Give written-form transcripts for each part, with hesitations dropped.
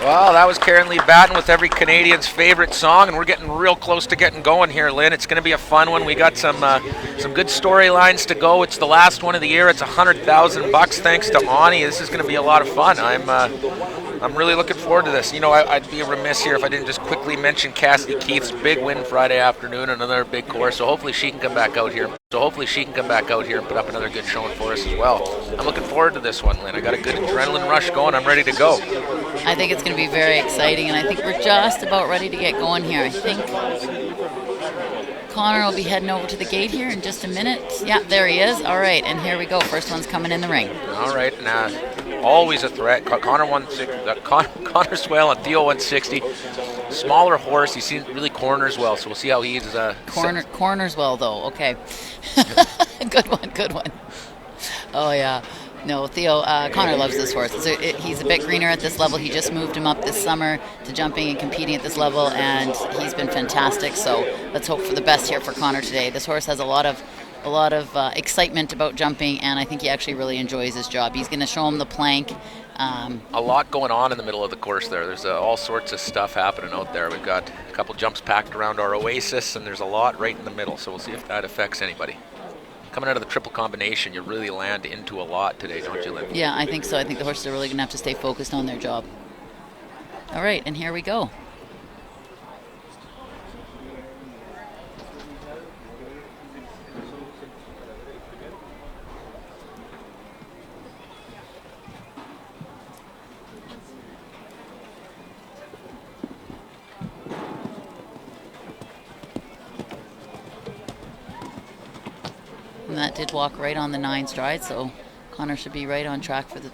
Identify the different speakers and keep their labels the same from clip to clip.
Speaker 1: Well, that was Karen Lee Batten with every Canadian's favorite song, and we're getting real close to getting going here, Lynn. It's going to be a fun one. We got some good storylines to go. It's the last one of the year. It's $100,000 thanks to Onni. This is going to be a lot of fun. I'm really looking forward to this. You know, I'd be remiss here if I didn't just quickly mention Cassidy Keith's big win Friday afternoon, another big course. So hopefully she can come back out here. And put up another good showing for us as well. I'm looking forward to this one, Lynn. I got a good adrenaline rush going. I'm ready to go.
Speaker 2: I think it's going to be very exciting, and I think we're just about ready to get going here. I think Connor will be heading over to the gate here in just a minute. Yeah, there he is. All right, and here we go. First one's coming in the ring.
Speaker 1: All right, now always a threat. Connor 160. Connor Swale and Theo 160. Smaller horse. He seems really corners well, so we'll see how he's.
Speaker 2: Corners well though. Okay. Good one. Oh yeah. No, Theo, Connor loves this horse. He's a bit greener at this level. He just moved him up this summer to jumping and competing at this level, and he's been fantastic. So let's hope for the best here for Connor today. This horse has a lot of excitement about jumping, and I think he actually really enjoys his job. He's going to show him the plank.
Speaker 1: A lot going on in the middle of the course there. There's all sorts of stuff happening out there. We've got a couple jumps packed around our oasis, and there's a lot right in the middle. So we'll see if that affects anybody. Coming out of the triple combination, you really land into a lot today, don't you, Lynn?
Speaker 2: Yeah, I think so. I think the horses are really going to have to stay focused on their job. All right, and here we go. And that did walk right on the 9 stride, so Connor should be right on track for the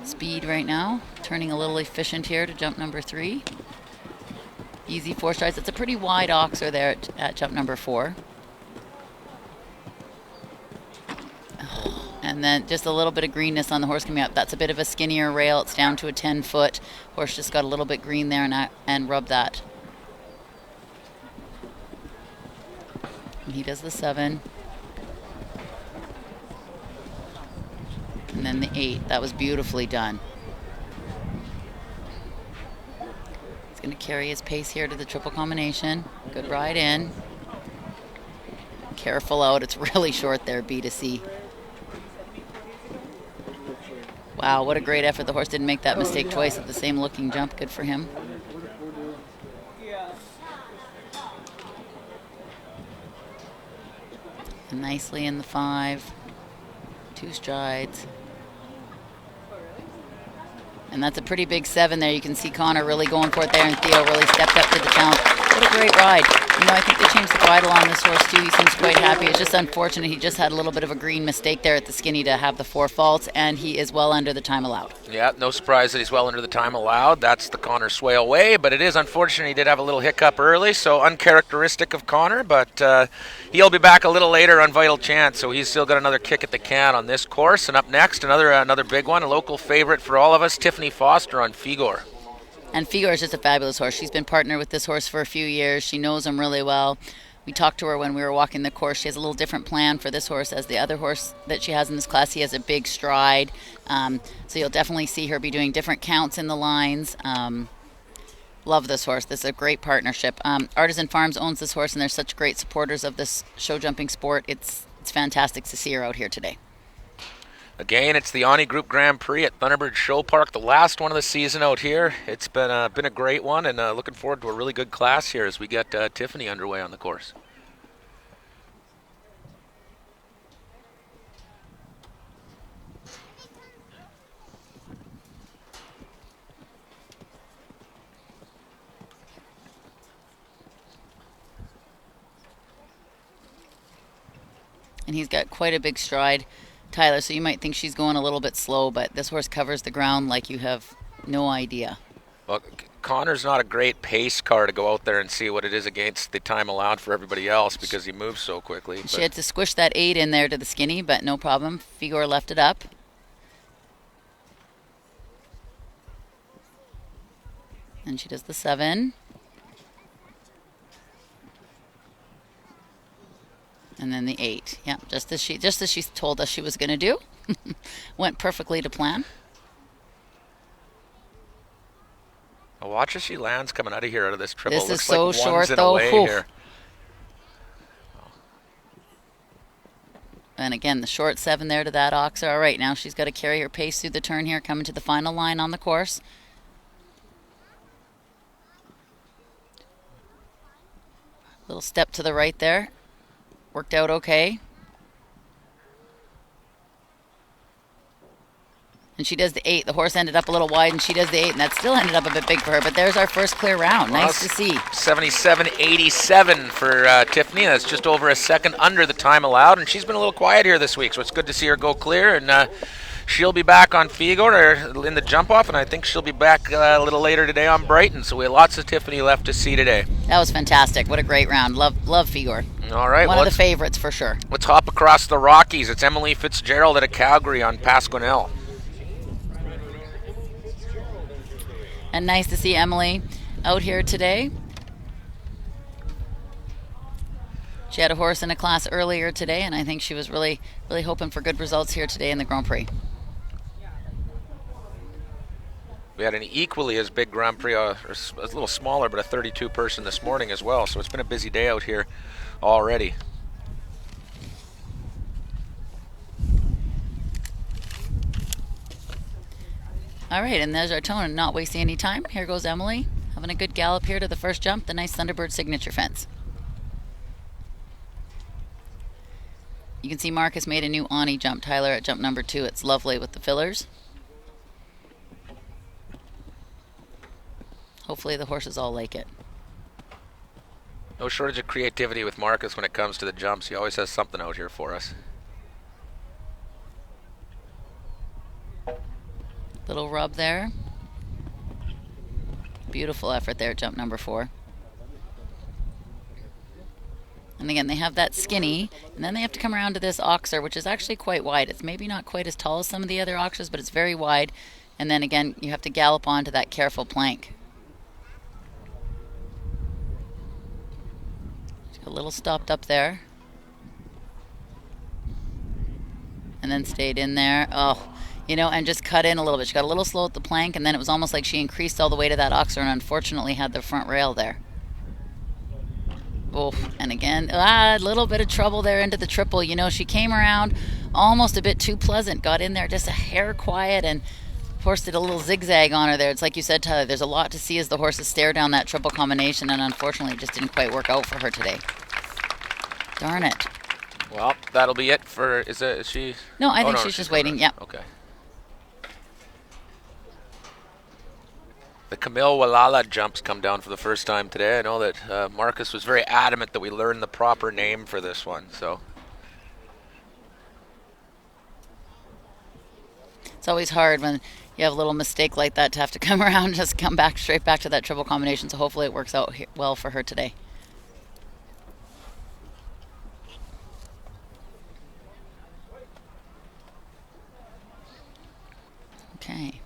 Speaker 2: speed right now. Turning a little efficient here to jump number 3. Easy 4 strides. It's a pretty wide oxer there at jump number 4. And then just a little bit of greenness on the horse coming up. That's a bit of a skinnier rail. It's down to a 10-foot. Horse just got a little bit green there and rubbed that. And he does the 7. And then the 8. That was beautifully done. He's going to carry his pace here to the triple combination. Good ride in. Careful out. It's really short there, B to C. Wow, what a great effort. The horse didn't make that mistake twice at the same looking jump. Good for him. And nicely in the 5. 2 strides. And that's a pretty big 7 there. You can see Connor really going for it there, and Theo really stepped up to the challenge. What a great ride. You know, I think they changed the bridle on this horse too. He seems quite happy. It's just unfortunate he just had a little bit of a green mistake there at the skinny to have the 4 faults, and he is well under the time allowed.
Speaker 1: Yeah, no surprise that he's well under the time allowed. That's the Connor Swale way, but it is unfortunate he did have a little hiccup early, so uncharacteristic of Connor, but he'll be back a little later on Vital Chance, so he's still got another kick at the can on this course. And up next, another big one, a local favorite for all of us, Tiffany Foster on Figor.
Speaker 2: And Figor is just a fabulous horse. She's been partnered with this horse for a few years. She knows him really well. We talked to her when we were walking the course. She has a little different plan for this horse as the other horse that she has in this class. He has a big stride. So you'll definitely see her be doing different counts in the lines. Love this horse. This is a great partnership. Artisan Farms owns this horse, and they're such great supporters of this show jumping sport. It's fantastic to see her out here today.
Speaker 1: Again, it's the Onni Group Grand Prix at Thunderbird Show Park, the last one of the season out here. It's been a great one, and looking forward to a really good class here as we get Tiffany underway on the course.
Speaker 2: And he's got quite a big stride, Tyler, so you might think she's going a little bit slow, but this horse covers the ground like you have no idea.
Speaker 1: Well, Connor's not a great pace car to go out there and see what it is against the time allowed for everybody else because he moves so quickly.
Speaker 2: She had to squish that 8 in there to the skinny, but no problem. Figor left it up. And she does the 7. And then the 8. Yeah, just as she told us she was going to do. Went perfectly to plan.
Speaker 1: Well, watch as she lands coming out of this triple.
Speaker 2: This
Speaker 1: Looks
Speaker 2: is so
Speaker 1: like
Speaker 2: short,
Speaker 1: one's in
Speaker 2: though.
Speaker 1: away
Speaker 2: Oof.
Speaker 1: here.
Speaker 2: And again, the short 7 there to that oxer. All right, now she's got to carry her pace through the turn here, coming to the final line on the course. Little step to the right there. Worked out okay. And she does the 8. The horse ended up a little wide, and she does the 8, and that still ended up a bit big for her. But there's our first clear round.
Speaker 1: Well,
Speaker 2: nice to see.
Speaker 1: 77.87 for Tiffany. That's just over a second under the time allowed, and she's been a little quiet here this week, so it's good to see her go clear. And she'll be back on Figo or in the jump off, and I think she'll be back a little later today on Brighton. So we have lots of Tiffany left to see today.
Speaker 2: That was fantastic. What a great round. Love Figor.
Speaker 1: All right.
Speaker 2: One of the favorites for sure.
Speaker 1: Let's hop across the Rockies. It's Emily Fitzgerald at a Calgary on Pasquinel.
Speaker 2: And nice to see Emily out here today. She had a horse in a class earlier today, and I think she was really hoping for good results here today in the Grand Prix.
Speaker 1: We had an equally as big Grand Prix, a little smaller, but a 32 person this morning as well. So it's been a busy day out here already.
Speaker 2: All right, and there's our tone, and not wasting any time. Here goes Emily, having a good gallop here to the first jump, the nice Thunderbird signature fence. You can see Marcus made a new Onni jump, Tyler, at jump number 2. It's lovely with the fillers. Hopefully the horses all like it.
Speaker 1: No shortage of creativity with Marcus when it comes to the jumps. He always has something out here for us.
Speaker 2: Little rub there. Beautiful effort there, jump number 4. And again, they have that skinny, and then they have to come around to this oxer, which is actually quite wide. It's maybe not quite as tall as some of the other oxers, but it's very wide. And then again, you have to gallop onto that careful plank. A little stopped up there. And then stayed in there. Oh, you know, and just cut in a little bit. She got a little slow at the plank, and then it was almost like she increased all the way to that oxer and unfortunately had the front rail there. Oh, and again, a little bit of trouble there into the triple. You know, she came around almost a bit too pleasant, got in there just a hair quiet, and horse did a little zigzag on her there. It's like you said, Tyler, there's a lot to see as the horses stare down that triple combination, and unfortunately it just didn't quite work out for her today. Darn it.
Speaker 1: Well, that'll be it for, is she?
Speaker 2: No, I think she's just waiting, yeah.
Speaker 1: Okay. The Camille Walala jumps come down for the first time today. I know that Marcus was very adamant that we learn the proper name for this one, so.
Speaker 2: It's always hard when you have a little mistake like that to have to come around and just come back straight back to that triple combination, so hopefully it works out well for her today. Okay.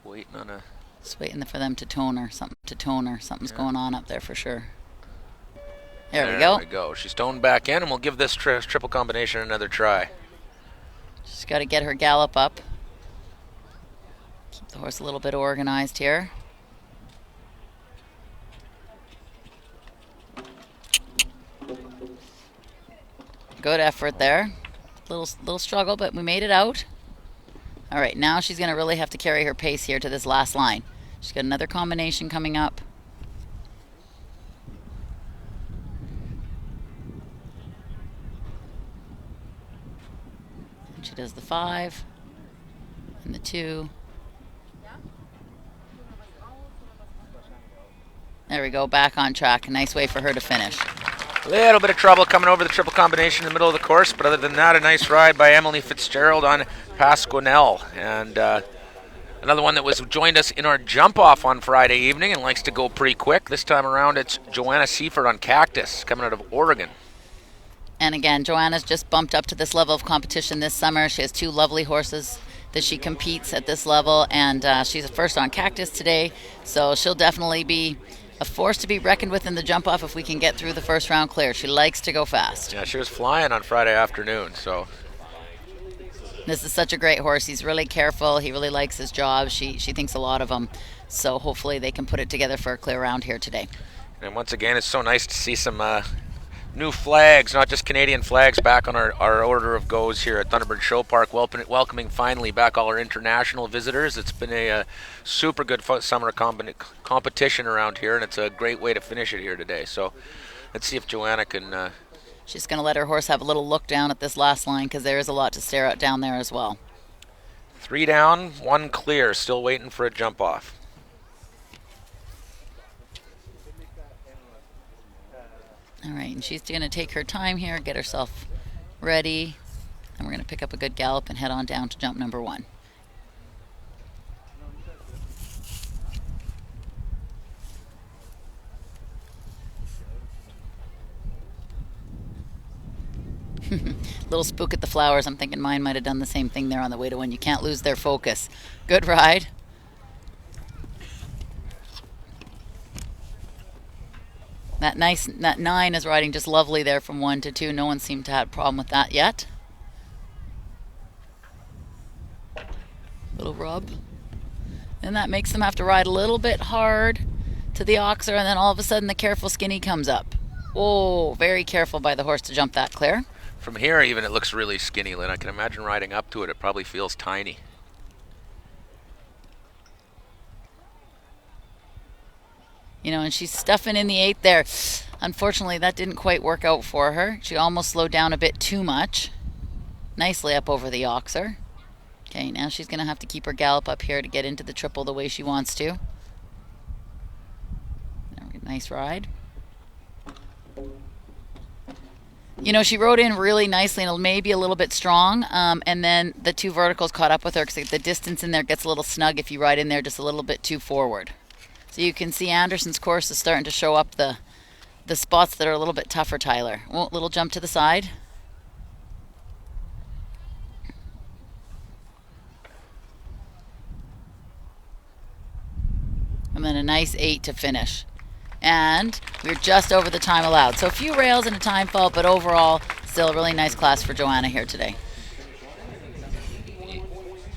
Speaker 1: Waiting on a...
Speaker 2: Just waiting for them to tone her. Something's going on up there for sure. There we go.
Speaker 1: There we go. She's toned back in, and we'll give this triple combination another try.
Speaker 2: Just got to get her gallop up. Keep the horse a little bit organized here. Good effort there. Little struggle, but we made it out. All right, now she's going to really have to carry her pace here to this last line. She's got another combination coming up. And she does the 5 and the 2. There we go, back on track. A nice way for her to finish.
Speaker 1: A little bit of trouble coming over the triple combination in the middle of the course, but other than that, a nice ride by Emily Fitzgerald on Pasquinel. And another one that joined us in our jump-off on Friday evening and likes to go pretty quick. This time around, it's Joanna Seifert on Cactus, coming out of Oregon.
Speaker 2: And again, Joanna's just bumped up to this level of competition this summer. She has 2 lovely horses that she competes at this level, and she's first on Cactus today, so she'll definitely be a force to be reckoned with in the jump-off if we can get through the first round clear. She likes to go fast.
Speaker 1: Yeah, she was flying on Friday afternoon, so.
Speaker 2: This is such a great horse. He's really careful. He really likes his job. She thinks a lot of him. So hopefully they can put it together for a clear round here today.
Speaker 1: And once again, it's so nice to see some new flags, not just Canadian flags, back on our order of goes here at Thunderbird Show Park, welcoming finally back all our international visitors. It's been a super good summer competition around here, and it's a great way to finish it here today. So let's see if Joanna can...
Speaker 2: She's going to let her horse have a little look down at this last line because there is a lot to stare at down there as well.
Speaker 1: 3 down, 1 clear, still waiting for a jump off.
Speaker 2: All right, and she's going to take her time here, get herself ready, and we're going to pick up a good gallop and head on down to jump number 1. Little spook at the flowers. I'm thinking mine might have done the same thing there on the way to one. You can't lose their focus. Good ride. That 9 is riding just lovely there from 1 to 2. No one seemed to have a problem with that yet. Little rub. And that makes them have to ride a little bit hard to the oxer, and then all of a sudden the careful skinny comes up. Oh, very careful by the horse to jump that clear.
Speaker 1: From here, even, it looks really skinny, Lynn. I can imagine riding up to it. It probably feels tiny.
Speaker 2: You know, and she's stuffing in the 8 there. Unfortunately, that didn't quite work out for her. She almost slowed down a bit too much. Nicely up over the oxer. Okay, now she's going to have to keep her gallop up here to get into the triple the way she wants to. Nice ride. You know, she rode in really nicely and maybe a little bit strong, and then the 2 verticals caught up with her because the distance in there gets a little snug if you ride in there just a little bit too forward. So you can see Anderson's course is starting to show up the spots that are a little bit tougher, Tyler. Oh, little jump to the side. And then a nice 8 to finish. And we're just over the time allowed. So a few rails and a time fault, but overall, still a really nice class for Joanna here today.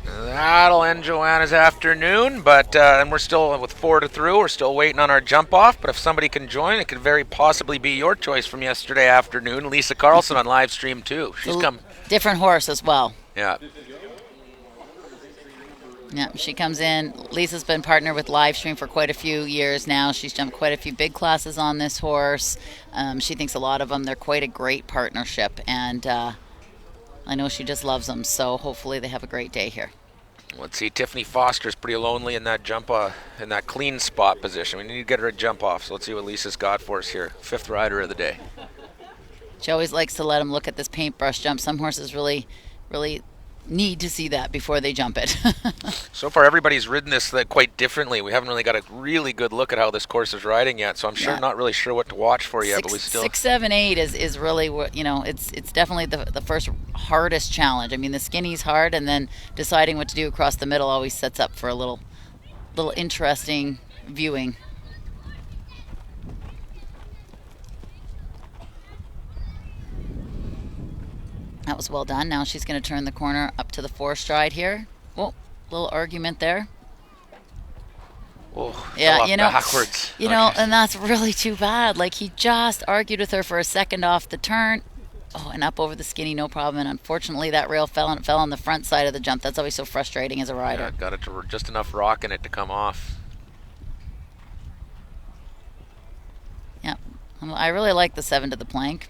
Speaker 1: That'll end Joanna's afternoon, but and we're still with 4 to through. We're still waiting on our jump off, but if somebody can join, it could very possibly be your choice from yesterday afternoon. Lisa Carlson on live stream too. She's come
Speaker 2: different horse as well.
Speaker 1: Yeah.
Speaker 2: Yeah, she comes in. Lisa's been partnered with Livestream for quite a few years now. She's jumped quite a few big classes on this horse. She thinks a lot of them. They're quite a great partnership, and I know she just loves them, so hopefully they have a great day here.
Speaker 1: Let's see, Tiffany Foster's pretty lonely in that jump in that clean spot position. We need to get her a jump off, so let's see what Lisa's got for us here. 5th rider of the day.
Speaker 2: She always likes to let them look at this paintbrush jump. Some horses really need to see that before they jump it.
Speaker 1: So far, everybody's ridden this quite differently. We haven't really got a really good look at how this course is riding yet, so I'm not really sure what to watch for yet. But we still
Speaker 2: 6, 7, 8 is really what, you know. It's definitely the first hardest challenge. I mean, the skinny's hard, and then deciding what to do across the middle always sets up for a little interesting viewing. That was well done. Now she's going to turn the corner up to the 4 stride here. Oh, little argument there.
Speaker 1: Oh,
Speaker 2: yeah, you know,
Speaker 1: backwards.
Speaker 2: And that's really too bad. Like, he just argued with her for a second off the turn. Oh, and up over the skinny, no problem. And unfortunately, that rail fell on the front side of the jump. That's always so frustrating as a rider.
Speaker 1: Yeah, got it to just enough rock in it to come off.
Speaker 2: Yeah, I really like the 7 to the plank.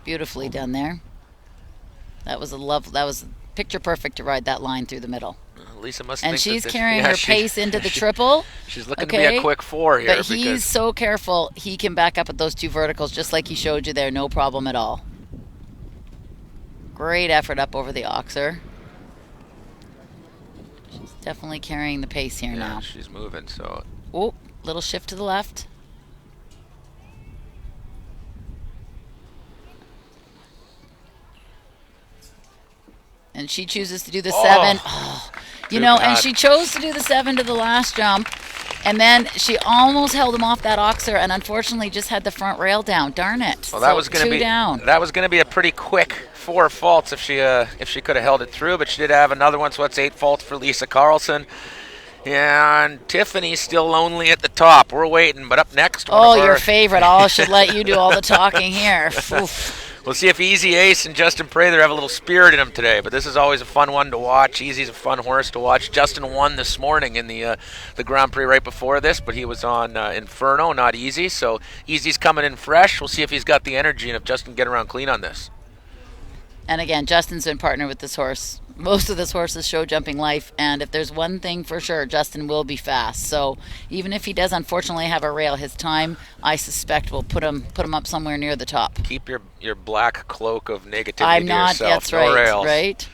Speaker 2: Beautifully done there. That was picture perfect to ride that line through the middle.
Speaker 1: Lisa must
Speaker 2: and
Speaker 1: think
Speaker 2: she's
Speaker 1: that
Speaker 2: carrying her pace into the triple.
Speaker 1: She's looking to be a quick 4 here.
Speaker 2: But he's so careful. He can back up at those 2 verticals just like he showed you there. No problem at all. Great effort up over the oxer. She's definitely carrying the pace here now.
Speaker 1: She's moving. So.
Speaker 2: Oh, little shift to the left. And she chooses to do the 7. Oh, you know, and she chose to do the 7 to the last jump. And then she almost held him off that oxer, and unfortunately just had the front rail down. Darn it!
Speaker 1: Well, that
Speaker 2: so
Speaker 1: was going to be
Speaker 2: down.
Speaker 1: That was going to be a pretty quick 4 faults if she could have held it through. But she did have another one, so that's 8 faults for Lisa Carlson. And Tiffany's still lonely at the top. We're waiting, but up next.
Speaker 2: Your favorite. I should let you do all the talking here.
Speaker 1: We'll see if Easy Ace and Justin Prather have a little spirit in them today. But this is always a fun one to watch. Easy's a fun horse to watch. Justin won this morning in the Grand Prix right before this, but he was on Inferno, not Easy. So Easy's coming in fresh. We'll see if he's got the energy and if Justin can get around clean on this.
Speaker 2: And again, Justin's been partnered with this horse. Most of this horse's show jumping life, and if there's one thing for sure, Justin will be fast. So even if he does unfortunately have a rail, his time, I suspect, will put him up somewhere near the top.
Speaker 1: Keep your black cloak of negativity
Speaker 2: I'm
Speaker 1: to
Speaker 2: not.
Speaker 1: yourself.
Speaker 2: That's
Speaker 1: no
Speaker 2: right.
Speaker 1: rails.
Speaker 2: Right.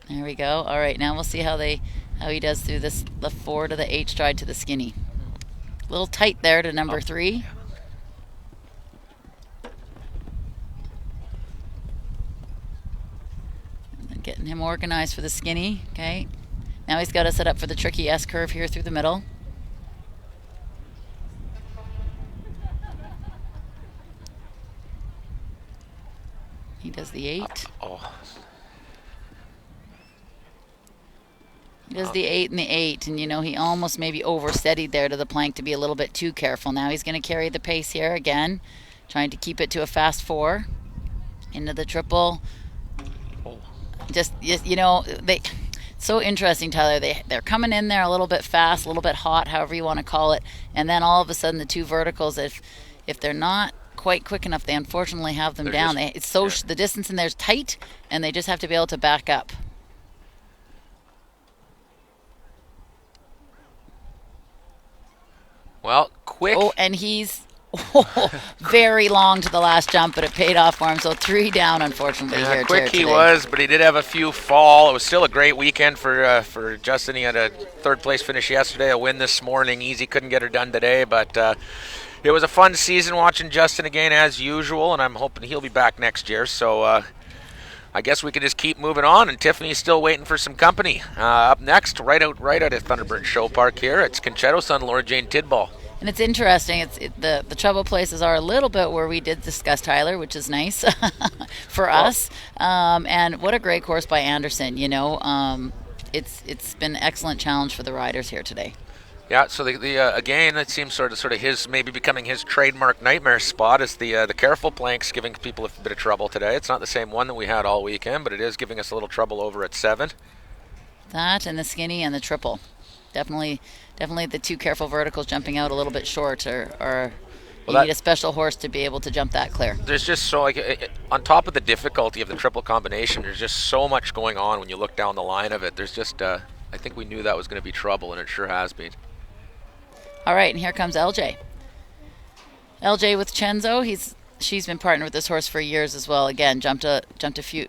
Speaker 2: There we go. All right, now we'll see how he does through this, the 4 to the 8 stride to the skinny. A little tight there to number 3. And then getting him organized for the skinny. Okay. Now he's got to set up for the tricky S curve here through the middle. He does the 8. He does the 8 and the 8, and he almost maybe oversteadied there to the plank to be a little bit too careful. Now he's going to carry the pace here again, trying to keep it to a fast 4 into the triple. So interesting, Tyler. They're coming in there a little bit fast, a little bit hot, however you want to call it, and then all of a sudden the 2 verticals, if they're not quite quick enough, they unfortunately have them down. The distance in there's tight, and they just have to be able to back up.
Speaker 1: Well, quick.
Speaker 2: Oh, and he's very long to the last jump, but it paid off for him. So 3 down, unfortunately, here
Speaker 1: quick
Speaker 2: today.
Speaker 1: He was, but he did have a few fall. It was still a great weekend for Justin. He had a 3rd place finish yesterday, a win this morning. Easy couldn't get her done today, but it was a fun season watching Justin again as usual, and I'm hoping he'll be back next year. So I guess we can just keep moving on, and Tiffany's still waiting for some company. Up next, right out of Thunderbird Show Park here, it's Concerto's son, Laura Jane Tidball.
Speaker 2: And it's interesting. The trouble places are a little bit where we did discuss Tyler, which is nice for us. And what a great course by Anderson. It's been an excellent challenge for the riders here today.
Speaker 1: Yeah, so again, it seems sort of his, maybe becoming his trademark nightmare spot is the careful planks giving people a bit of trouble today. It's not the same one that we had all weekend, but it is giving us a little trouble over at 7.
Speaker 2: That and the skinny and the triple. Definitely the 2 careful verticals jumping out a little bit short, or you need a special horse to be able to jump that clear.
Speaker 1: There's just so, on top of the difficulty of the triple combination, there's just so much going on when you look down the line of it. There's just, I think we knew that was going to be trouble, and it sure has been.
Speaker 2: All right, and here comes LJ. LJ with Chenzo. She's been partnered with this horse for years as well. Again, jumped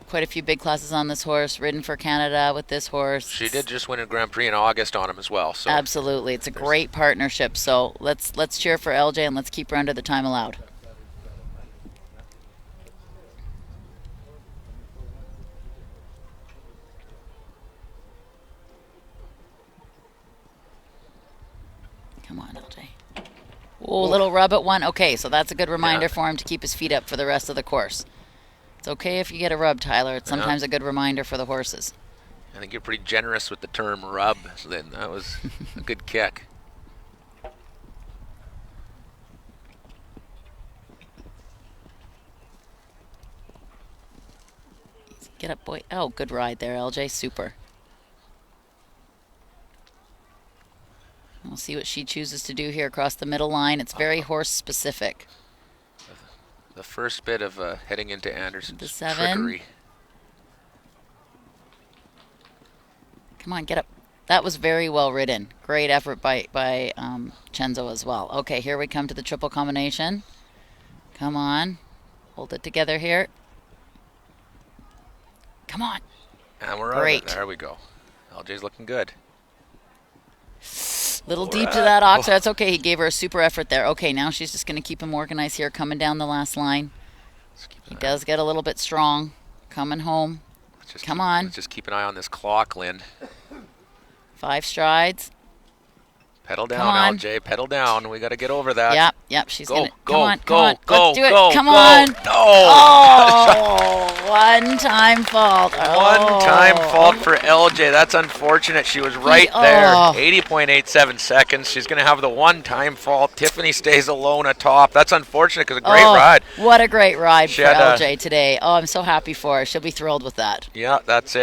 Speaker 2: quite a few big classes on this horse. Ridden for Canada with this horse.
Speaker 1: She did just win a Grand Prix in August on him as well. So
Speaker 2: absolutely, it's a great partnership. So let's cheer for LJ and let's keep her under the time allowed. Come on, LJ. Oh, little rub at 1. Okay, so that's a good reminder for him to keep his feet up for the rest of the course. It's okay if you get a rub, Tyler. It's sometimes a good reminder for the horses.
Speaker 1: I think you're pretty generous with the term rub, so then that was a good kick.
Speaker 2: Get up, boy. Oh, good ride there, LJ. Super. We'll see what she chooses to do here across the middle line. It's very horse specific.
Speaker 1: The first bit of heading into Anderson's
Speaker 2: the 7.
Speaker 1: trickery.
Speaker 2: Come on, get up. That was very well ridden. Great effort by Chenzo as well. Okay, here we come to the triple combination. Come on. Hold it together here. Come on.
Speaker 1: And we're on it. There we go. LJ's looking good.
Speaker 2: Little deep to that ox. That's okay. He gave her a super effort there. Okay, now she's just going to keep him organized here, coming down the last line. He does get a little bit strong, coming home. Come on.
Speaker 1: Let's just keep an eye on this clock, Lynn.
Speaker 2: 5 strides.
Speaker 1: Pedal down, LJ. Pedal down. We got to get over that.
Speaker 2: Yep. She's
Speaker 1: go,
Speaker 2: gonna
Speaker 1: go,
Speaker 2: come on,
Speaker 1: go,
Speaker 2: come on.
Speaker 1: go,
Speaker 2: Let's do it.
Speaker 1: go,
Speaker 2: Come
Speaker 1: go.
Speaker 2: on.
Speaker 1: No.
Speaker 2: Oh, one-time fault.
Speaker 1: One-time fault for LJ. That's unfortunate. She was right there. 80.87 seconds. She's going to have the one-time fault. Tiffany stays alone atop. That's unfortunate because a great ride.
Speaker 2: What a great ride for LJ today. Oh, I'm so happy for her. She'll be thrilled with that.
Speaker 1: Yeah, that's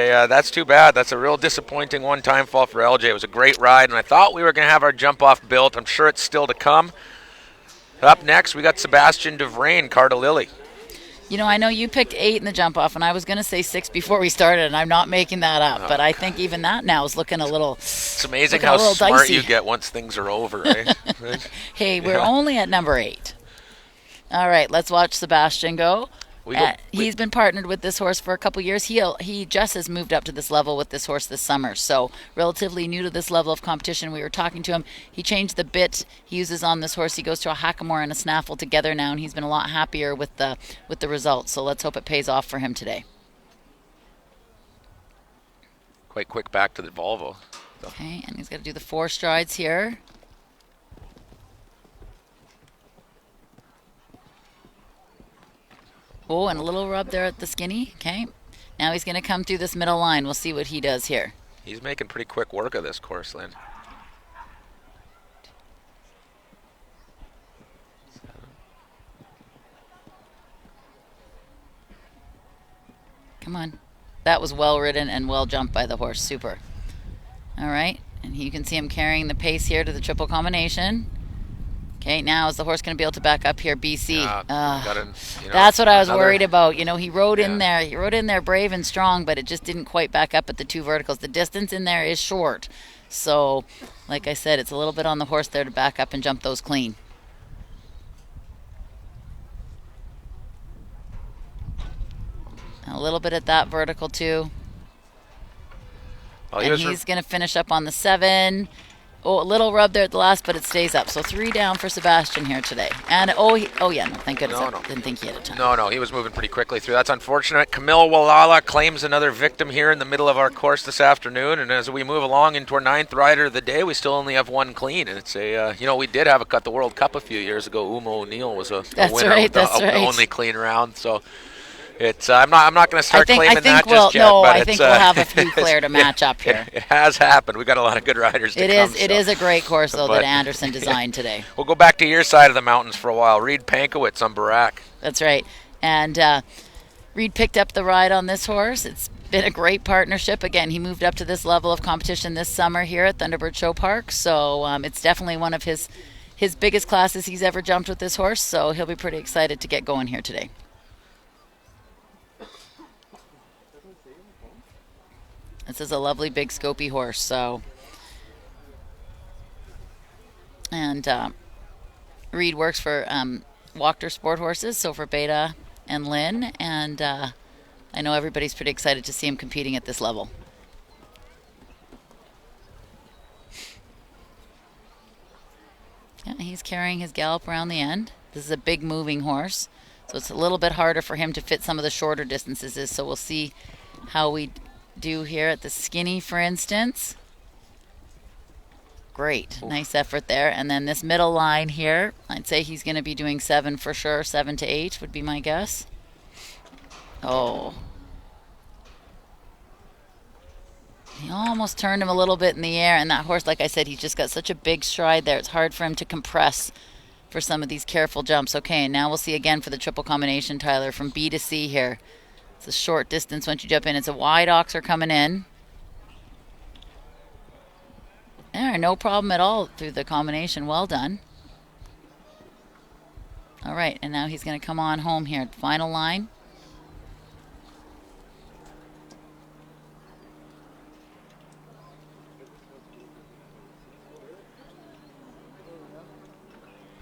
Speaker 1: too bad. That's a real disappointing one-time fault for LJ. It was a great ride, and I thought we were going to have our jump-off built. I'm sure it's still to come. Up next, we got Sebastian DeVrain, Cardalili.
Speaker 2: You know, I know you picked 8 in the jump-off, and I was going to say 6 before we started, and I'm not making that up. But I think even that now is looking a little
Speaker 1: It's amazing how smart
Speaker 2: dicey.
Speaker 1: you get once things are over, eh?
Speaker 2: Hey, we're only at number 8. All right, let's watch Sebastian go. He's been partnered with this horse for a couple years. He just has moved up to this level with this horse this summer, so relatively new to this level of competition. We were talking to him. He changed the bit he uses on this horse. He goes to a hackamore and a snaffle together now, and he's been a lot happier with the results. So let's hope it pays off for him today.
Speaker 1: Quite quick back to the Volvo.
Speaker 2: Okay, and he's got to do the 4 strides here. Oh, and a little rub there at the skinny. Okay. Now he's going to come through this middle line. We'll see what he does here.
Speaker 1: He's making pretty quick work of this course, Lynn.
Speaker 2: Come on. That was well ridden and well jumped by the horse. Super. All right. And you can see him carrying the pace here to the triple combination. Okay, now is the horse going to be able to back up here, BC? That's what I was worried about. You know, he rode in there. He rode in there brave and strong, but it just didn't quite back up at the 2 verticals. The distance in there is short. So, like I said, it's a little bit on the horse there to back up and jump those clean. A little bit at that vertical, too. And he's going to finish up on the 7. Oh, a little rub there at the last, but it stays up. So 3 down for Sebastian here today. And, thank goodness. I didn't think he had a time.
Speaker 1: No, he was moving pretty quickly through. That's unfortunate. Camille Walala claims another victim here in the middle of our course this afternoon. And as we move along into our 9th rider of the day, we still only have 1 clean. And it's we did have the World Cup a few years ago. Uma O'Neill was a winner with the only clean round. So it's I'm not going to start claiming that just yet.
Speaker 2: No, I think we'll have a few clear to match up here.
Speaker 1: It has happened. We've got a lot of good riders to come.
Speaker 2: It is a great course, though, that Anderson designed today.
Speaker 1: We'll go back to your side of the mountains for a while. Reed Pankowitz on Barak.
Speaker 2: That's right. And Reed picked up the ride on this horse. It's been a great partnership. Again, he moved up to this level of competition this summer here at Thunderbird Show Park. So it's definitely one of his biggest classes he's ever jumped with this horse. So he'll be pretty excited to get going here today. This is a lovely big scopy horse, and Reed works for Wachter Sport Horses, so for Beta and Lynn, and I know everybody's pretty excited to see him competing at this level. Yeah, he's carrying his gallop around the end. This is a big moving horse, so it's a little bit harder for him to fit some of the shorter distances, so we'll see how we do here at the skinny, for instance. Great. Nice effort there. And then this middle line here, I'd say he's going to be doing 7 for sure. 7 to 8 would be my guess. Oh. He almost turned him a little bit in the air. And that horse, like I said, he's just got such a big stride there. It's hard for him to compress for some of these careful jumps. Okay, and now we'll see again for the triple combination, Tyler, from B to C here. It's a short distance once you jump in. It's a wide oxer coming in. There, no problem at all through the combination. Well done. All right, and now he's going to come on home here. Final line.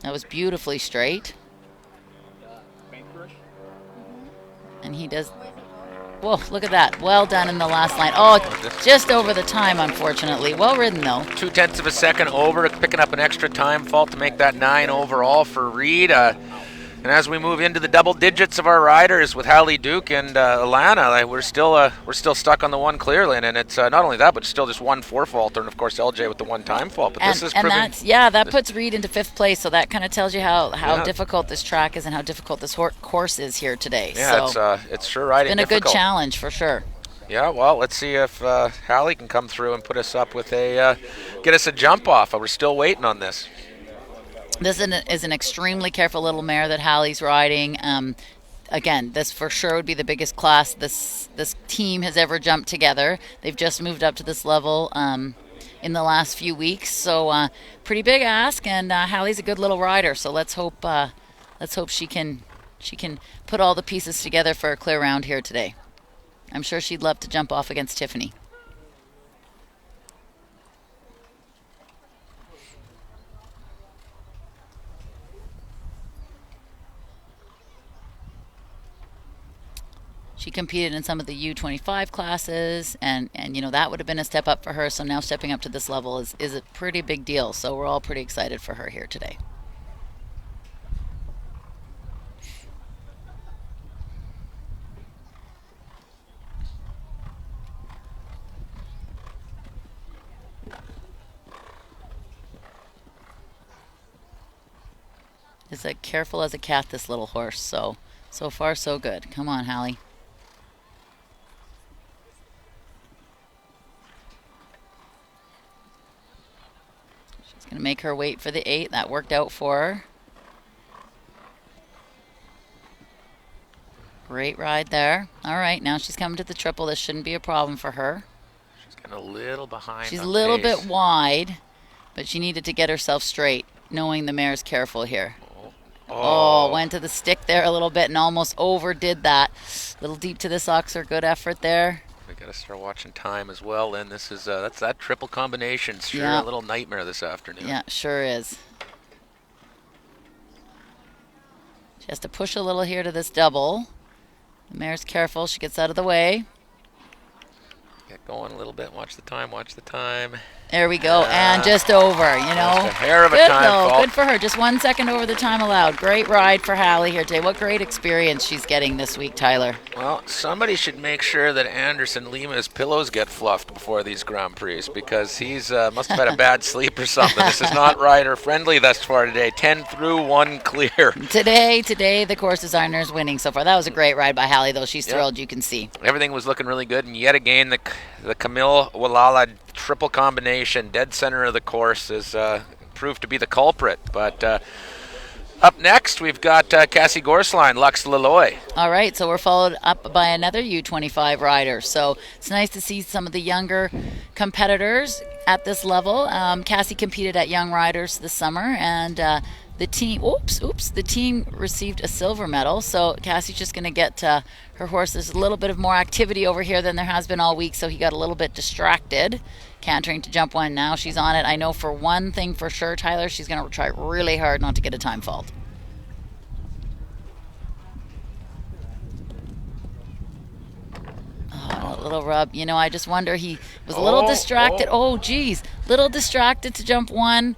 Speaker 2: That was beautifully straight. And he does. Whoa, look at that. Well done in the last line. Oh, just over the time, unfortunately. Well ridden, though.
Speaker 1: 0.2 of a second over, picking up an extra time fault to make that 9 overall for Reed. And as we move into the double digits of our riders with Hallie Duke and Alana, we're still stuck on the one clear lane, and it's not only that, but still just one four faulter, and of course LJ with the one time fault. But this is
Speaker 2: that puts Reed into 5th place, so that kind of tells you how difficult this track is and how difficult this course is here today.
Speaker 1: Yeah,
Speaker 2: so
Speaker 1: it's sure riding.
Speaker 2: It's been a good challenge for sure.
Speaker 1: Yeah, well, let's see if Hallie can come through and put us up with get us a jump off. We're still waiting on this.
Speaker 2: This is an extremely careful little mare that Hallie's riding. Again, this for sure would be the biggest class this team has ever jumped together. They've just moved up to this level in the last few weeks, so pretty big ask. And Hallie's a good little rider, so let's hope she can put all the pieces together for a clear round here today. I'm sure she'd love to jump off against Tiffany. She competed in some of the U25 classes, and that would have been a step up for her. So now stepping up to this level is a pretty big deal. So we're all pretty excited for her here today. Is as careful as a cat, this little horse. So far so good. Come on, Hallie. Going to make her wait for the 8. That worked out for her. Great ride there. All right, now she's coming to the triple. This shouldn't be a problem for her.
Speaker 1: She's getting a little behind.
Speaker 2: She's a little bit wide, but she needed to get herself straight, knowing the mare's careful here. Went to the stick there a little bit and almost overdid that. A little deep to this oxer. Good effort there.
Speaker 1: We got to start watching time as well. And this is that's that triple combination. Sure, a little nightmare this afternoon.
Speaker 2: Yeah, sure is. She has to push a little here to this double. The mare's careful. She gets out of the way.
Speaker 1: Get going a little bit. Watch the time. Watch the time.
Speaker 2: There we go, and just over,
Speaker 1: Just a hair of a time fault.
Speaker 2: Good for her. Just 1 second over the time allowed. Great ride for Hallie here today. What great experience she's getting this week, Tyler.
Speaker 1: Well, somebody should make sure that Anderson Lima's pillows get fluffed before these Grand Prix, because he's must have had a bad sleep or something. This is not rider friendly thus far today. 10 through, 1 clear.
Speaker 2: Today, the course designers winning so far. That was a great ride by Hallie, though. She's thrilled, you can see.
Speaker 1: Everything was looking really good, and yet again, the Camille Walala triple combination, dead center of the course, is proved to be the culprit. But up next, we've got Cassie Gorsline, Lux Leloy.
Speaker 2: All right, so we're followed up by another U25 rider. So it's nice to see some of the younger competitors at this level. Cassie competed at Young Riders this summer, and the team received a silver medal. So Cassie's just going to get her horse. There's a little bit of more activity over here than there has been all week, so he got a little bit distracted. Cantering to jump 1 now. She's on it. I know for one thing for sure, Tyler, she's going to try really hard not to get a time fault. A little rub. I just wonder, he was a little distracted. Geez. Little distracted to jump 1.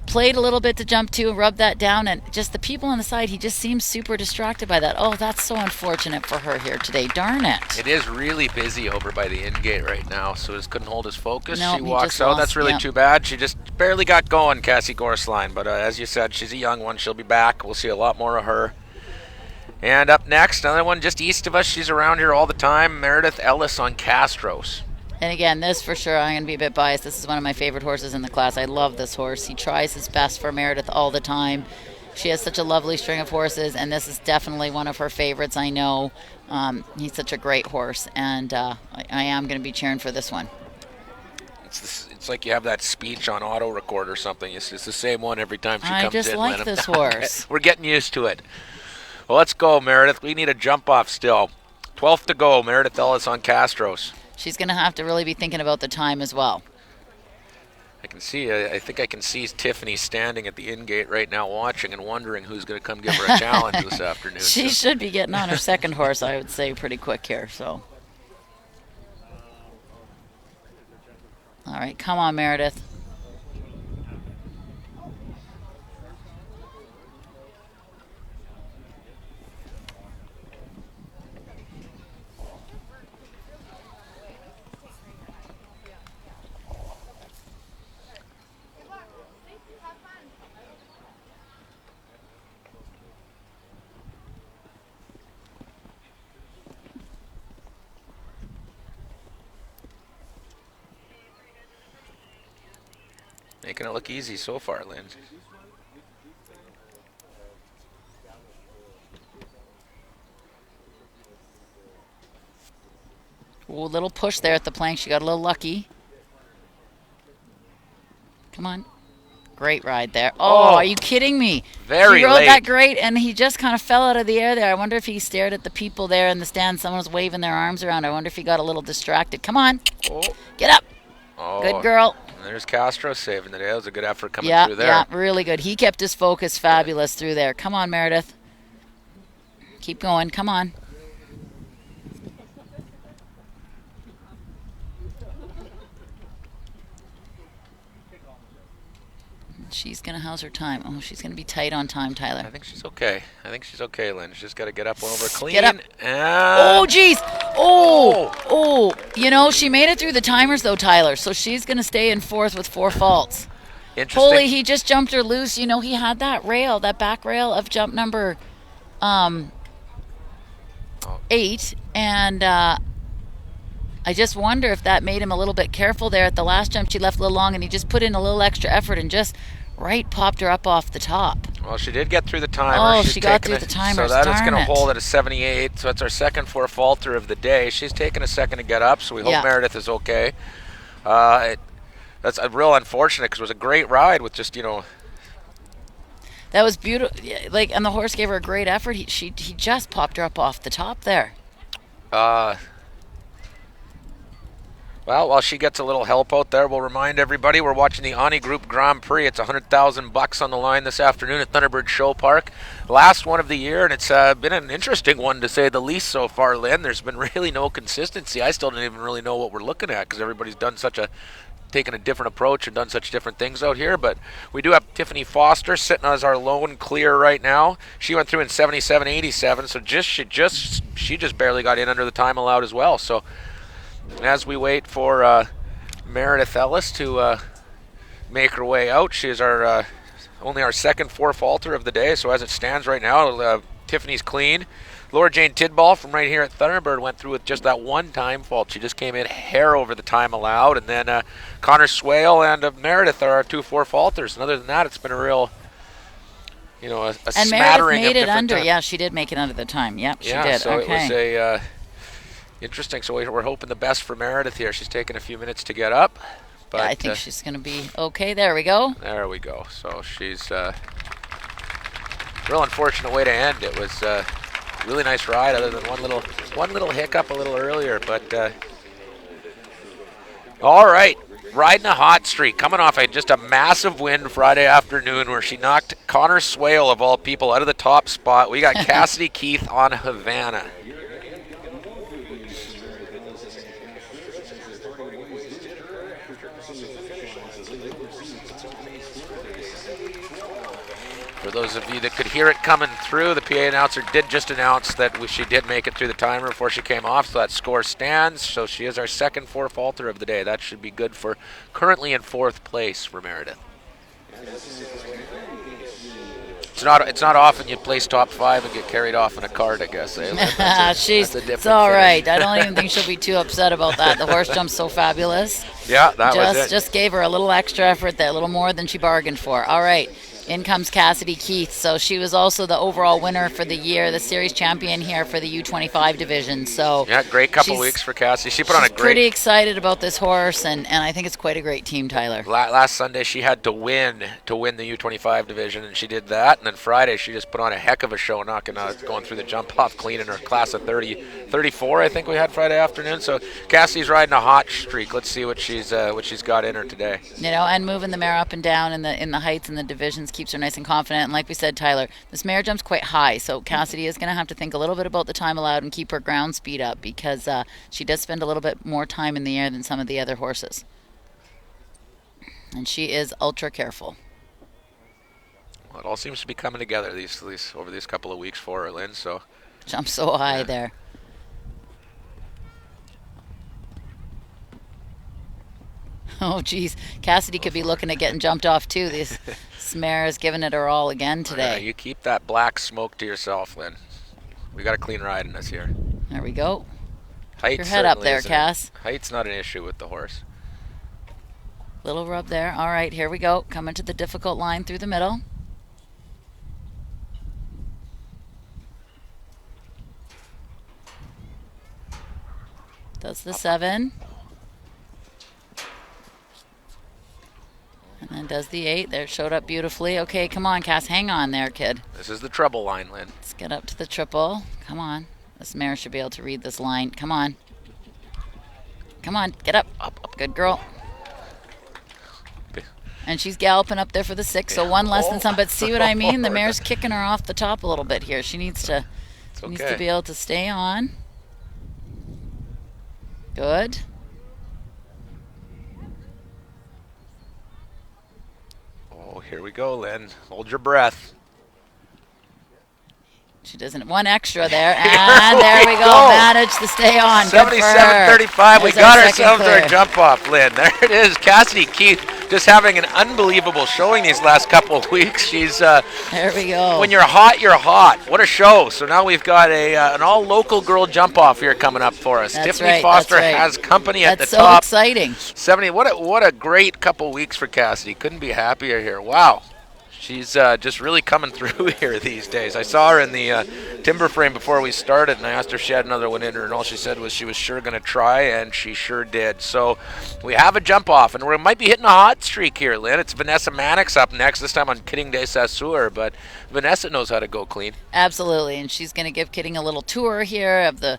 Speaker 2: Played a little bit to jump 2 and rubbed that down, and just the people on the side, he just seems super distracted by that. That's so unfortunate for her here today. Darn it.
Speaker 1: It is really busy over by the in-gate right now, so just couldn't hold his focus.
Speaker 2: Nope,
Speaker 1: she walks out. That's really too bad. She just barely got going, Cassie Gorsline, but as you said, she's a young one. She'll be back. We'll see a lot more of her. And up next, another one just east of us. She's around here all the time, Meredith Ellis on Castros.
Speaker 2: And again, this for sure, I'm going to be a bit biased. This is one of my favorite horses in the class. I love this horse. He tries his best for Meredith all the time. She has such a lovely string of horses, and this is definitely one of her favorites, I know. He's such a great horse, and I am going to be cheering for this one.
Speaker 1: It's like you have that speech on auto record or something. It's the same one every time she comes in.
Speaker 2: I just like this horse.
Speaker 1: We're getting used to it. Well, let's go, Meredith. We need a jump off still. 12th to go, Meredith Ellis on Castros.
Speaker 2: She's going to have to really be thinking about the time as well.
Speaker 1: I think I can see Tiffany standing at the in-gate right now watching and wondering who's going to come give her a challenge this afternoon.
Speaker 2: She should be getting on her second horse, I would say, pretty quick here. So, all right, come on, Meredith.
Speaker 1: Making it look easy so far, Lynn.
Speaker 2: Ooh, little push there at the plank. She got a little lucky. Come on. Great ride there. Oh, are you kidding me?
Speaker 1: Very
Speaker 2: He rode
Speaker 1: late.
Speaker 2: that great, and he just kind of fell out of the air there. I wonder if he stared at the people there in the stand. Someone was waving their arms around. I wonder if he got a little distracted. Come on.
Speaker 1: Oh.
Speaker 2: Get up.
Speaker 1: Oh.
Speaker 2: Good girl.
Speaker 1: And there's Castro saving the day. That was a good effort coming through there.
Speaker 2: Yeah, really good. He kept his focus fabulous through there. Come on, Meredith. Keep going. Come on. She's going to house her time. Oh, she's going to be tight on time, Tyler.
Speaker 1: I think she's okay. Lynn. She's just got to get up over clean.
Speaker 2: Get up. Oh, jeez. Oh. You know, she made it through the timers, though, Tyler. So she's going to stay in fourth with 4 faults.
Speaker 1: Interesting.
Speaker 2: Holy, he just jumped her loose. You know, he had that rail, that back rail of jump number 8. And I just wonder if that made him a little bit careful there at the last jump. She left a little long, and he just put in a little extra effort and just popped her up off the top.
Speaker 1: Well, she did get through the timer.
Speaker 2: Oh, she got through the timer.
Speaker 1: So that is going to hold at a 78. So it's our second 4-faulter of the day. She's taken a second to get up, so we hope Meredith is okay. That's a real unfortunate because it was a great ride with just,
Speaker 2: That was beautiful. Like, and the horse gave her a great effort. He just popped her up off the top there.
Speaker 1: Well, while she gets a little help out there, we'll remind everybody we're watching the Onni Group Grand Prix. It's $100,000 on the line this afternoon at Thunderbird Show Park. Last one of the year, and it's been an interesting one to say the least so far, Lynn. There's been really no consistency. I still don't even really know what we're looking at because everybody's taken a different approach and done such different things out here. But we do have Tiffany Foster sitting as our lone clear right now. She went through in 77.87, so she just barely got in under the time allowed as well. So as we wait for Meredith Ellis to make her way out, she is only our second 4-faulter of the day. So as it stands right now, Tiffany's clean. Laura Jane Tidball from right here at Thunderbird went through with just that one time fault. She just came in hair over the time allowed. And then Connor Swale and Meredith are our 2 4-faulters. And other than that, it's been a real, a
Speaker 2: and
Speaker 1: smattering
Speaker 2: Meredith made
Speaker 1: of
Speaker 2: it under.
Speaker 1: time.
Speaker 2: Yeah, she did make it under the time. Yep, she did.
Speaker 1: So
Speaker 2: okay.
Speaker 1: It was interesting. So we're hoping the best for Meredith here. She's taking a few minutes to get up. But
Speaker 2: I think she's going to be okay. There we go.
Speaker 1: There we go. So she's real unfortunate way to end. It was really nice ride, other than one little hiccup a little earlier. But all right, riding a hot streak, coming off just a massive win Friday afternoon where she knocked Connor Swale of all people out of the top spot. We got Cassidy Keith on Havana. For those of you that could hear it coming through, the PA announcer did just announce that she did make it through the timer before she came off, so that score stands. So she is our second 4-faulter of the day. That should be good for currently in 4th place for Meredith. It's not often you place top 5 and get carried off in a cart, I guess.
Speaker 2: It's all right. I don't even think she'll be too upset about that. The horse jump's so fabulous.
Speaker 1: Yeah, that was it.
Speaker 2: Just gave her a little extra effort there, a little more than she bargained for. All right. In comes Cassidy Keith. So she was also the overall winner for the year, the series champion here for the U25 division. So
Speaker 1: yeah, great couple weeks for Cassidy. She put on a great.
Speaker 2: Pretty excited about this horse, and I think it's quite a great team, Tyler.
Speaker 1: Last Sunday she had to win the U25 division, and she did that. And then Friday she just put on a heck of a show, going through the jump off clean in her class of 34. I think we had Friday afternoon. So Cassidy's riding a hot streak. Let's see what she's got in her today.
Speaker 2: And moving the mare up and down in the heights and the divisions keeps her nice and confident. And like we said, Tyler, this mare jumps quite high, so Cassidy is going to have to think a little bit about the time allowed and keep her ground speed up, because she does spend a little bit more time in the air than some of the other horses. And she is ultra careful.
Speaker 1: Well, it all seems to be coming together over these couple of weeks for her, Lynn. So
Speaker 2: jumps so high there. Oh, geez. Cassidy could be looking at getting jumped off, too. This mare is giving it her all again today.
Speaker 1: You keep that black smoke to yourself, Lynn. We got a clean ride in us here.
Speaker 2: There we go.
Speaker 1: Height
Speaker 2: your head up there, Cass.
Speaker 1: Height's not an issue with the horse.
Speaker 2: Little rub there. All right, here we go. Coming to the difficult line through the middle. Does the 7. And then does the 8. There, it showed up beautifully. Okay, come on, Cass. Hang on there, kid.
Speaker 1: This is the treble line, Lynn.
Speaker 2: Let's get up to the triple. Come on. This mare should be able to read this line. Come on. Come on, get up. Up. Good girl. And she's galloping up there for the 6, so one less than some. But see what I mean? The mare's kicking her off the top a little bit here. She needs to be able to stay on. Good.
Speaker 1: Oh, here we go, Lynn. Hold your breath.
Speaker 2: She doesn't. One extra there, and there we go. Managed to stay on.
Speaker 1: 77.35. We got ourselves our jump off, Lynn. There it is. Cassidy Keith just having an unbelievable showing these last couple of weeks. She's
Speaker 2: there we go.
Speaker 1: When you're hot, you're hot. What a show! So now we've got an all local girl jump off here coming up for us.
Speaker 2: That's
Speaker 1: Tiffany
Speaker 2: right,
Speaker 1: Foster
Speaker 2: that's right.
Speaker 1: has company at the
Speaker 2: That's
Speaker 1: top.
Speaker 2: so exciting.
Speaker 1: 70. What a great couple weeks for Cassidy. Couldn't be happier here. Wow. She's just really coming through here these days. I saw her in the timber frame before we started, and I asked her if she had another one in her, and all she said was she was sure going to try, and she sure did. So we have a jump off, and we might be hitting a hot streak here, Lynn. It's Vanessa Mannix up next, this time on Kidding de Saussure, but Vanessa knows how to go clean.
Speaker 2: Absolutely, and she's going to give Kidding a little tour here of the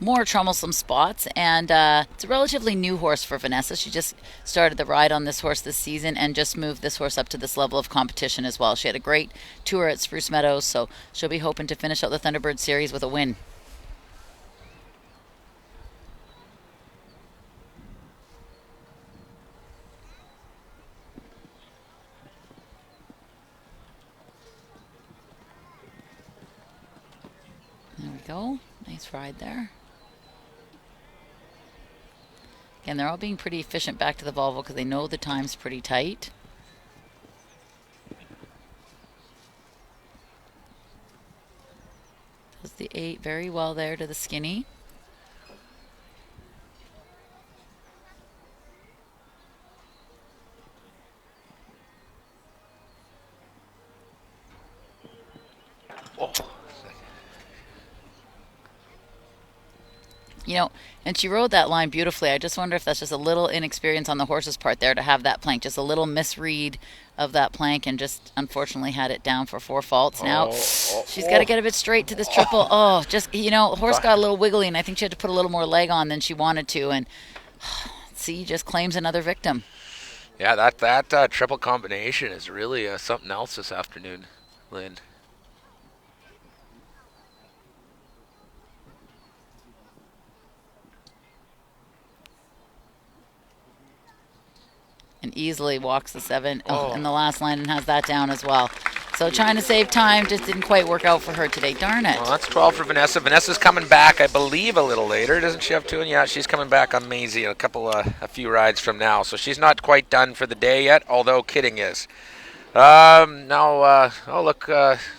Speaker 2: more troublesome spots, and it's a relatively new horse for Vanessa. She just started the ride on this horse this season and just moved this horse up to this level of competition as well. She had a great tour at Spruce Meadows, so she'll be hoping to finish out the Thunderbird series with a win. There we go. Nice ride there. Again, they're all being pretty efficient back to the Volvo because they know the time's pretty tight. Does the 8 very well there to the skinny.
Speaker 1: Oh.
Speaker 2: You know, and she rode that line beautifully. I just wonder if that's just a little inexperience on the horse's part there to have that plank, just a little misread of that plank, and just unfortunately had it down for 4 faults. Now she's got to get a bit straight to this triple. Just, you know, the horse got a little wiggly, and I think she had to put a little more leg on than she wanted to, and see, just claims another victim.
Speaker 1: Yeah, that triple combination is really something else this afternoon, Lynn.
Speaker 2: And easily walks the 7 in the last line and has that down as well. So trying to save time just didn't quite work out for her today. Darn it.
Speaker 1: Well, that's 12 for Vanessa. Vanessa's coming back, I believe, a little later. Doesn't she have 2? And yeah, she's coming back on Maisie a few rides from now. So she's not quite done for the day yet, although Kidding is. Look,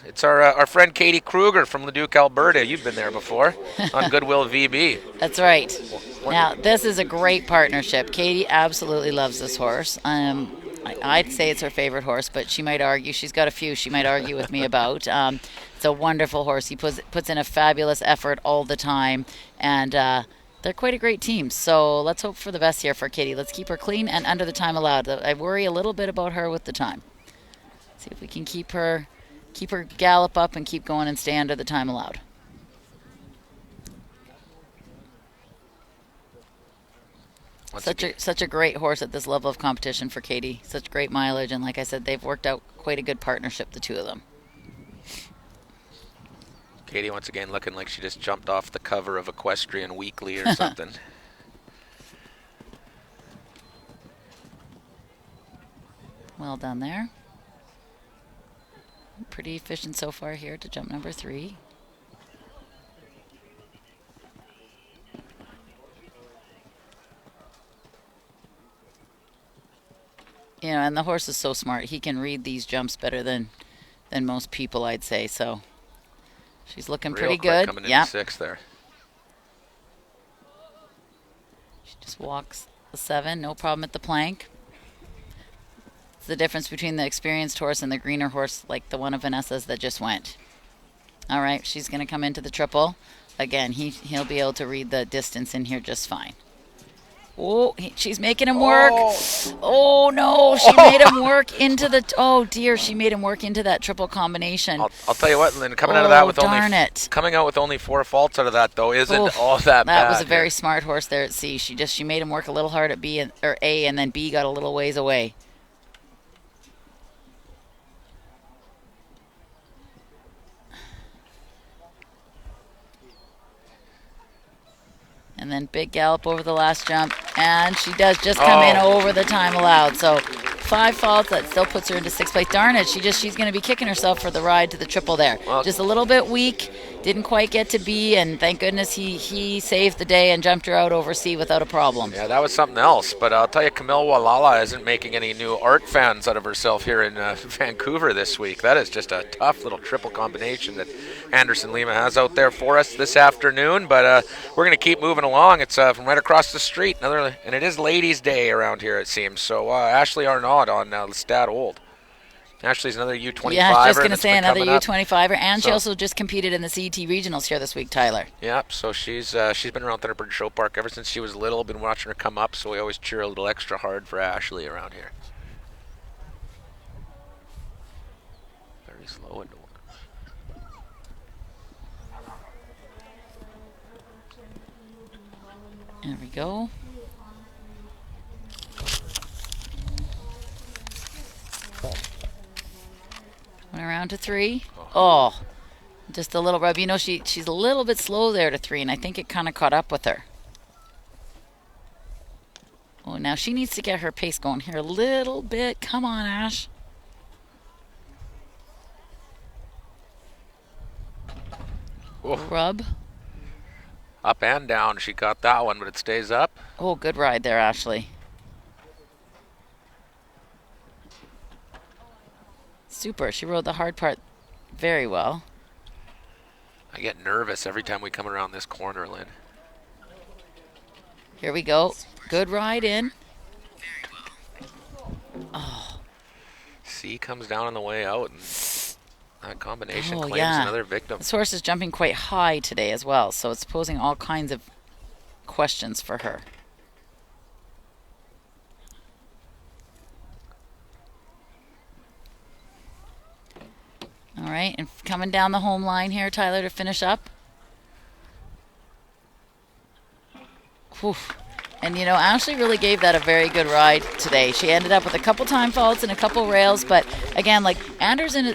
Speaker 1: it's our friend Katie Kruger from Leduc, Alberta. You've been there before on Goodwill VB.
Speaker 2: That's right. Now, this is a great partnership. Katie absolutely loves this horse. I'd say it's her favorite horse, but she might argue. She's got a few she might argue with me about. It's a wonderful horse. He puts in a fabulous effort all the time, and they're quite a great team. So let's hope for the best here for Katie. Let's keep her clean and under the time allowed. I worry a little bit about her with the time. See if we can keep her gallop up and keep going and stay under the time allowed. Such a great horse at this level of competition for Katie. Such great mileage, and like I said, they've worked out quite a good partnership, the two of them.
Speaker 1: Katie once again looking like she just jumped off the cover of Equestrian Weekly or something.
Speaker 2: Well done there. Pretty efficient so far here to jump number 3. You know, and the horse is so smart. He can read these jumps better than most people, I'd say. So she's looking pretty good.
Speaker 1: Coming into 6 there.
Speaker 2: She just walks the 7, no problem at the plank. It's the difference between the experienced horse and the greener horse, like the one of Vanessa's that just went. All right, she's going to come into the triple. Again, he'll be able to read the distance in here just fine. Oh, she's making him work. Oh, no, she made him work into the... Oh, dear, she made him work into that triple combination.
Speaker 1: I'll tell you what, Lynn, coming out of that with
Speaker 2: coming
Speaker 1: out with only 4 faults out of that, though, isn't all that bad.
Speaker 2: That was a very smart horse there at C. She made him work a little hard at A, and then B got a little ways away. And then big gallop over the last jump. And she does just come in over the time allowed. So 5 faults, that still puts her into 6th place. Darn it, she's going to be kicking herself for the ride to the triple there. Well, just a little bit weak, didn't quite get to B, and thank goodness he saved the day and jumped her out over C without a problem.
Speaker 1: Yeah, that was something else. But I'll tell you, Camille Walala isn't making any new art fans out of herself here in Vancouver this week. That is just a tough little triple combination that Anderson Lima has out there for us this afternoon. But we're going to keep moving along. It's from right across the street, and it is Ladies' Day around here, it seems. So Ashley Arnaud on Lestat Old. Ashley's another U25er.
Speaker 2: Yeah, I was just going to say another U25er, and she also just competed in the CET regionals here this week, Tyler.
Speaker 1: Yeah, so she's been around Thunderbird Show Park ever since she was little. Been watching her come up, so we always cheer a little extra hard for Ashley around here. Very slow into one.
Speaker 2: There we go. Coming around to 3. Oh, just a little rub. You know, she's a little bit slow there to 3, and I think it kind of caught up with her. Oh, now she needs to get her pace going here a little bit. Come on, Ash.
Speaker 1: Oh.
Speaker 2: Rub.
Speaker 1: Up and down. She got that one, but it stays up.
Speaker 2: Oh, good ride there, Ashley. Super. She rode the hard part very well.
Speaker 1: I get nervous every time we come around this corner, Lynn.
Speaker 2: Here we go. Good ride in. Oh.
Speaker 1: C comes down on the way out, and that combination claims another victim.
Speaker 2: This horse is jumping quite high today as well, so it's posing all kinds of questions for her. All right, and coming down the home line here, Tyler, to finish up. Whew. And, you know, Ashley really gave that a very good ride today. She ended up with a couple time faults and a couple rails, but again, like Anderson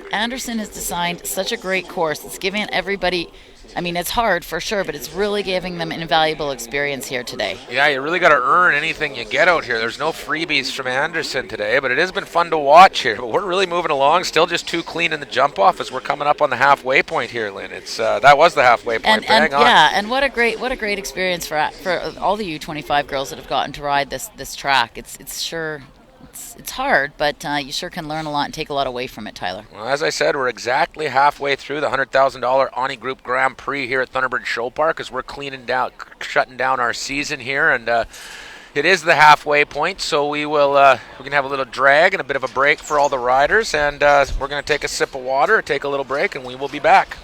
Speaker 2: has designed such a great course. It's giving everybody, I mean, it's hard for sure, but it's really giving them an invaluable experience here today.
Speaker 1: Yeah, you really got to earn anything you get out here. There's no freebies from Anderson today, but it has been fun to watch here. But we're really moving along, still just too clean in the jump off as we're coming up on the halfway point here, Lynn. It's that was the halfway point.
Speaker 2: And what a great experience for all the U25 girls that have gotten to ride this track. It's hard, but you sure can learn a lot and take a lot away from it, Tyler.
Speaker 1: Well, as I said, we're exactly halfway through the $100,000 Onni Group Grand Prix here at Thunderbird Show Park as we're shutting down our season here, and it is the halfway point. So we're gonna have a little drag and a bit of a break for all the riders, and we're gonna take a sip of water, take a little break, and we will be back.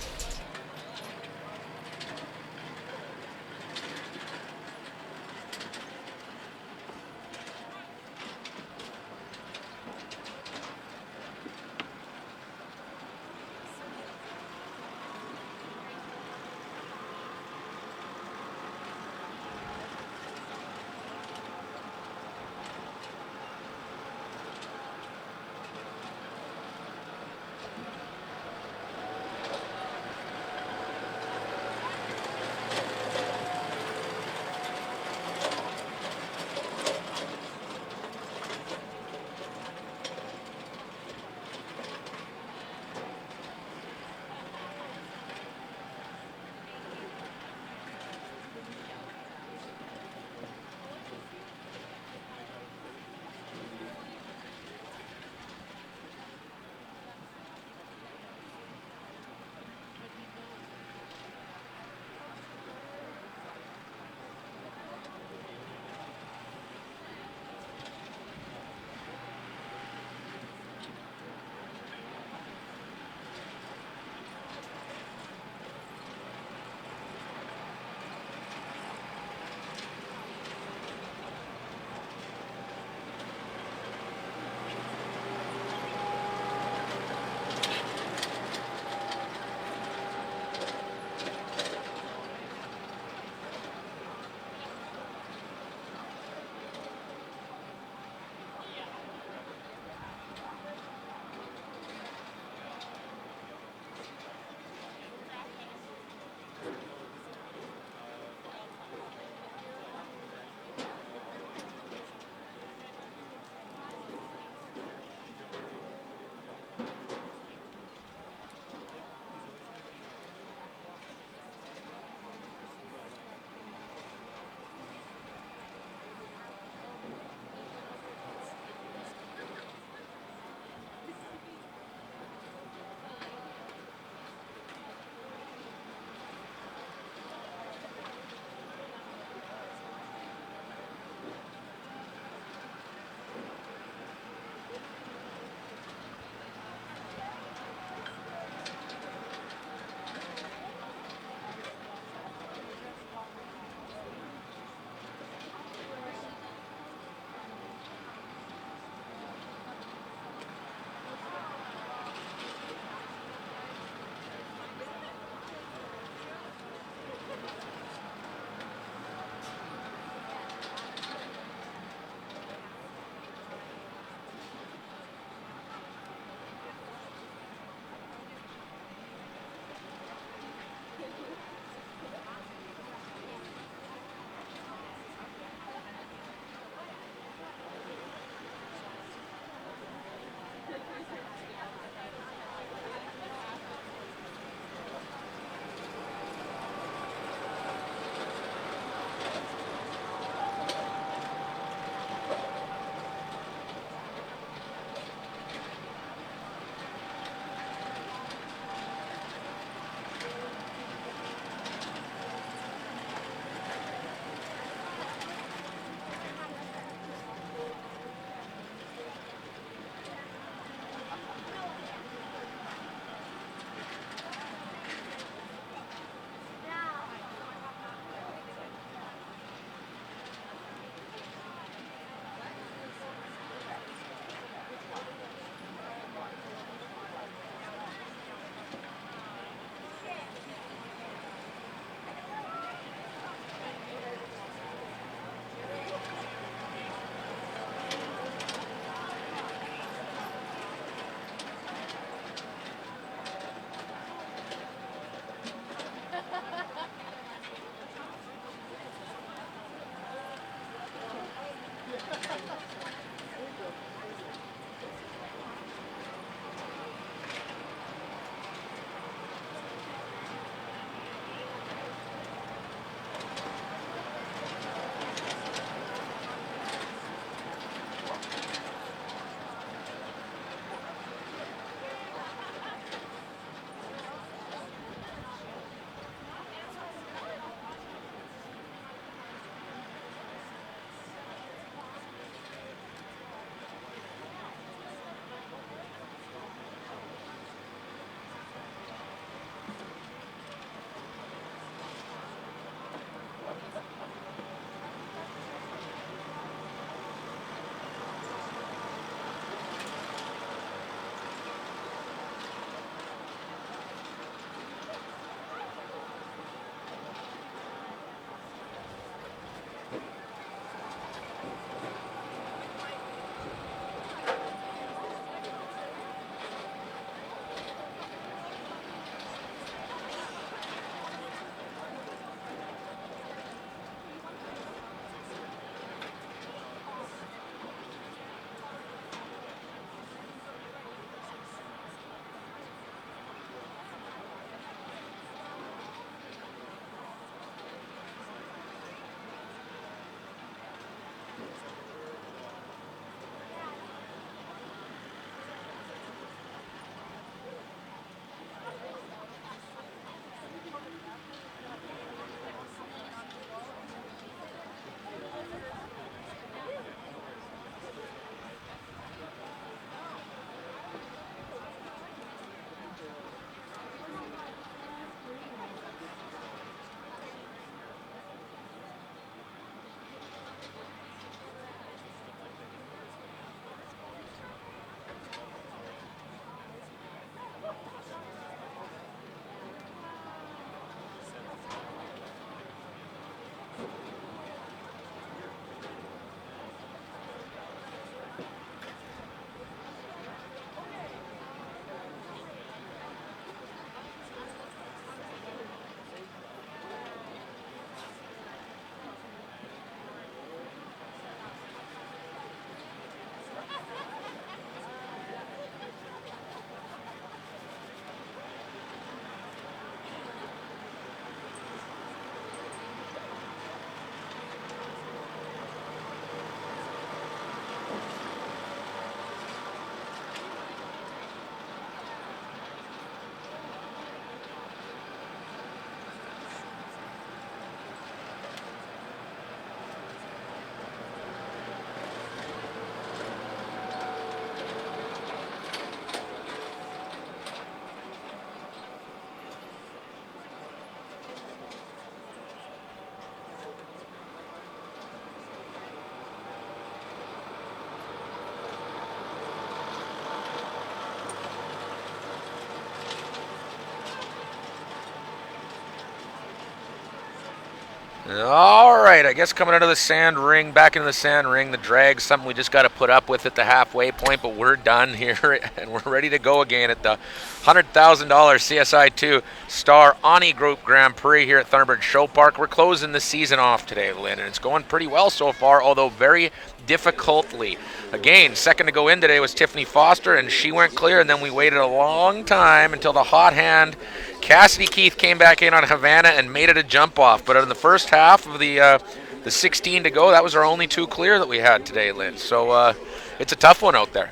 Speaker 1: All right, I guess coming out of the sand ring, back into the sand ring, the drag's something we just got to put up with at the halfway point, but we're done here, and we're ready to go again at the $100,000 CSI2 Star Onni Group Grand Prix here at Thunderbird Show Park. We're closing the season off today, Lynn, and it's going pretty well so far, although very difficultly. Again, second to go in today was Tiffany Foster, and she went clear, and then we waited a long time until the hot hand Cassidy Keith came back in on Havana and made it a jump off. But in the first half of the 16 to go, that was our only 2 clear that we had today, Lynn. So it's a tough one out there.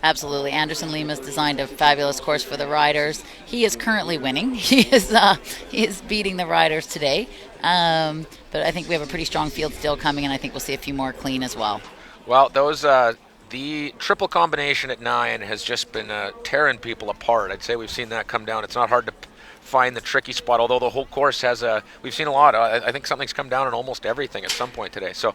Speaker 2: Absolutely. Anderson Lima's designed a fabulous course for the riders. He is currently winning. He is beating the riders today. But I think we have a pretty strong field still coming, and I think we'll see a few more clean as well.
Speaker 1: Well, the triple combination at 9 has just been tearing people apart. I'd say we've seen that come down. It's not hard to find the tricky spot, although the whole course has we've seen a lot. I think something's come down on almost everything at some point today. So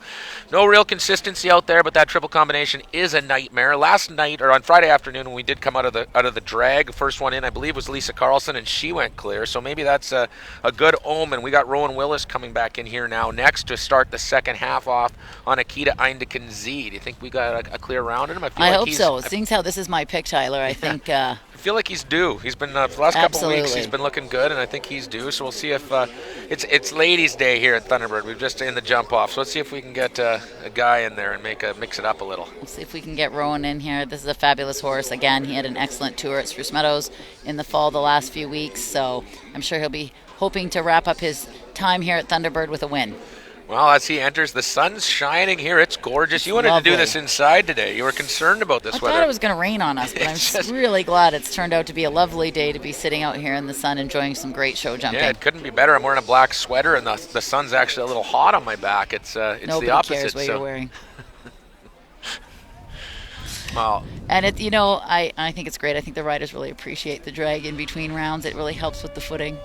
Speaker 1: no real consistency out there, but that triple combination is a nightmare. Last night, or on Friday afternoon, when we did come out of the drag, first one in, I believe, was Lisa Carlson, and she went clear. So maybe that's a good omen. We got Rowan Willis coming back in here now next to start the second half off on Akita Eindeken Z. Do you think we got a clear round in him?
Speaker 2: I hope so. Seeing how this is my pick, Tyler, I think...
Speaker 1: I feel like he's due. He's been for the last couple of weeks. He's been looking good, and I think he's due. So we'll see if it's Ladies' Day here at Thunderbird. We've just in the jump off. So let's see if we can get a guy in there and mix it up a little.
Speaker 2: We'll see if we can get Rowan in here. This is a fabulous horse. Again, he had an excellent tour at Spruce Meadows in the fall the last few weeks. So I'm sure he'll be hoping to wrap up his time here at Thunderbird with a win.
Speaker 1: Well, as he enters, the sun's shining here. It's gorgeous. You wanted to do this inside today. You were concerned about this weather.
Speaker 2: I thought it was going to rain on us, but I'm just really glad it's turned out to be a lovely day to be sitting out here in the sun enjoying some great show jumping.
Speaker 1: Yeah, it couldn't be better. I'm wearing a black sweater, and the sun's actually a little hot on my back. It's
Speaker 2: Nobody
Speaker 1: the opposite.
Speaker 2: Cares what you're wearing.
Speaker 1: Well,
Speaker 2: and I think it's great. I think the riders really appreciate the drag in between rounds. It really helps with the footing.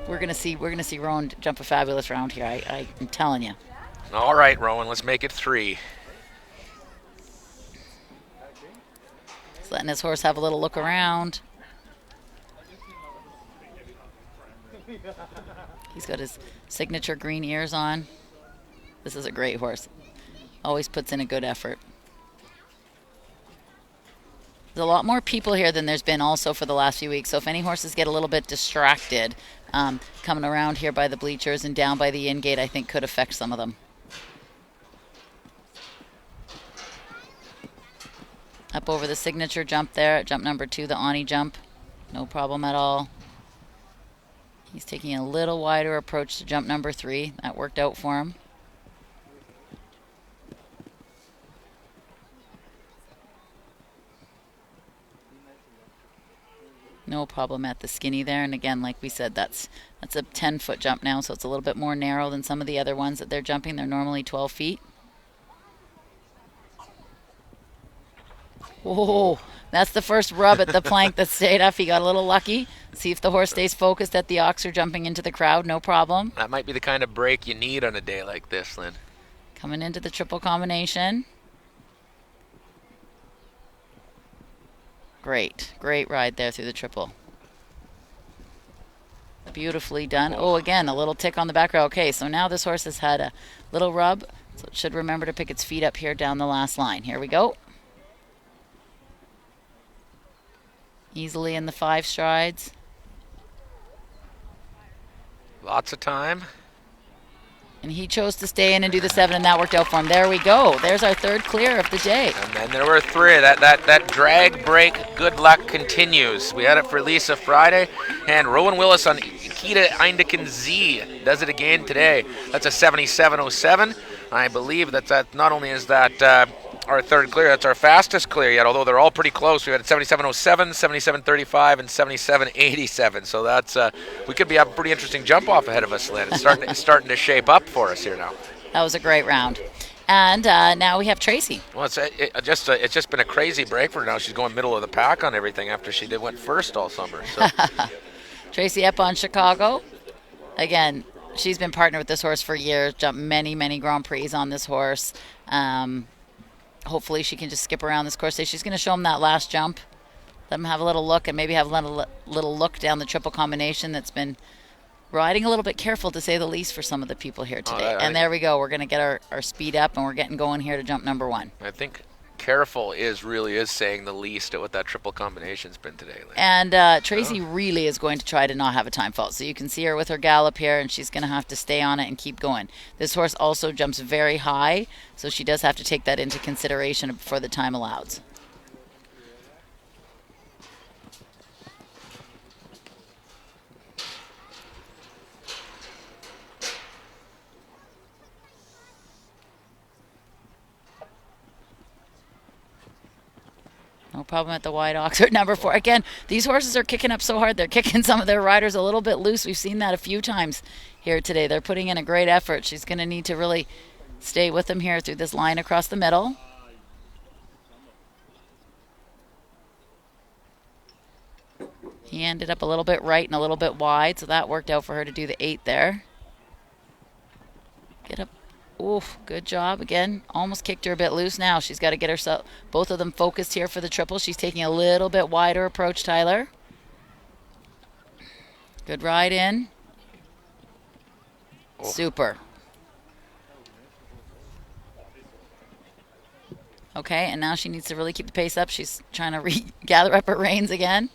Speaker 2: We're gonna see Rowan jump a fabulous round here. I'm telling you.
Speaker 1: All right, Rowan, let's make it 3.
Speaker 2: He's letting his horse have a little look around. He's got his signature green ears on. This is a great horse. Always puts in a good effort. There's a lot more people here than there's been also for the last few weeks. So if any horses get a little bit distracted, coming around here by the bleachers and down by the in gate, I think could affect some of them. Up over the signature jump there, jump number 2, the Onni jump. No problem at all. He's taking a little wider approach to jump number 3. That worked out for him. No problem at the skinny there. And again, like we said, that's a 10-foot jump now, so it's a little bit more narrow than some of the other ones that they're jumping. They're normally 12 feet. Oh, that's the first rub at the plank that stayed up. He got a little lucky. See if the horse stays focused at the oxer jumping into the crowd. No problem.
Speaker 1: That might be the kind of break you need on a day like this, Lynn.
Speaker 2: Coming into the triple combination. Great ride there through the triple. Beautifully done. Oh, again, a little tick on the back row. Okay, so now this horse has had a little rub, so it should remember to pick its feet up here down the last line. Here we go. Easily in the 5 strides.
Speaker 1: Lots of time.
Speaker 2: And he chose to stay in and do the 7, and that worked out for him. There we go. There's our 3rd clear of the day.
Speaker 1: And then there were 3. That drag break, good luck continues. We had it for Lisa Friday, and Rowan Willis on Akita Eindeken Z does it again today. That's a 77.07. I believe that not only is that our 3rd clear, that's our fastest clear yet, although they're all pretty close. We had 77.07, 77.35, and 77.87. So that's we could be a pretty interesting jump off ahead of us, Lynn. It's starting to shape up for us here now.
Speaker 2: That was a great round. And now we have Tracy.
Speaker 1: Well, it's just been a crazy break for her now. She's going middle of the pack on everything after she went first all summer. So.
Speaker 2: Tracy up on Chicago. Again, she's been partnered with this horse for years, jumped many Grand Prix on this horse. Hopefully she can just skip around this course. She's going to show him that last jump. Let him have a little look and maybe have a little look down the triple combination that's been riding a little bit careful, to say the least, for some of the people here today.
Speaker 1: I
Speaker 2: and there we go. We're going to get our speed up, and we're getting going here to jump number 1.
Speaker 1: I think careful really is saying the least at what that triple combination's been today, Lynn.
Speaker 2: And Tracy really is going to try to not have a time fault. So you can see her with her gallop here, and she's going to have to stay on it and keep going. This horse also jumps very high, so she does have to take that into consideration before the time allows. No problem at the White Oxford, number 4. Again, these horses are kicking up so hard. They're kicking some of their riders a little bit loose. We've seen that a few times here today. They're putting in a great effort. She's going to need to really stay with them here through this line across the middle. He ended up a little bit right and a little bit wide, so that worked out for her to do the 8 there. Get up. Oof, good job. Again, almost kicked her a bit loose. Now she's got to get herself, both of them focused here for the triple. She's taking a little bit wider approach, Tyler. Good ride in. Oh. Super. Okay, and now she needs to really keep the pace up. She's trying to gather up her reins again.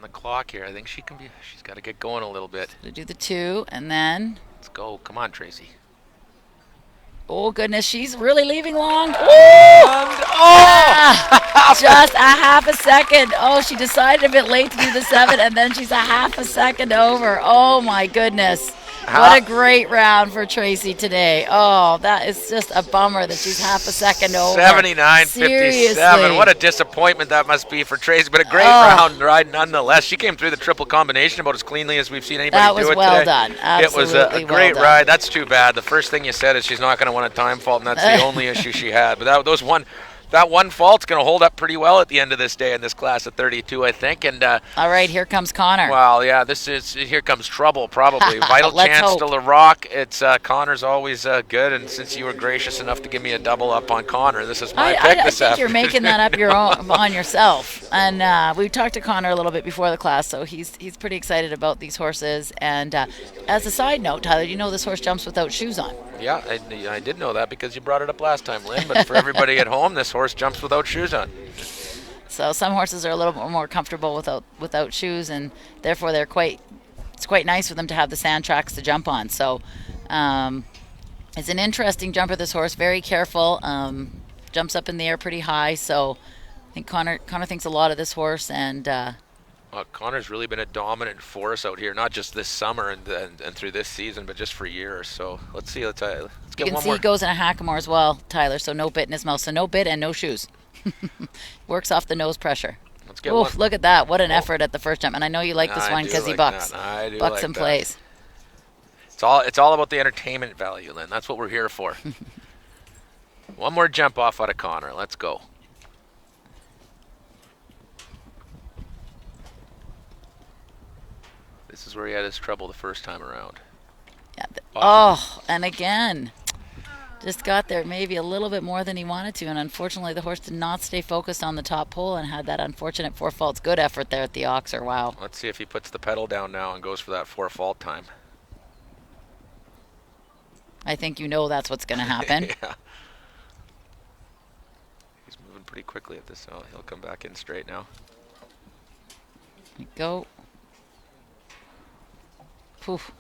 Speaker 1: The clock here. I think she's got to get going a little bit.
Speaker 2: To do the 2, and then
Speaker 1: let's go. Come on, Tracy.
Speaker 2: Oh goodness, she's really leaving long.
Speaker 1: And, oh!
Speaker 2: Just a half a second. Oh, she decided a bit late to do the 7, and then she's a half a second over. Oh my goodness. What a great round for Tracy today. Oh, that is just a bummer that she's half a second over.
Speaker 1: 79.57. What a disappointment that must be for Tracy, but a great round ride nonetheless. She came through the triple combination about as cleanly as we've seen anybody do it today.
Speaker 2: That was well done. Absolutely
Speaker 1: it was a great ride. That's too bad. The first thing you said is she's not going to win a time fault, and that's the only issue she had. But that one fault's going to hold up pretty well at the end of this day in this class of 32, I think. And
Speaker 2: all right, here comes Connor.
Speaker 1: Well, yeah, here comes trouble probably. Vital chance to LaRock. It's Connor's always good, and since you were gracious enough to give me a double up on Connor, this is my pick this afternoon.
Speaker 2: I think you're making that up on yourself. And we talked to Connor a little bit before the class, so he's pretty excited about these horses. And as a side note, Tyler, you know this horse jumps without shoes on.
Speaker 1: Yeah, I did know that because you brought it up last time, Lynn. But for everybody at home, this horse jumps without shoes on.
Speaker 2: So some horses are a little bit more comfortable without shoes, and therefore it's quite nice for them to have the sand tracks to jump on. So it's an interesting jumper, this horse. Very careful. Jumps up in the air pretty high. So I think Connor thinks a lot of this horse, and
Speaker 1: Connor's really been a dominant force out here, not just this summer and through this season, but just for years. So let's see. Let's get one more.
Speaker 2: You can see he goes in a hackamore as well, Tyler. So no bit in his mouth. So no bit and no shoes. Works off the nose pressure.
Speaker 1: Let's get one.
Speaker 2: Look at that. What an effort at the first jump. And I know you like this one because he bucks. Bucks and plays.
Speaker 1: It's all about the entertainment value, Lynn. That's what we're here for. One more jump off out of Connor. Let's go. This is where he had his trouble the first time around.
Speaker 2: Yeah. And again, just got there maybe a little bit more than he wanted to, and unfortunately the horse did not stay focused on the top pole and had that unfortunate 4 faults. Good effort there at the Oxer. Wow.
Speaker 1: Let's see if he puts the pedal down now and goes for that 4 fault time.
Speaker 2: I think you know that's what's going to happen.
Speaker 1: Yeah. He's moving pretty quickly at this. Oh, he'll come back in straight now.
Speaker 2: There we go. Poof.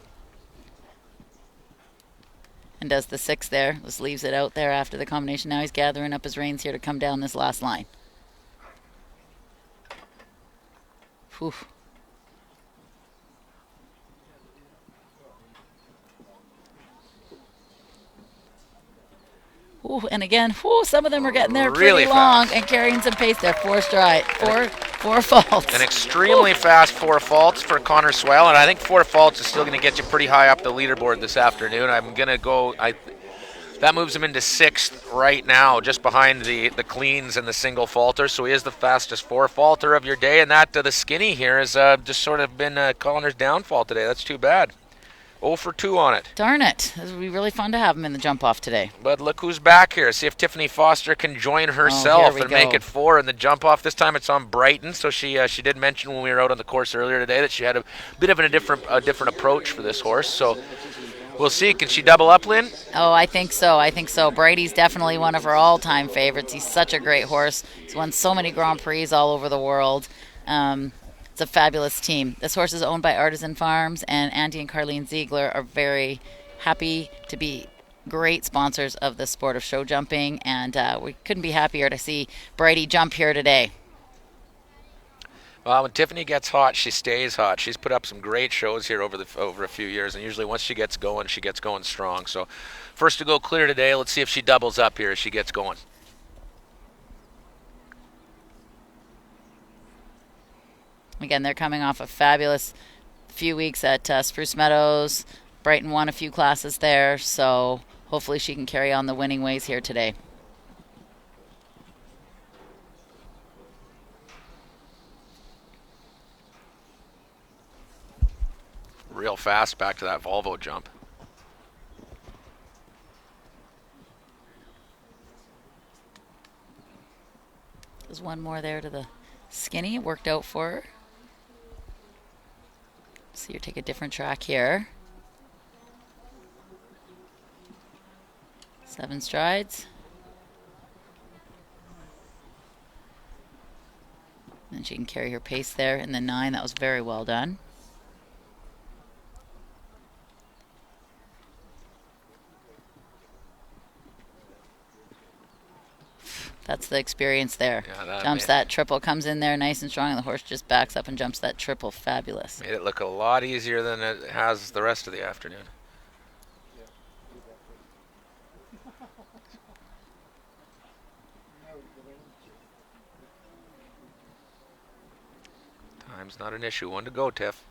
Speaker 2: And does the 6 there. Just leaves it out there after the combination. Now he's gathering up his reins here to come down this last line. Poof. Ooh, and again, some of them are getting there
Speaker 1: really
Speaker 2: pretty long
Speaker 1: fast
Speaker 2: and carrying some pace there. 4 stride, four faults.
Speaker 1: An extremely fast 4 faults for Connor Swell, and I think 4 faults is still going to get you pretty high up the leaderboard this afternoon. I'm going to go. That moves him into 6th right now, just behind the cleans and the single faulter. So he is the fastest 4 faulter of your day, and that the skinny here has just sort of been Connor's downfall today. That's too bad. 0 for 2 on it.
Speaker 2: Darn it. It would be really fun to have him in the jump off today.
Speaker 1: But look who's back here. See if Tiffany Foster can join herself and make it 4 in the jump off. This time it's on Brighton. So she did mention when we were out on the course earlier today that she had a bit of a different approach for this horse. So we'll see. Can she double up, Lynn?
Speaker 2: Oh, I think so. Brady's definitely one of her all-time favorites. He's such a great horse. He's won so many Grand Prix all over the world. It's a fabulous team. This horse is owned by Artisan Farms, and Andy and Carlene Ziegler are very happy to be great sponsors of the sport of show jumping, and we couldn't be happier to see Brady jump here today.
Speaker 1: Well, when Tiffany gets hot, she stays hot. She's put up some great shows here over a few years, and usually once she gets going strong. So first to go clear today. Let's see if she doubles up here as she gets going.
Speaker 2: Again, they're coming off a fabulous few weeks at Spruce Meadows. Brighton won a few classes there, so hopefully she can carry on the winning ways here today.
Speaker 1: Real fast back to that Volvo jump.
Speaker 2: There's one more there to the skinny. It worked out for her. See her take a different track here. 7 strides. And she can carry her pace there in the 9. That was very well done. That's the experience there. Yeah, jumps that triple, comes in there nice and strong, and the horse just backs up and jumps that triple. Fabulous.
Speaker 1: Made it look a lot easier than it has the rest of the afternoon. Time's not an issue. 1 to go, Tiff.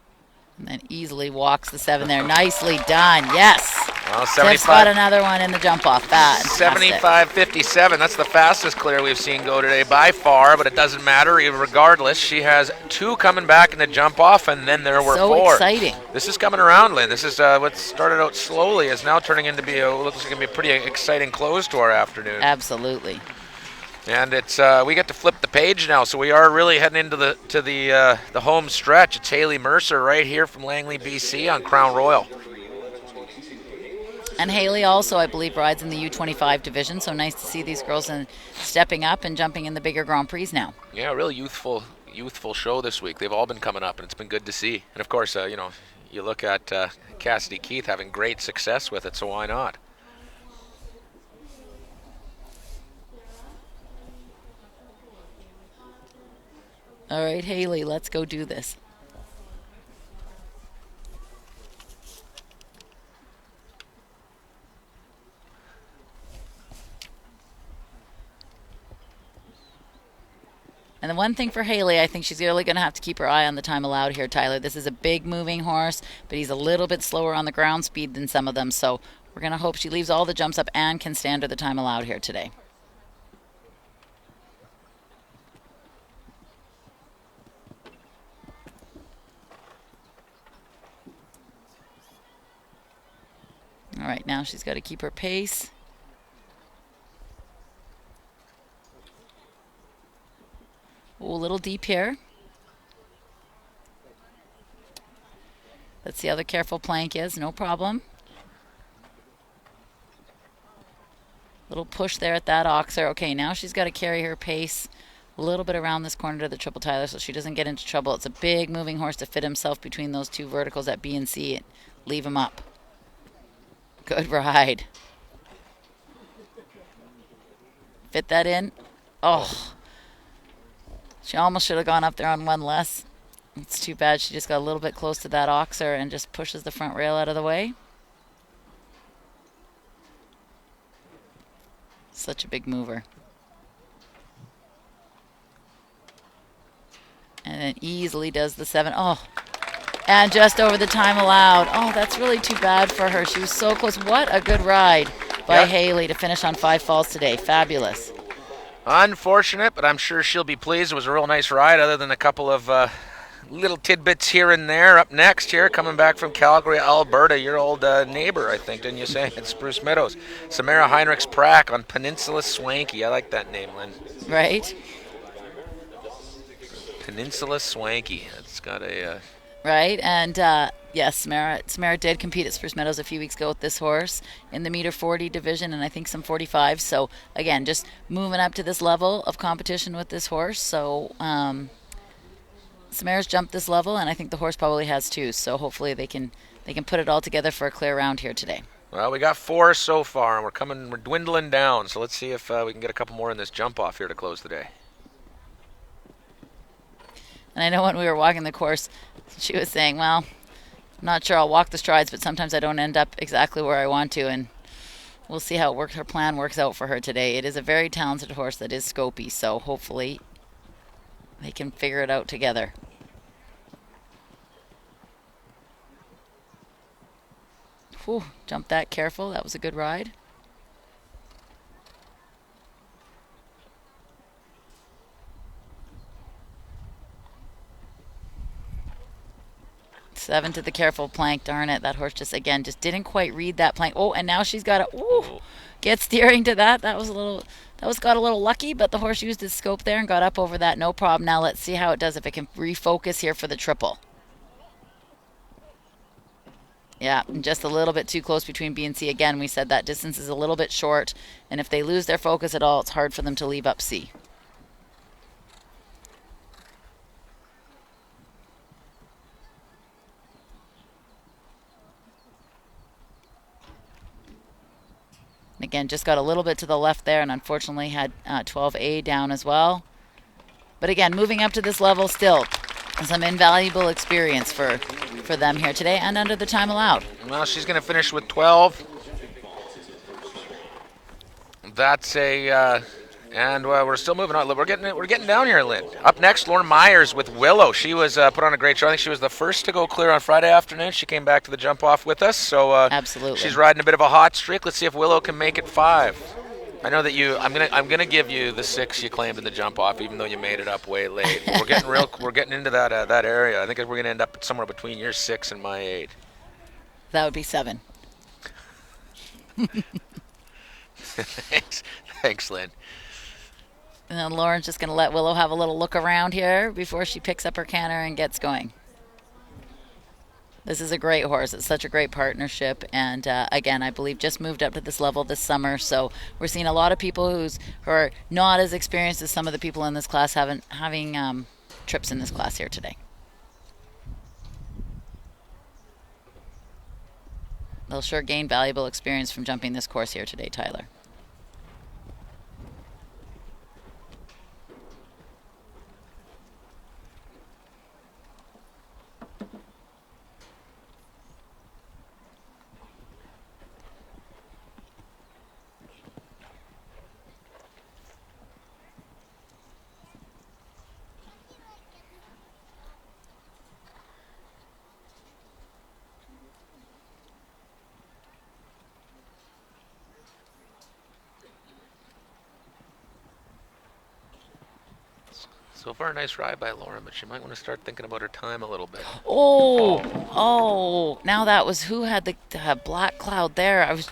Speaker 2: And then easily walks the 7 there. Nicely done. Yes.
Speaker 1: Well,
Speaker 2: Tiff's got another one in the jump off.
Speaker 1: 75.57. That's the fastest clear we've seen go today by far, but it doesn't matter. Regardless, she has 2 coming back in the jump off, and then there were 4.
Speaker 2: So exciting.
Speaker 1: This is coming around, Lynn. This is what started out slowly is now turning into looks like going to be a pretty exciting close to our afternoon.
Speaker 2: Absolutely.
Speaker 1: And it's we get to flip the page now, so we are really heading into the home stretch. It's Haley Mercer right here from Langley, BC on Crown Royal.
Speaker 2: And Haley also, I believe, rides in the U25 division, so nice to see these girls stepping up and jumping in the bigger Grand Prix now.
Speaker 1: Yeah, a real youthful show this week. They've all been coming up, and it's been good to see. And of course, you look at Cassidy Keith having great success with it, so why not?
Speaker 2: All right, Haley, let's go do this. And the one thing for Haley, I think she's really going to have to keep her eye on the time allowed here, Tyler. This is a big moving horse, but he's a little bit slower on the ground speed than some of them. So we're going to hope she leaves all the jumps up and can stand her the time allowed here today. All right, now she's got to keep her pace. Ooh, a little deep here. Let's see how the careful plank is. No problem. Little push there at that oxer. Okay, now she's got to carry her pace a little bit around this corner to the triple Tyler so she doesn't get into trouble. It's a big moving horse to fit himself between those 2 verticals at B and C and leave him up. Good ride. Fit that in. Oh. She almost should have gone up there on 1 less. It's too bad she just got a little bit close to that oxer and just pushes the front rail out of the way. Such a big mover. And then easily does the 7. Oh, and just over the time allowed. Oh, that's really too bad for her. She was so close. What a good ride by Haley to finish on 5 falls today. Fabulous.
Speaker 1: Unfortunate, but I'm sure she'll be pleased. It was a real nice ride other than a couple of little tidbits here and there. Up next here, coming back from Calgary, Alberta, your old neighbor, I think, didn't you say? It's Spruce Meadows. Samara Heinrichs Prack on Peninsula Swanky. I like that name, Lynn.
Speaker 2: Right?
Speaker 1: Peninsula Swanky. It's got a...
Speaker 2: Right, and yes, Samara did compete at Spruce Meadows a few weeks ago with this horse in the meter 40 division, and I think some 45. So again, just moving up to this level of competition with this horse. So Samara's jumped this level, and I think the horse probably has too. So hopefully they can put it all together for a clear round here today.
Speaker 1: Well, we got 4 so far, and we're dwindling down. So let's see if we can get a couple more in this jump off here to close the day.
Speaker 2: And I know when we were walking the course, she was saying, well, I'm not sure I'll walk the strides, but sometimes I don't end up exactly where I want to, and we'll see how her plan works out for her today. It is a very talented horse that is scopy, so hopefully they can figure it out together. Whew, jumped that careful. That was a good ride. Seven to the careful plank. Darn it. That horse just didn't quite read that plank. Oh, and now she's got to get steering to that. That was got a little lucky, but the horse used its scope there and got up over that. No problem. Now let's see how it does if it can refocus here for the triple. Yeah, just a little bit too close between B and C. Again, we said that distance is a little bit short, and if they lose their focus at all, it's hard for them to leave up C. Again, just got a little bit to the left there, and unfortunately had 12A down as well. But again, moving up to this level still, some invaluable experience for them here today and under the time allowed.
Speaker 1: Well, she's going to finish with 12. That's a... and we're still moving on. We're getting down here, Lynn. Up next, Lauren Myers with Willow. She was put on a great show. I think she was the first to go clear on Friday afternoon. She came back to the jump off with us. So
Speaker 2: absolutely,
Speaker 1: she's riding a bit of a hot streak. Let's see if Willow can make it 5. I know that I'm gonna give you the 6 you claimed in the jump off, even though you made it up way late. We're getting into that area. I think we're gonna end up somewhere between your 6 and my 8.
Speaker 2: That would be 7.
Speaker 1: Thanks, Lynn.
Speaker 2: And then Lauren's just going to let Willow have a little look around here before she picks up her canter and gets going. This is a great horse. It's such a great partnership. And again, I believe just moved up to this level this summer. So we're seeing a lot of people who are not as experienced as some of the people in this class having trips in this class here today. They'll sure gain valuable experience from jumping this course here today, Tyler.
Speaker 1: So far, a nice ride by Lauren, but she might want to start thinking about her time a little bit.
Speaker 2: Oh! Now that was who had the black cloud there. I was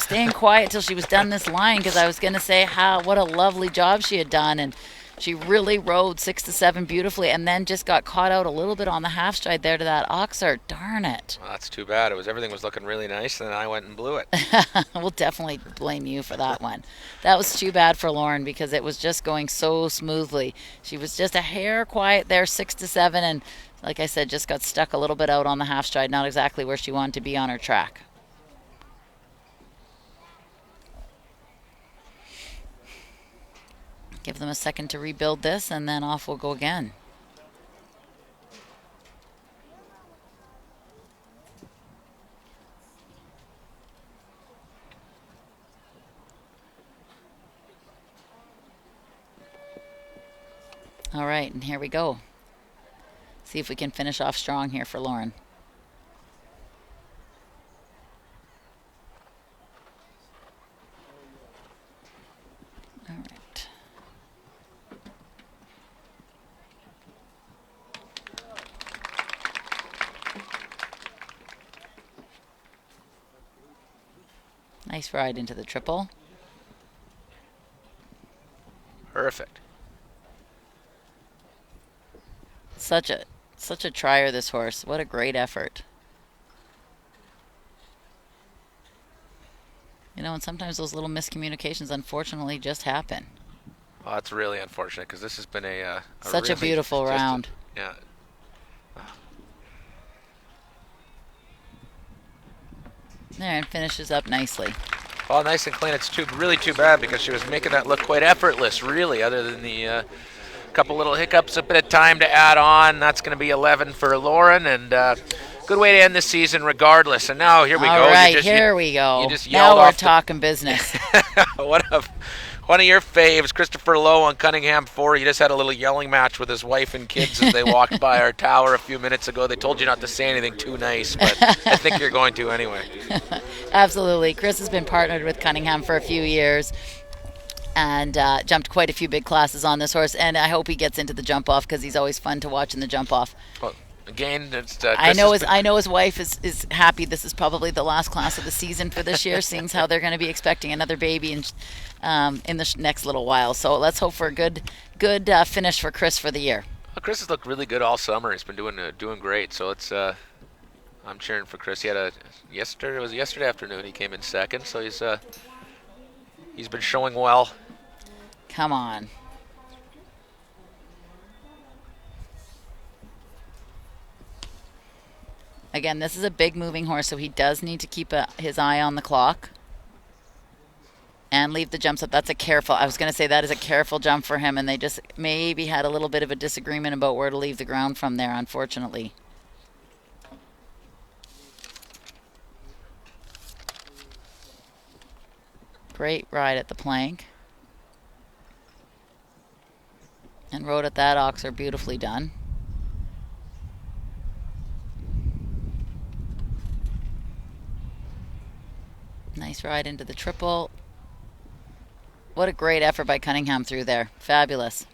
Speaker 2: staying quiet till she was done this line because I was going to say what a lovely job she had done, and she really rode 6 to 7 beautifully, and then just got caught out a little bit on the half stride there to that oxer. Darn it!
Speaker 1: Well, that's too bad. Everything was looking really nice, and then I went and blew it.
Speaker 2: We'll definitely blame you for that one. That was too bad for Lauren because it was just going so smoothly. She was just a hair quiet there, 6 to 7, and like I said, just got stuck a little bit out on the half stride, not exactly where she wanted to be on her track. Give them a second to rebuild this, and then off we'll go again. All right, and here we go. See if we can finish off strong here for Lauren. All right. Nice ride into the triple.
Speaker 1: Perfect.
Speaker 2: Such a trier, this horse. What a great effort. You know, and sometimes those little miscommunications unfortunately just happen.
Speaker 1: Oh, that's really unfortunate because this has been
Speaker 2: such
Speaker 1: really
Speaker 2: a beautiful round.
Speaker 1: Yeah.
Speaker 2: There, and finishes up nicely.
Speaker 1: Well, nice and clean. It's really too bad because she was making that look quite effortless, really, other than the couple little hiccups, a bit of time to add on. That's going to be 11 for Lauren, and good way to end the season regardless. And now here we go.
Speaker 2: All right, here we go.
Speaker 1: You just
Speaker 2: now we're talking business.
Speaker 1: One of your faves, Christopher Lowe on Cunningham 4. He just had a little yelling match with his wife and kids as they walked by our tower a few minutes ago. They told you not to say anything too nice, but I think you're going to anyway.
Speaker 2: Absolutely. Chris has been partnered with Cunningham for a few years and jumped quite a few big classes on this horse, and I hope he gets into the jump off because he's always fun to watch in the jump off.
Speaker 1: Well, again, it's,
Speaker 2: I know his wife is happy. This is probably the last class of the season for this year, seeing how they're going to be expecting another baby in the next little while. So let's hope for a good finish for Chris for the year.
Speaker 1: Well, Chris has looked really good all summer. He's been doing great. So it's I'm cheering for Chris. He had yesterday afternoon. He came in second. So he's been showing well.
Speaker 2: Come on. Again, this is a big moving horse, so he does need to keep his eye on the clock and leave the jumps up. I was going to say that is a careful jump for him, and they just maybe had a little bit of a disagreement about where to leave the ground from there, unfortunately. Great ride at the plank. And rode at that oxer, beautifully done. Nice ride into the triple. What a great effort by Cunningham through there. Fabulous.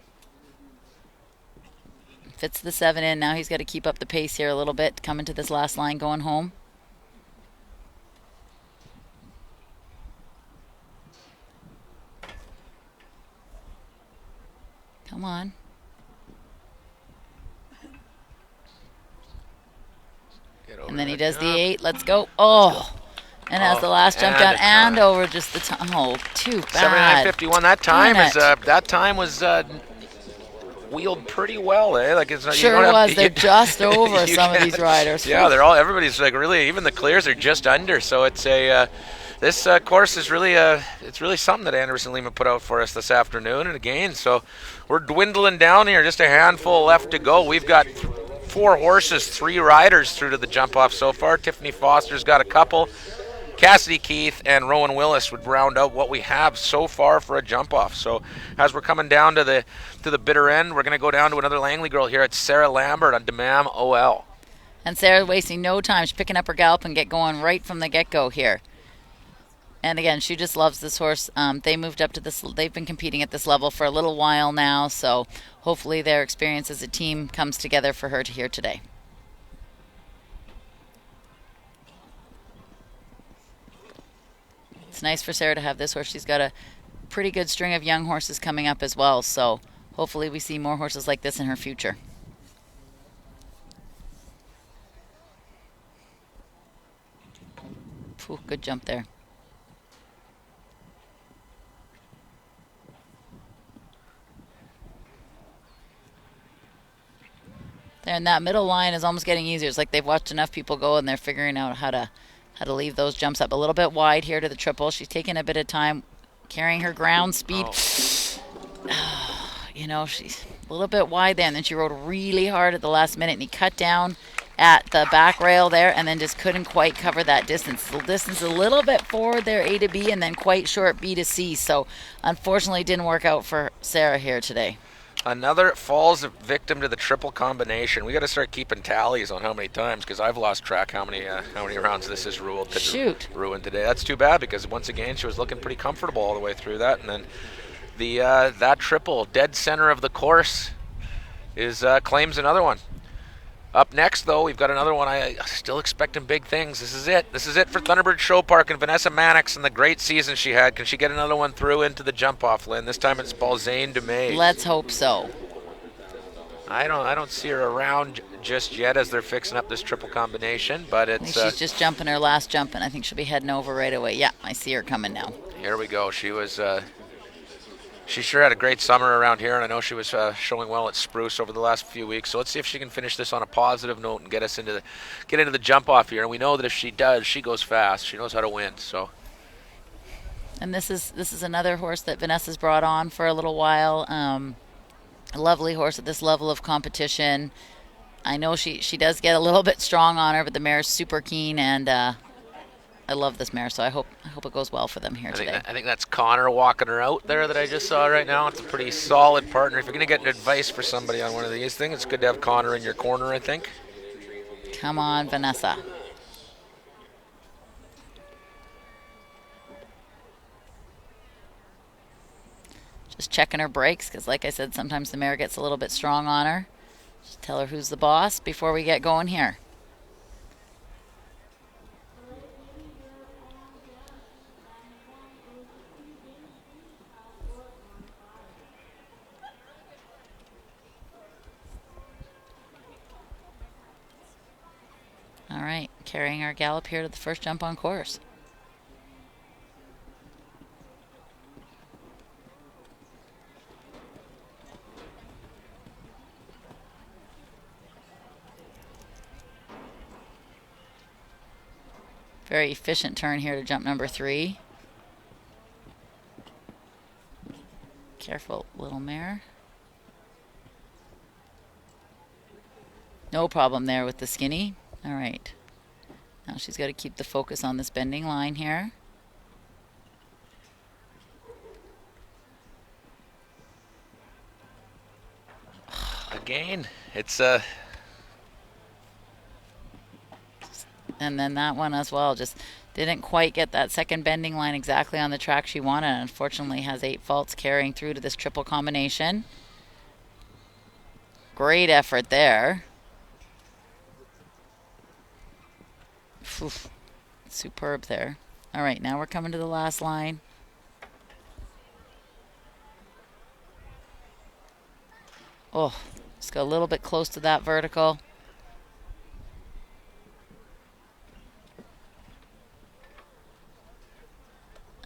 Speaker 2: Fits the 7 in. Now he's got to keep up the pace here a little bit, coming to this last line going home. Come on. And then he does the 8. Let's go. Oh. And has the last jump down and over just the time. Oh, too bad.
Speaker 1: 79.51. That time was wheeled pretty well, eh? Like it's
Speaker 2: sure was. They're just over some of these riders.
Speaker 1: Yeah, everybody's like really. Even the clears are just under. So it's this course is really it's really something that Anderson Lima put out for us this afternoon. And again, so we're dwindling down here. Just a handful left to go. We've got 4 horses, 3 riders through to the jump off so far. Tiffany Foster's got a couple. Cassidy Keith and Rowan Willis would round out what we have so far for a jump off. So as we're coming down to the bitter end, we're going to go down to another Langley girl here. It's Sarah Lambert on Demam OL.
Speaker 2: And Sarah's wasting no time. She's picking up her gallop and get going right from the get-go here. And again, she just loves this horse. They moved up to this. They've been competing at this level for a little while now. So hopefully their experience as a team comes together for her to here today. It's nice for Sarah to have this horse. She's got a pretty good string of young horses coming up as well. So hopefully we see more horses like this in her future. Ooh, good jump there. There, and that middle line is almost getting easier. It's like they've watched enough people go and they're figuring out how to leave those jumps up. A little bit wide here to the triple. She's taking a bit of time carrying her ground speed. You know, she's a little bit wide there, and then she rode really hard at the last minute, and he cut down at the back rail there and then just couldn't quite cover that distance. The distance a little bit forward there, A to B, and then quite short B to C. So unfortunately it didn't work out for Sarah here today.
Speaker 1: Another falls victim to the triple combination. We got to start keeping tallies on how many times, because I've lost track how many rounds this has ruined today. That's too bad, because once again she was looking pretty comfortable all the way through that, and then that triple dead center of the course is claims another one. Up next, though, we've got another one. I still expecting big things. This is it. This is it for Thunderbird Show Park and Vanessa Mannix and the great season she had. Can she get another one through into the jump-off, Lynn? This time it's Balzaine Dumais.
Speaker 2: Let's hope so.
Speaker 1: I don't see her around just yet as they're fixing up this triple combination, but it's...
Speaker 2: she's just jumping her last jump, and I think she'll be heading over right away. Yeah, I see her coming now.
Speaker 1: Here we go. She was... She sure had a great summer around here, and I know she was showing well at Spruce over the last few weeks. So let's see if she can finish this on a positive note and get into the jump off here. And we know that if she does, she goes fast. She knows how to win. So.
Speaker 2: And this is another horse that Vanessa's brought on for a little while. A lovely horse at this level of competition. I know she does get a little bit strong on her, but the mare's super keen, and I love this mare, so I hope it goes well for them here today.
Speaker 1: I think that's Connor walking her out there that I just saw right now. It's a pretty solid partner. If you're going to get advice for somebody on one of these things, it's good to have Connor in your corner, I think.
Speaker 2: Come on, Vanessa. Just checking her brakes, because like I said, sometimes the mare gets a little bit strong on her. Just tell her who's the boss before we get going here. All right, carrying our gallop here to the first jump on course. Very efficient turn here to jump number 3. Careful, little mare. No problem there with the skinny. All right. Now she's got to keep the focus on this bending line here.
Speaker 1: Again, it's
Speaker 2: and then that one as well, just didn't quite get that second bending line exactly on the track she wanted, and unfortunately has 8 faults carrying through to this triple combination. Great effort there. Oof. Superb there. All right, now we're coming to the last line. Oh, just got a little bit close to that vertical.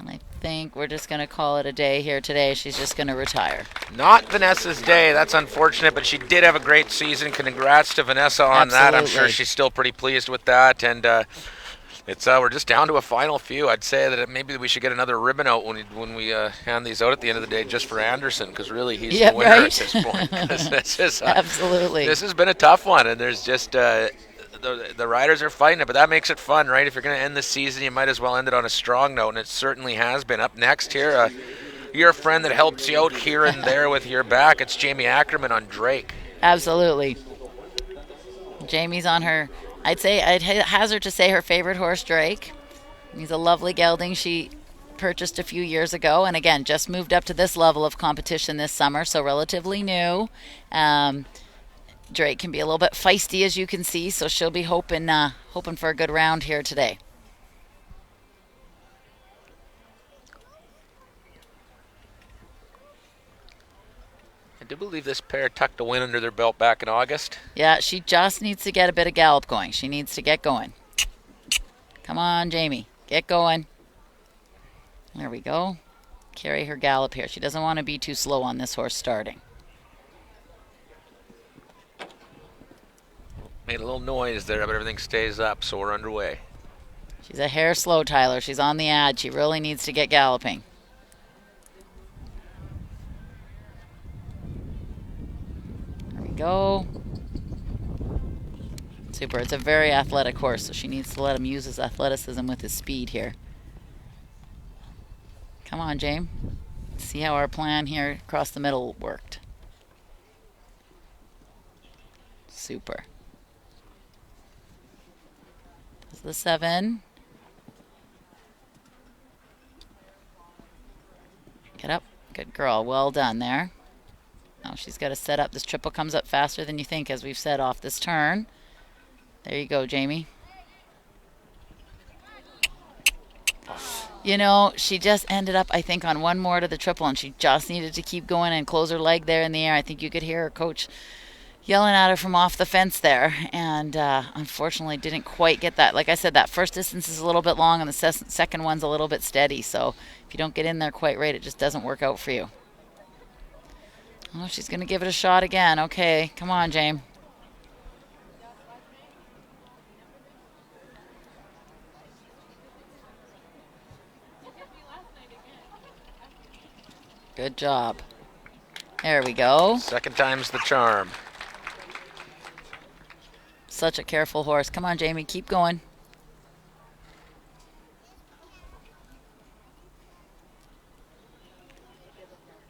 Speaker 2: And I think we're just going to call it a day here today. She's just going to retire.
Speaker 1: Not Vanessa's day. That's unfortunate, but she did have a great season. Congrats to Vanessa on that. I'm sure she's still pretty pleased with that. And we're just down to a final few. I'd say that maybe we should get another ribbon out when we hand these out at the end of the day, just for Anderson, because really he's the winner at this point.
Speaker 2: Absolutely.
Speaker 1: This has been a tough one, and there's just the riders are fighting it, but that makes it fun, right? If you're going to end the season, you might as well end it on a strong note, and it certainly has been. Up next here, your friend that helps you out here and there with your back, it's Jamie Ackerman on Drake.
Speaker 2: Absolutely. Jamie's on her, I'd hazard to say her favorite horse, Drake. He's a lovely gelding she purchased a few years ago, and again, just moved up to this level of competition this summer, so relatively new. Drake can be a little bit feisty, as you can see, so she'll be hoping for a good round here today.
Speaker 1: I do believe this pair tucked a win under their belt back in August.
Speaker 2: Yeah, she just needs to get a bit of gallop going. She needs to get going. Come on, Jamie. Get going. There we go. Carry her gallop here. She doesn't want to be too slow on this horse starting.
Speaker 1: Made a little noise there, but everything stays up, so we're underway.
Speaker 2: She's a hair slow, Tyler. She's on the ad. She really needs to get galloping. There we go. Super. It's a very athletic horse, so she needs to let him use his athleticism with his speed here. Come on, James. Let's see how our plan here across the middle worked. Super. The 7. Get up. Good girl. Well done there. Now she's got to set up. This triple comes up faster than you think, as we've said, off this turn. There you go, Jamie. You know, she just ended up, I think, on one more to the triple, and she just needed to keep going and close her leg there in the air. I think you could hear her coach yelling at her from off the fence there, and unfortunately didn't quite get that. Like I said, that first distance is a little bit long, and the second one's a little bit steady. So if you don't get in there quite right, it just doesn't work out for you. Oh, she's going to give it a shot again. Okay, come on, James. Good job. There we go.
Speaker 1: Second time's the charm.
Speaker 2: Such a careful horse. Come on, Jamie, keep going.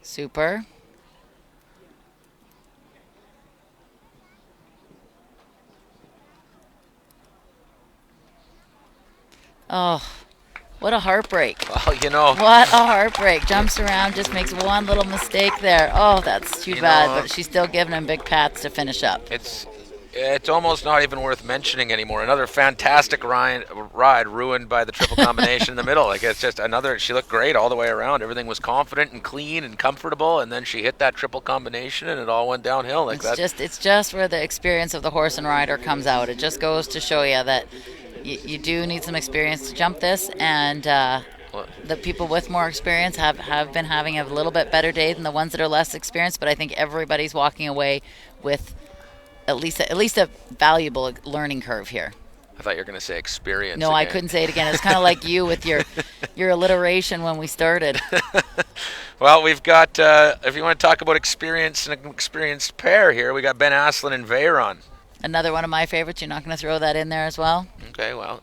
Speaker 2: Super. Oh, what a heartbreak.
Speaker 1: Well, you know.
Speaker 2: What a heartbreak. Jumps around, just makes one little mistake there. Oh, that's too bad, but she's still giving him big pats to finish up.
Speaker 1: It's almost not even worth mentioning anymore. Another fantastic ride ruined by the triple combination in the middle. Like, it's just another. She looked great all the way around. Everything was confident and clean and comfortable, and then she hit that triple combination, and it all went downhill like that.
Speaker 2: It's just where the experience of the horse and rider comes out. It just goes to show you that you do need some experience to jump this, and the people with more experience have been having a little bit better day than the ones that are less experienced. But I think everybody's walking away with at least a valuable learning curve here.
Speaker 1: I thought you were going to say experience.
Speaker 2: No,
Speaker 1: again.
Speaker 2: I couldn't say it again. It's kind of like you with your alliteration when we started.
Speaker 1: Well, we've got, if you want to talk about experience and an experienced pair here, we got Ben Aslan and Veyron.
Speaker 2: Another one of my favorites. You're not going to throw that in there as well?
Speaker 1: Okay, well.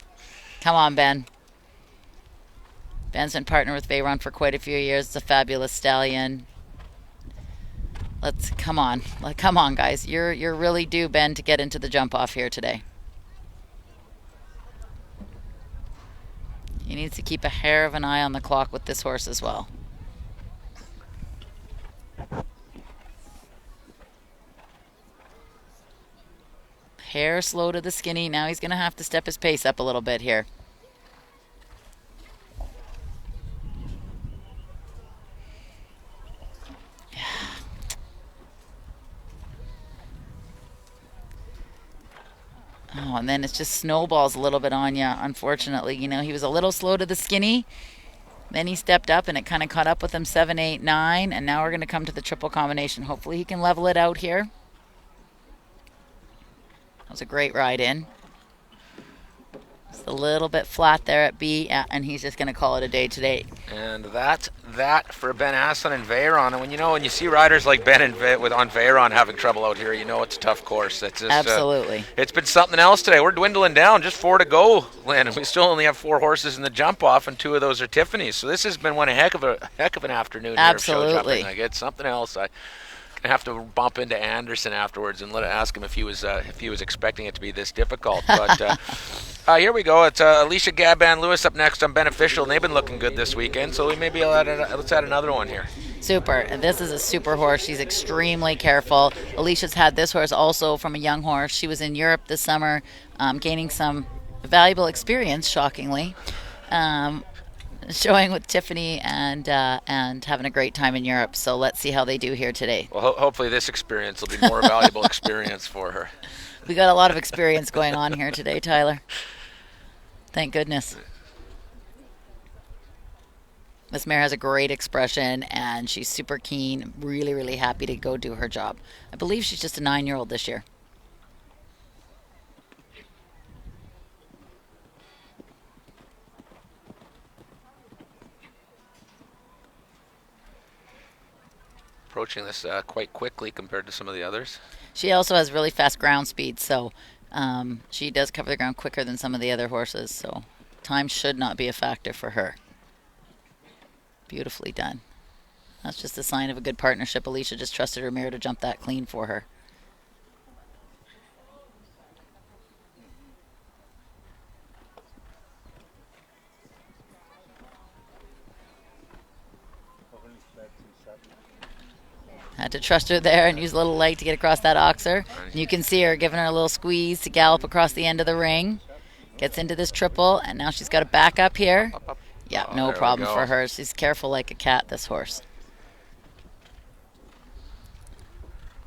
Speaker 2: Come on, Ben. Ben's been partnered with Veyron for quite a few years. It's a fabulous stallion. Come on, guys. You're really due, Ben, to get into the jump off here today. He needs to keep a hair of an eye on the clock with this horse as well. Hair slow to the skinny. Now he's going to have to step his pace up a little bit here. Oh, and then it just snowballs a little bit on you, unfortunately. You know, he was a little slow to the skinny. Then he stepped up, and it kind of caught up with him 7, 8, 9. And now we're going to come to the triple combination. Hopefully he can level it out here. That was a great ride in. Just a little bit flat there at B, and he's just going to call it a day today.
Speaker 1: And that's that for Ben Aslan and Veyron. And when you see riders like Ben and on Veyron having trouble out here, you know it's a tough course. It's just,
Speaker 2: absolutely.
Speaker 1: It's been something else today. We're dwindling down, just 4 to go, Lynn, and we still only have 4 horses in the jump off, and 2 of those are Tiffany's. So this has been one heck of an afternoon.
Speaker 2: Absolutely.
Speaker 1: Here of show jumping. Like, it's something else. I have to bump into Anderson afterwards and ask him if he was expecting it to be this difficult. But here we go. It's Alicia Gaban-Lewis up next on Beneficial, and they've been looking good this weekend. So we maybe let's add another one here.
Speaker 2: Super. And this is a super horse. She's extremely careful. Alicia's had this horse also from a young horse. She was in Europe this summer, gaining some valuable experience, shockingly. Showing with Tiffany and having a great time in Europe. So let's see how they do here today.
Speaker 1: Well, hopefully this experience will be more valuable experience for her.
Speaker 2: We got a lot of experience going on here today, Tyler. Thank goodness. This mare has a great expression, and she's super keen, really, really happy to go do her job. I believe she's just a 9-year-old this year.
Speaker 1: Approaching this quite quickly compared to some of the others.
Speaker 2: She also has really fast ground speed, so she does cover the ground quicker than some of the other horses, so time should not be a factor for her. Beautifully done. That's just a sign of a good partnership. Alicia just trusted her mare to jump that clean for her. Had to trust her there and use a little light to get across that oxer. And you can see her giving her a little squeeze to gallop across the end of the ring. Gets into this triple, and now she's got to back up here. Yeah, no problem for her. She's careful like a cat, this horse.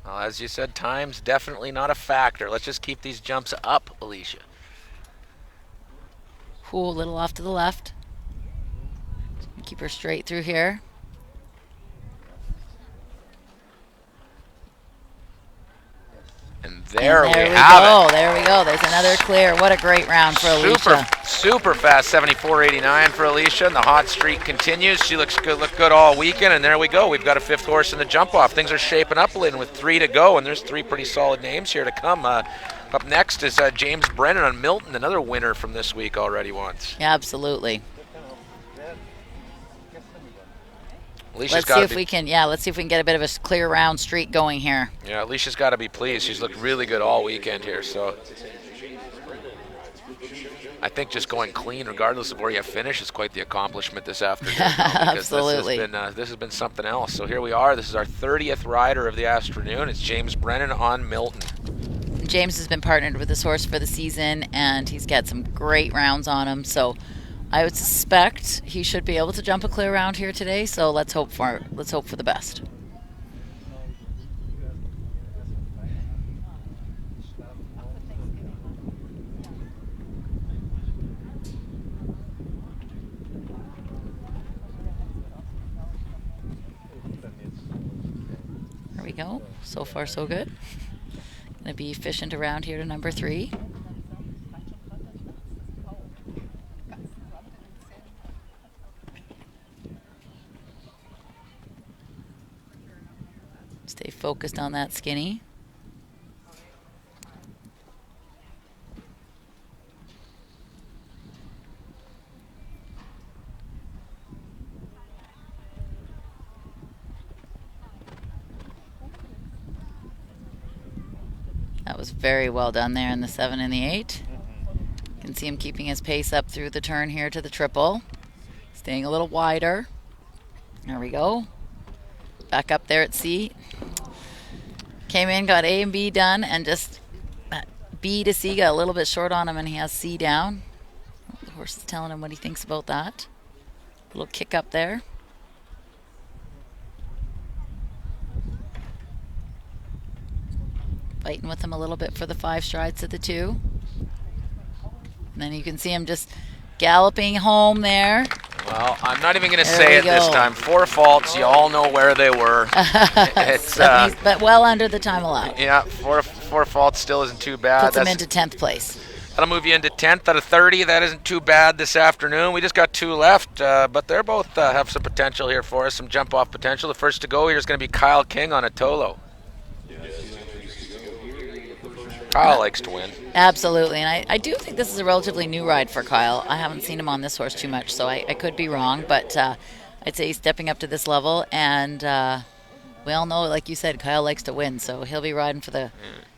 Speaker 1: Well, as you said, time's definitely not a factor. Let's just keep these jumps up, Alicia.
Speaker 2: Ooh, a little off to the left. Keep her straight through here.
Speaker 1: And there we have it.
Speaker 2: There we go. There's another clear. What a great round for Alicia.
Speaker 1: Super fast, 74.89 for Alicia, and the hot streak continues. She looked good all weekend, and there we go. We've got a 5th horse in the jump-off. Things are shaping up, Lynn, with 3 to go, and there's 3 pretty solid names here to come. Up next is James Brennan on Milton, another winner from this week already once.
Speaker 2: Yeah, absolutely.
Speaker 1: Let's
Speaker 2: see if we can get a bit of a clear round streak going here.
Speaker 1: Yeah, Alicia's got to be pleased. She's looked really good all weekend here, so I think just going clean, regardless of where you finish, is quite the accomplishment this afternoon.
Speaker 2: Absolutely.
Speaker 1: This has been something else. So here we are. This is our 30th rider of the afternoon. It's James Brennan on Milton.
Speaker 2: James has been partnered with this horse for the season, and he's got some great rounds on him. So I would suspect he should be able to jump a clear round here today. So let's hope for the best. There we go. So far, so good. Gonna be efficient around here to number 3. Stay focused on that skinny. That was very well done there in the 7 and the 8. You can see him keeping his pace up through the turn here to the triple. Staying a little wider. There we go. Back up there at C. Came in, got A and B done, and just B to C got a little bit short on him, and he has C down. The horse is telling him what he thinks about that. A little kick up there. Fighting with him a little bit for the 5 strides to the 2. And then you can see him just galloping home there.
Speaker 1: Well, I'm not even going to say it this time. 4 faults, you all know where they were. It's
Speaker 2: but well under the time allowed.
Speaker 1: Yeah, four faults still isn't too bad.
Speaker 2: Puts him into 10th place.
Speaker 1: That'll move you into 10th out of 30. That isn't too bad this afternoon. We just got 2 left, but they're both have some potential here for us, some jump-off potential. The first to go here is going to be Kyle King on Atolo. Kyle likes to win.
Speaker 2: Absolutely, and I do think this is a relatively new ride for Kyle. I haven't seen him on this horse too much, so I could be wrong, but I'd say he's stepping up to this level, and we all know, like you said, Kyle likes to win, so he'll be riding for the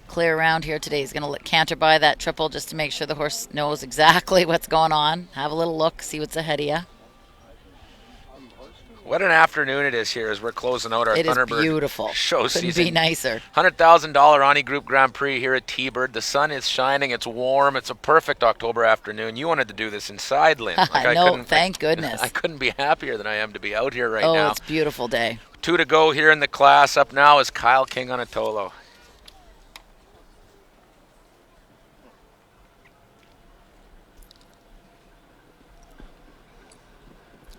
Speaker 2: clear round here today. He's going to canter by that triple just to make sure the horse knows exactly what's going on. Have a little look, see what's ahead of you.
Speaker 1: What an afternoon it is here as we're closing out our Thunderbird
Speaker 2: beautiful
Speaker 1: show
Speaker 2: Couldn't
Speaker 1: season.
Speaker 2: Be nicer.
Speaker 1: $100,000 Onni Group Grand Prix here at T-Bird. The sun is shining. It's warm. It's a perfect October afternoon. You wanted to do this inside, Lynn.
Speaker 2: No, thank goodness.
Speaker 1: I couldn't be happier than I am to be out here right now.
Speaker 2: Oh, it's a beautiful day.
Speaker 1: 2 to go here in the class. Up now is Kyle King on Atolo.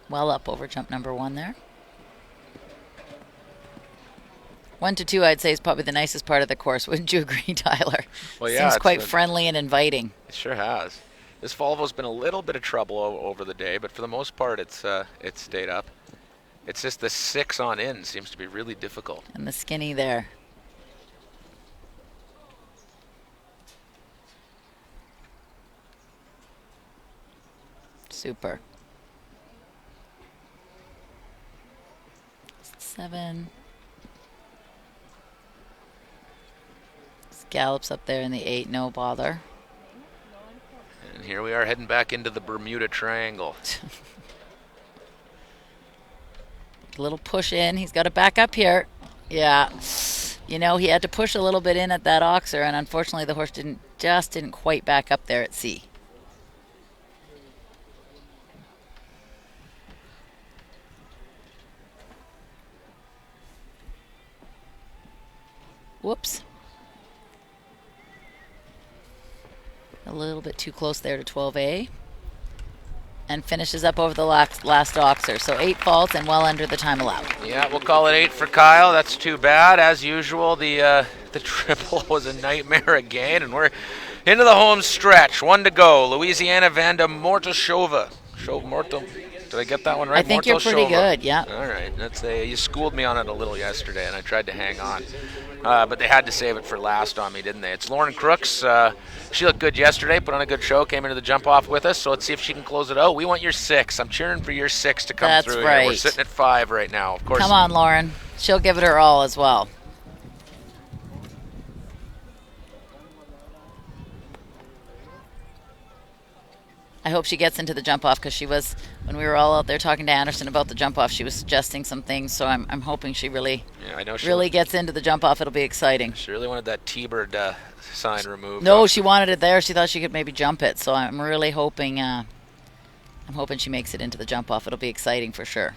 Speaker 2: Well up over jump number 1 there. 1 to 2, I'd say, is probably the nicest part of the course. Wouldn't you agree, Tyler?
Speaker 1: Well, yeah.
Speaker 2: Seems quite friendly and inviting.
Speaker 1: It sure has. This Volvo's been a little bit of trouble over the day, but for the most part, it's stayed up. It's just the 6 on in seems to be really difficult.
Speaker 2: And the skinny there. Super. 7. Gallops up there in the 8, no bother.
Speaker 1: And here we are heading back into the Bermuda Triangle.
Speaker 2: A little push in. He's got to back up here. Yeah. You know, he had to push a little bit in at that oxer, and unfortunately the horse didn't quite back up there at C. Whoops. A little bit too close there to 12A. And finishes up over the last oxer. So 8 faults and well under the time allowed.
Speaker 1: Yeah, we'll call it 8 for Kyle. That's too bad. As usual, the triple was a nightmare again, and we're into the home stretch. 1 to go. Louisiana Vanda Mortoshova. Did I get that one right?
Speaker 2: I think you're pretty good, yeah.
Speaker 1: All right. You schooled me on it a little yesterday, and I tried to hang on. But they had to save it for last on me, didn't they? It's Lauren Crooks. She looked good yesterday, put on a good show, came into the jump off with us. So let's see if she can close it out. We want your 6. I'm cheering for your 6 to come
Speaker 2: That's
Speaker 1: through
Speaker 2: right.
Speaker 1: here. We're sitting at 5 right now, of course.
Speaker 2: Come on, Lauren. She'll give it her all as well. I hope she gets into the jump off, because she was, when we were all out there talking to Anderson about the jump off, she was suggesting some things. So I'm hoping she really gets into the jump off. It'll be exciting.
Speaker 1: She really wanted that T-bird sign removed.
Speaker 2: No, she wanted it there. She thought she could maybe jump it. So I'm really hoping. I'm hoping she makes it into the jump off. It'll be exciting for sure.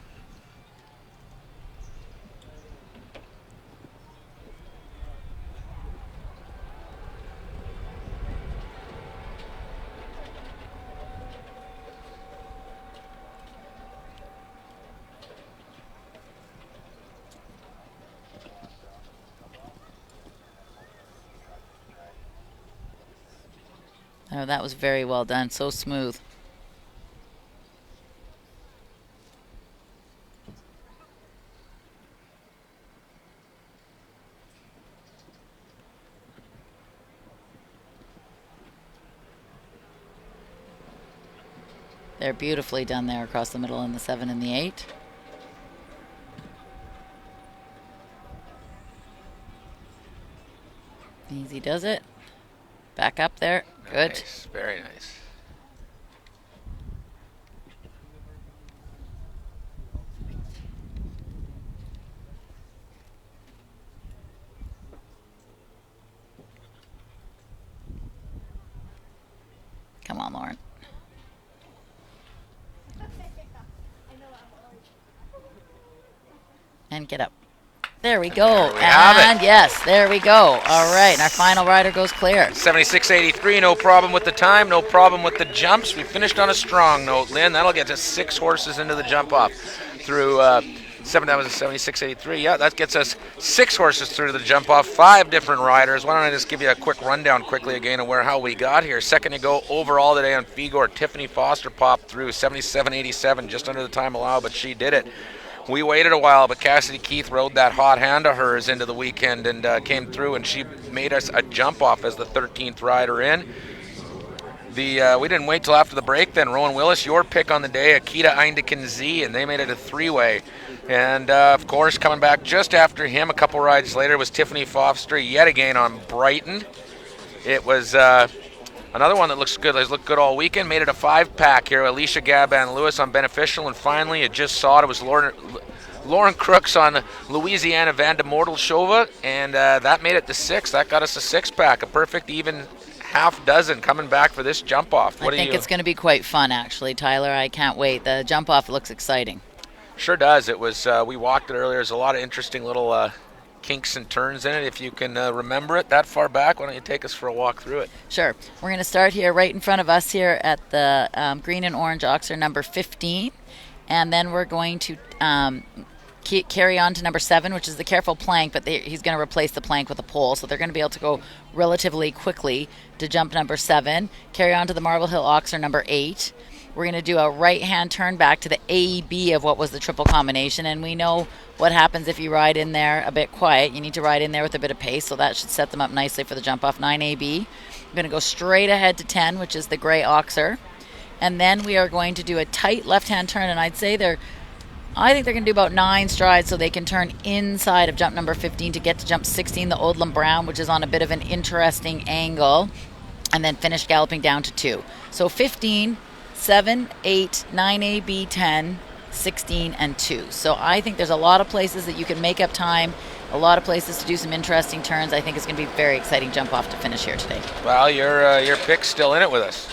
Speaker 2: Oh, that was very well done. So smooth. They're beautifully done there across the middle in the 7 and the 8. Easy does it. Back up there. Good.
Speaker 1: Nice. Very nice.
Speaker 2: Come on, Lauren. And get up. There we go.
Speaker 1: There we have it.
Speaker 2: Yes, there we go. All right, and our final rider goes clear.
Speaker 1: 76.83, no problem with the time, no problem with the jumps. We finished on a strong note, Lynn. That'll get us 6 horses into the jump off through that was a 76.83. Yeah, that gets us 6 horses through the jump off, 5 different riders. Why don't I just give you a quick rundown quickly again of how we got here. Second to go overall today on Figor, Tiffany Foster popped through 77.87, just under the time allowed, but she did it. We waited a while, but Cassidy Keith rode that hot hand of hers into the weekend and came through, and she made us a jump off as the 13th rider in. We didn't wait till after the break then. Rowan Willis, your pick on the day, Akita Eindeken Z, and they made it a 3-way. And, of course, coming back just after him, a couple rides later, was Tiffany Foster yet again on Brighton. It was another one that looks good. Has looked good all weekend. Made it a 5-pack here. Alicia Gaban-Lewis on Beneficial, and finally, you just saw it was Lauren Crooks on Louisiana Vanda Mortoshova, and that made it to 6. That got us a 6-pack, a perfect even half dozen coming back for this jump off.
Speaker 2: I think it's going to be quite fun, actually, Tyler. I can't wait. The jump off looks exciting.
Speaker 1: Sure does. It was. We walked it earlier. There's a lot of interesting little kinks and turns in it. If you can remember it that far back, why don't you take us for a walk through it?
Speaker 2: Sure. We're going to start here right in front of us here at the green and orange oxer number 15, and then we're going to carry on to number 7, which is the careful plank, but he's going to replace the plank with a pole, so they're going to be able to go relatively quickly to jump number 7. Carry on to the Marble Hill oxer number 8. We're going to do a right-hand turn back to the A-B of what was the triple combination, and we know what happens if you ride in there a bit quiet. You need to ride in there with a bit of pace, so that should set them up nicely for the jump off 9AB. We're going to go straight ahead to 10, which is the gray oxer, and then we are going to do a tight left-hand turn, and I think they're going to do about 9 strides so they can turn inside of jump number 15 to get to jump 16, the Odlum Brown, which is on a bit of an interesting angle, and then finish galloping down to 2. So 15, 7, 8, 9AB, 10, 16, and 2. So I think there's a lot of places that you can make up time, a a lot of places to do some interesting turns. I think it's going to be a very exciting jump off to finish here today.
Speaker 1: Well, your pick's still in it with us.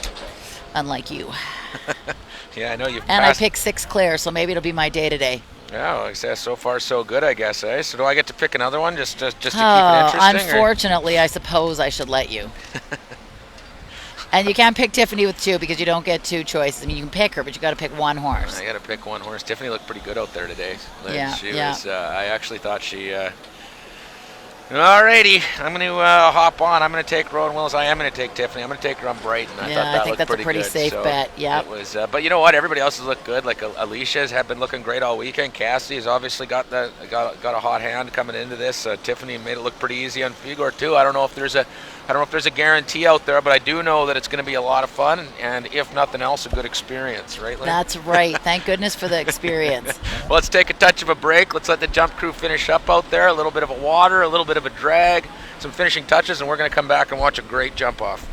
Speaker 2: Unlike you.
Speaker 1: Yeah, I know you've
Speaker 2: And
Speaker 1: passed.
Speaker 2: I picked 6 clear, so maybe it'll be my day today.
Speaker 1: Yeah, well, I guess so far so good, I guess. Eh? So do I get to pick another one just to keep it interesting?
Speaker 2: Unfortunately, I suppose I should let you. And you can't pick Tiffany with 2 because you don't get 2 choices. I mean, you can pick her, but you got to pick one horse.
Speaker 1: I got to pick one horse. Tiffany looked pretty good out there today.
Speaker 2: Yeah,
Speaker 1: She
Speaker 2: yeah.
Speaker 1: was. I actually thought she. Alrighty, I'm going to hop on. I'm going to take Rowan Willis. I am going to take Tiffany. I'm going to take her on Brighton. I thought that
Speaker 2: I think
Speaker 1: looked
Speaker 2: that's a pretty
Speaker 1: good.
Speaker 2: safe bet. Yeah.
Speaker 1: It was, but you know what? Everybody else has looked good. Like Alicia's have been looking great all weekend. Cassidy has obviously got a hot hand coming into this. Tiffany made it look pretty easy on Figor too. I don't know if there's a guarantee out there, but I do know that it's going to be a lot of fun, and if nothing else, a good experience, right, Lynn?
Speaker 2: That's right. Thank goodness for the experience.
Speaker 1: Well, let's take a touch of a break. Let's let the jump crew finish up out there. A little bit of a water, a little bit of a drag, some finishing touches, and we're going to come back and watch a great jump off.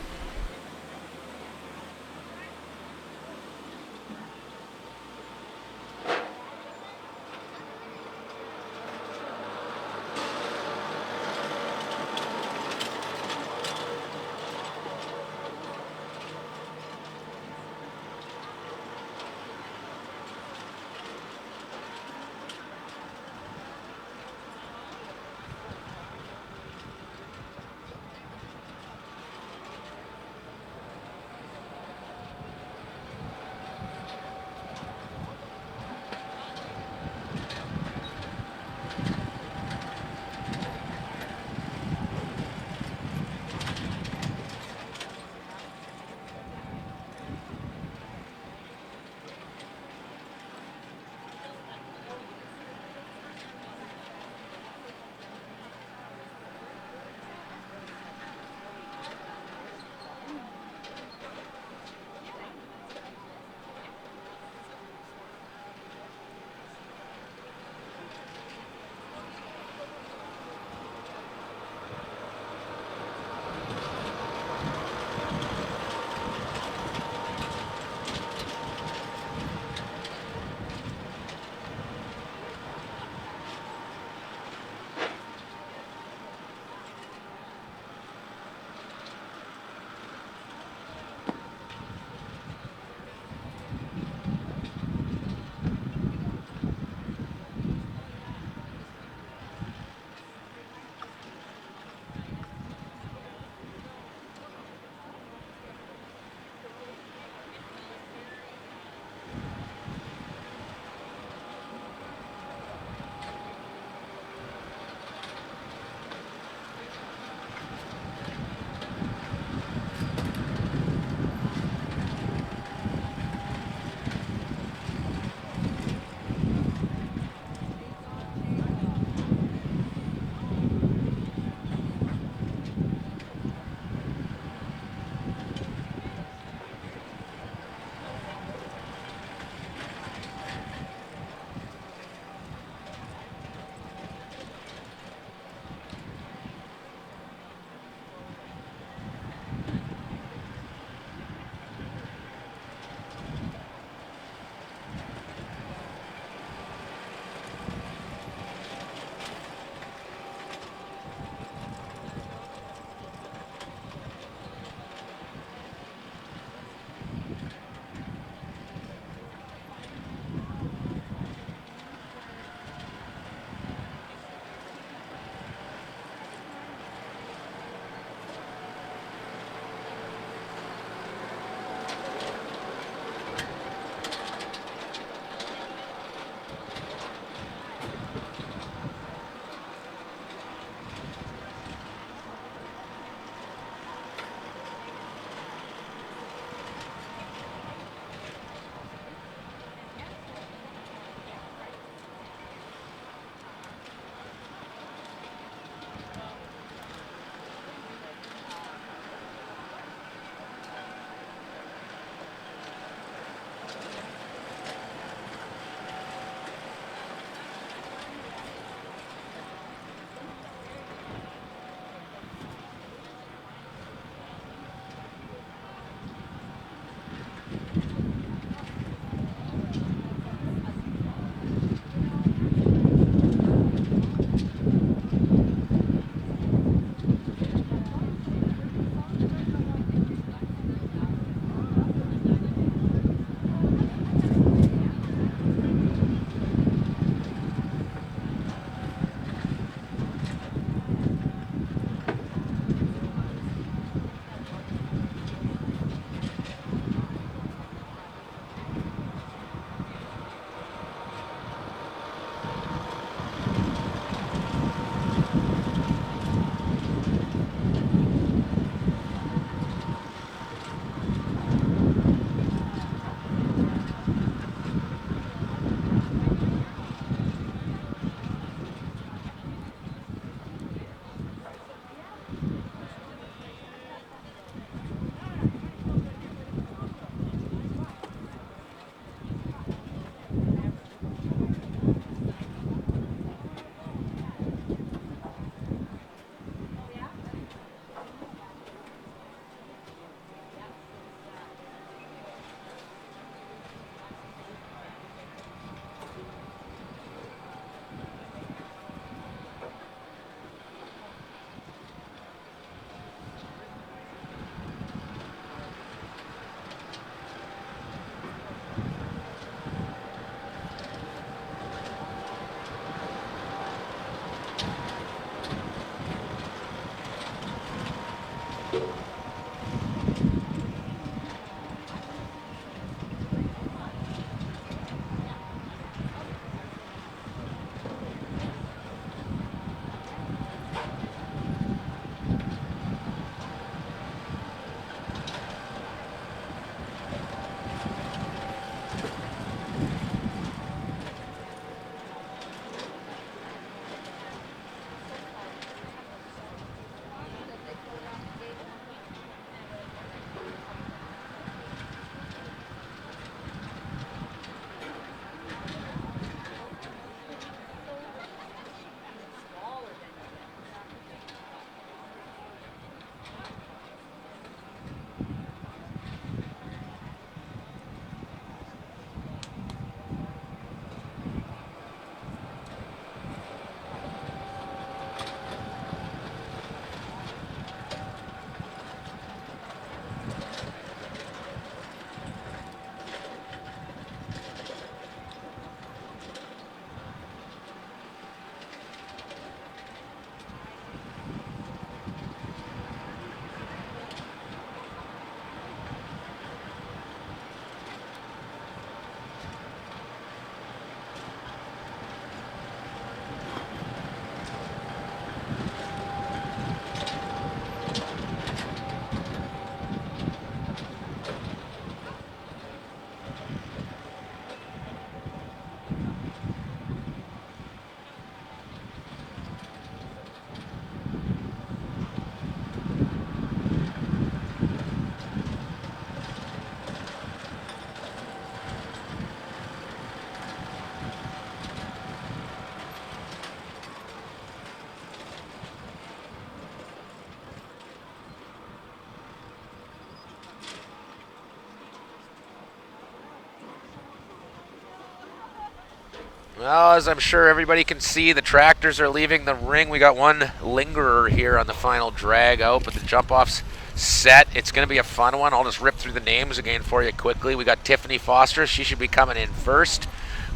Speaker 1: Well, as I'm sure everybody can see, the tractors are leaving the ring. We got one lingerer here on the final drag out, but the jump-off's set. It's going to be a fun one. I'll just rip through the names again for you quickly. We got Tiffany Foster. She should be coming in first.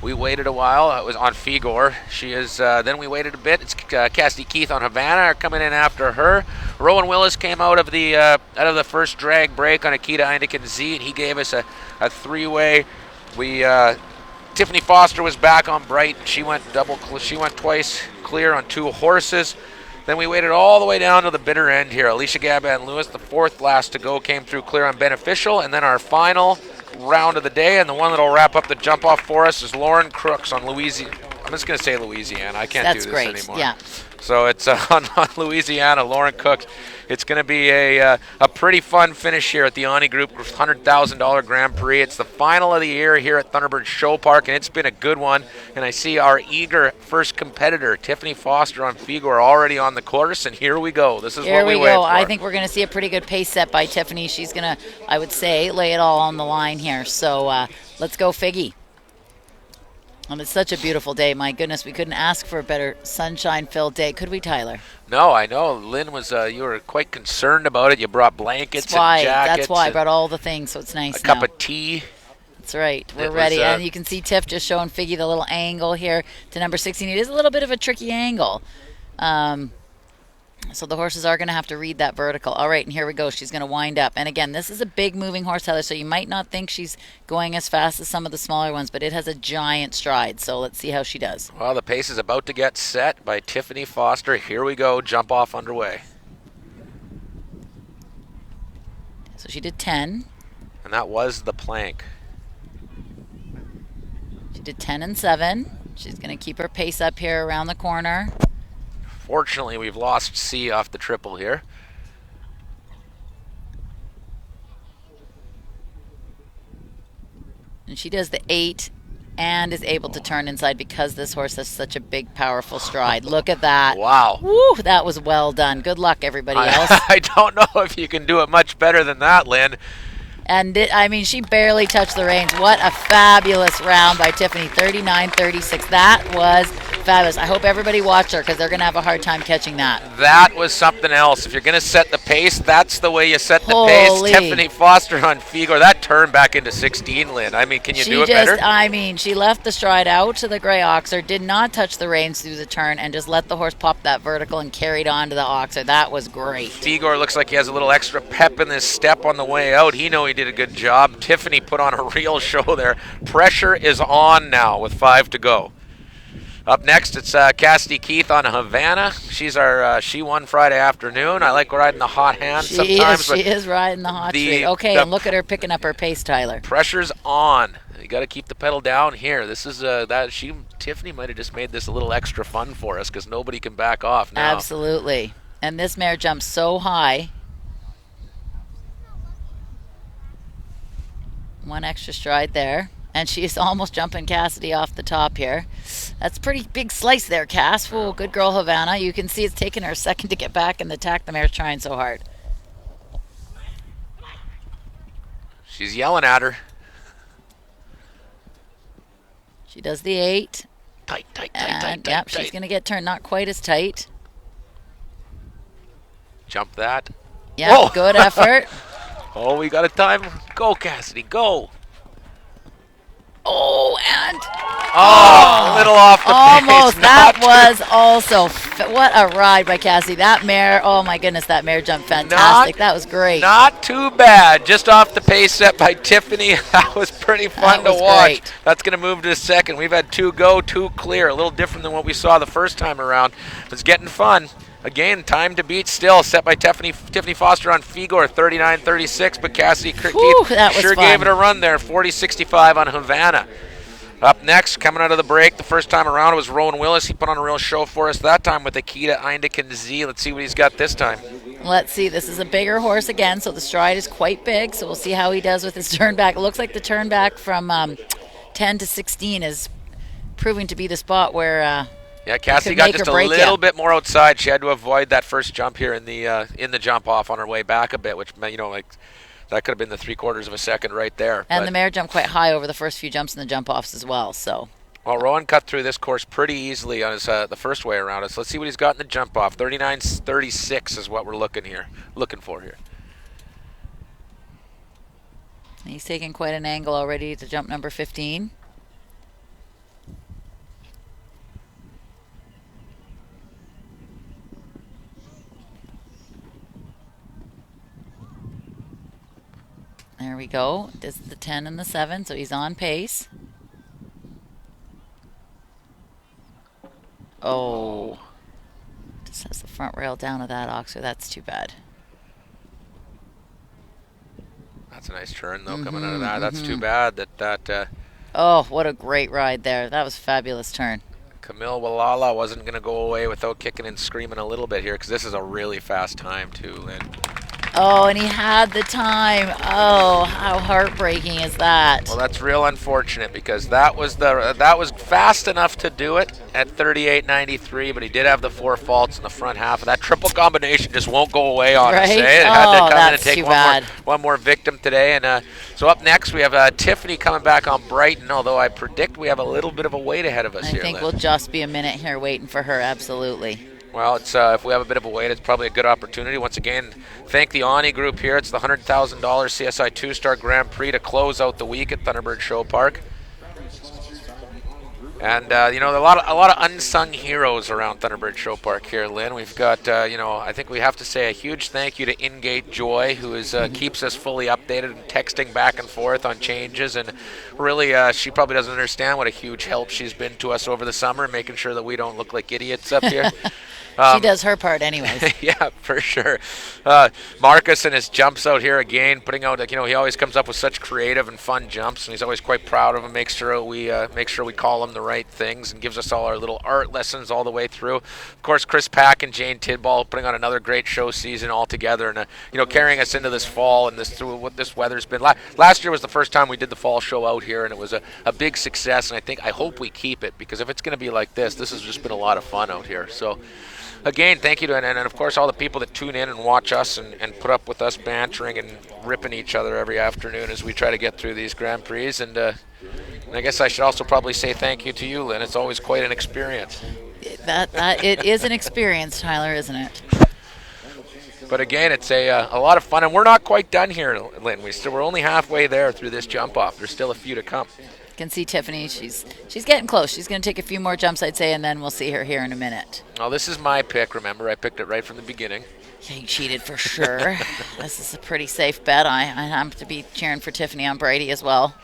Speaker 1: We waited a while. It was on Figor. She is. Then we waited a bit. It's Cassidy Keith on Havana are coming in after her. Rowan Willis came out of the first drag break on Akita Heineken Z, and he gave us a three-way. Tiffany Foster was back on Bright. She went twice clear on two horses. Then we waited all the way down to the bitter end here. Alicia Gaban Lewis, the fourth last to go, came through clear on Beneficial. And then our final round of the day, and the one that'll wrap up the jump off for us, is Lauren Crooks on Louisiana. I'm just going to say Louisiana. I can't do this anymore.
Speaker 2: Yeah.
Speaker 1: So it's on Louisiana, Lauren Cooks. It's going to be a pretty fun finish here at the Onni Group $100,000 Grand Prix. It's the final of the year here at Thunderbird Show Park, and it's been a good one. And I see our eager first competitor, Tiffany Foster on Figor, already on the course, and here we go. This is what we wait for.
Speaker 2: I think we're going to see a pretty good pace set by Tiffany. She's going to, I would say, lay it all on the line here. So let's go, Figgy. It's such a beautiful day. My goodness, we couldn't ask for a better sunshine-filled day, could we, Tyler?
Speaker 1: No, I know. Lynn was. You were quite concerned about it. You brought blankets and jackets.
Speaker 2: That's why I brought all the things, so it's nice.
Speaker 1: A cup of tea.
Speaker 2: That's right. We're ready. And you can see Tiff just showing Figgy the little angle here to number 16. It is a little bit of a tricky angle. So the horses are going to have to read that vertical. All right, and here we go. She's going to wind up. And again, this is a big moving horse, Tyler, so you might not think she's going as fast as some of the smaller ones, but it has a giant stride. So let's see how she does.
Speaker 1: Well, the pace is about to get set by Tiffany Foster. Here we go. Jump off underway.
Speaker 2: So she did 10.
Speaker 1: And that was the plank.
Speaker 2: She did 10 and 7. She's going to keep her pace up here around the corner.
Speaker 1: Fortunately, we've lost C off the triple here.
Speaker 2: And she does the 8 and is able to turn inside because this horse has such a big, powerful stride. Look at that.
Speaker 1: Wow.
Speaker 2: Woo, that was well done. Good luck, everybody else.
Speaker 1: I don't know if you can do it much better than that, Lynn.
Speaker 2: And she barely touched the reins. What a fabulous round by Tiffany, 39-36. That was fabulous. I hope everybody watched her because they're going to have a hard time catching that.
Speaker 1: That was something else. If you're going to set the pace. That's the way you set the
Speaker 2: Holy.
Speaker 1: pace. Tiffany Foster on Figor. That turn back into 16, Lynn. I mean, can you do it better?
Speaker 2: I mean, she left the stride out to the gray oxer, did not touch the reins through the turn, and just let the horse pop that vertical and carried on to the oxer. That was great.
Speaker 1: Figor looks like he has a little extra pep in his step on the way out. He know he did a good job. Tiffany put on a real show there. Pressure is on now with 5 to go. Up next, it's Cassidy Keith on Havana. She's she won Friday afternoon. I like riding the hot hand sometimes.
Speaker 2: She is riding the hot streak. Okay, and look at her picking up her pace, Tyler.
Speaker 1: Pressure's on. You got to keep the pedal down here. This is Tiffany might have just made this a little extra fun for us because nobody can back off now.
Speaker 2: Absolutely. And this mare jumps so high. One extra stride there. And she's almost jumping Cassidy off the top here. That's a pretty big slice there, Cass. Whoa, good girl, Havana. You can see it's taken her a second to get back in the tack. The mare's trying so hard.
Speaker 1: She's yelling at her.
Speaker 2: She does the 8.
Speaker 1: Tight.
Speaker 2: Yep, she's going to get turned. Not quite as tight.
Speaker 1: Jump that.
Speaker 2: Yeah, good effort.
Speaker 1: Oh, we got a time. Go, Cassidy, go.
Speaker 2: Oh, and
Speaker 1: a little off the
Speaker 2: almost.
Speaker 1: pace.
Speaker 2: That was also what a ride by Cassidy. That mare, oh my goodness, that mare jumped fantastic. That was great.
Speaker 1: Not too bad. Just off the pace set by Tiffany. That was pretty fun to watch.
Speaker 2: Great.
Speaker 1: That's going to move to the second. We've had 2 go, 2 clear. A little different than what we saw the first time around. It's getting fun. Again, time to beat still, set by Tiffany Foster on Figor, 39-36, but Cassidy Keith sure gave it a run there, 40-65 on Havana. Up next, coming out of the break, the first time around, it was Rowan Willis. He put on a real show for us that time with Akita Eindeken Z. Let's see what he's got this time.
Speaker 2: Let's see. This is a bigger horse again, so the stride is quite big, so we'll see how he does with his turn back. It looks like the turn back from 10 to 16 is proving to be the spot where...
Speaker 1: yeah, Cassidy got just a little bit more outside. She had to avoid that first jump here in the jump off on her way back a bit, which, that could have been the 3/4 of a second right there.
Speaker 2: And the mare jumped quite high over the first few jumps in the jump offs as well. So.
Speaker 1: Well, Rowan cut through this course pretty easily on his the first way around us. Let's see what he's got in the jump off. 39-36 is what we're looking for here.
Speaker 2: He's taking quite an angle already to jump number 15. There we go. This is the 10 and the 7, so he's on pace. Oh. Just has the front rail down of that oxer. That's too bad.
Speaker 1: That's a nice turn, though, coming out of that. That's too bad that...
Speaker 2: oh, what a great ride there. That was a fabulous turn.
Speaker 1: Camille Walala wasn't going to go away without kicking and screaming a little bit here because this is a really fast time, too, Lynn.
Speaker 2: Oh, and he had the time. Oh, how heartbreaking is that?
Speaker 1: Well, that's real unfortunate because that was fast enough to do it at 38.93, but he did have the 4 faults in the front half, and that triple combination just won't go away on us. Eh? It had to come in and take one more victim today. And so up next we have Tiffany coming back on Brighton, although I predict we have a little bit of a wait ahead of us here.
Speaker 2: I think we'll just be a minute here waiting for her, absolutely.
Speaker 1: Well, it's if we have a bit of a wait, it's probably a good opportunity. Once again, thank the Onni group here. It's the $100,000 CSI 2-Star Grand Prix to close out the week at Thunderbird Show Park. And, a lot of unsung heroes around Thunderbird Show Park here, Lynn. We've got, I think we have to say a huge thank you to Ingate Joy, who keeps us fully updated and texting back and forth on changes. And really, she probably doesn't understand what a huge help she's been to us over the summer, making sure that we don't look like idiots up here.
Speaker 2: She does her part anyways.
Speaker 1: Yeah, for sure. Marcus and his jumps out here again, putting out, he always comes up with such creative and fun jumps, and he's always quite proud of them. Makes sure we call him the right things and gives us all our little art lessons all the way through. Of course, Chris Pack and Jane Tidball putting on another great show season all together, and carrying us into this fall and through what this weather's been. Last year was the first time we did the fall show out here, and it was a big success, and I hope we keep it, because if it's going to be like this has just been a lot of fun out here. So again, thank you to, and of course, all the people that tune in and watch us and put up with us bantering and ripping each other every afternoon as we try to get through these Grand Prix. And I guess I should also probably say thank you to you, Lynn. It's always quite an experience.
Speaker 2: It is an experience, Tyler, isn't it?
Speaker 1: But again, it's a lot of fun, and we're not quite done here, Lynn. We're only halfway there through this jump off. There's still a few to come.
Speaker 2: You can see Tiffany. She's getting close. She's going to take a few more jumps, I'd say, and then we'll see her here in a minute.
Speaker 1: Well, this is my pick. Remember, I picked it right from the beginning.
Speaker 2: Yeah, you cheated for sure. This is a pretty safe bet. I have to be cheering for Tiffany on Brady as well.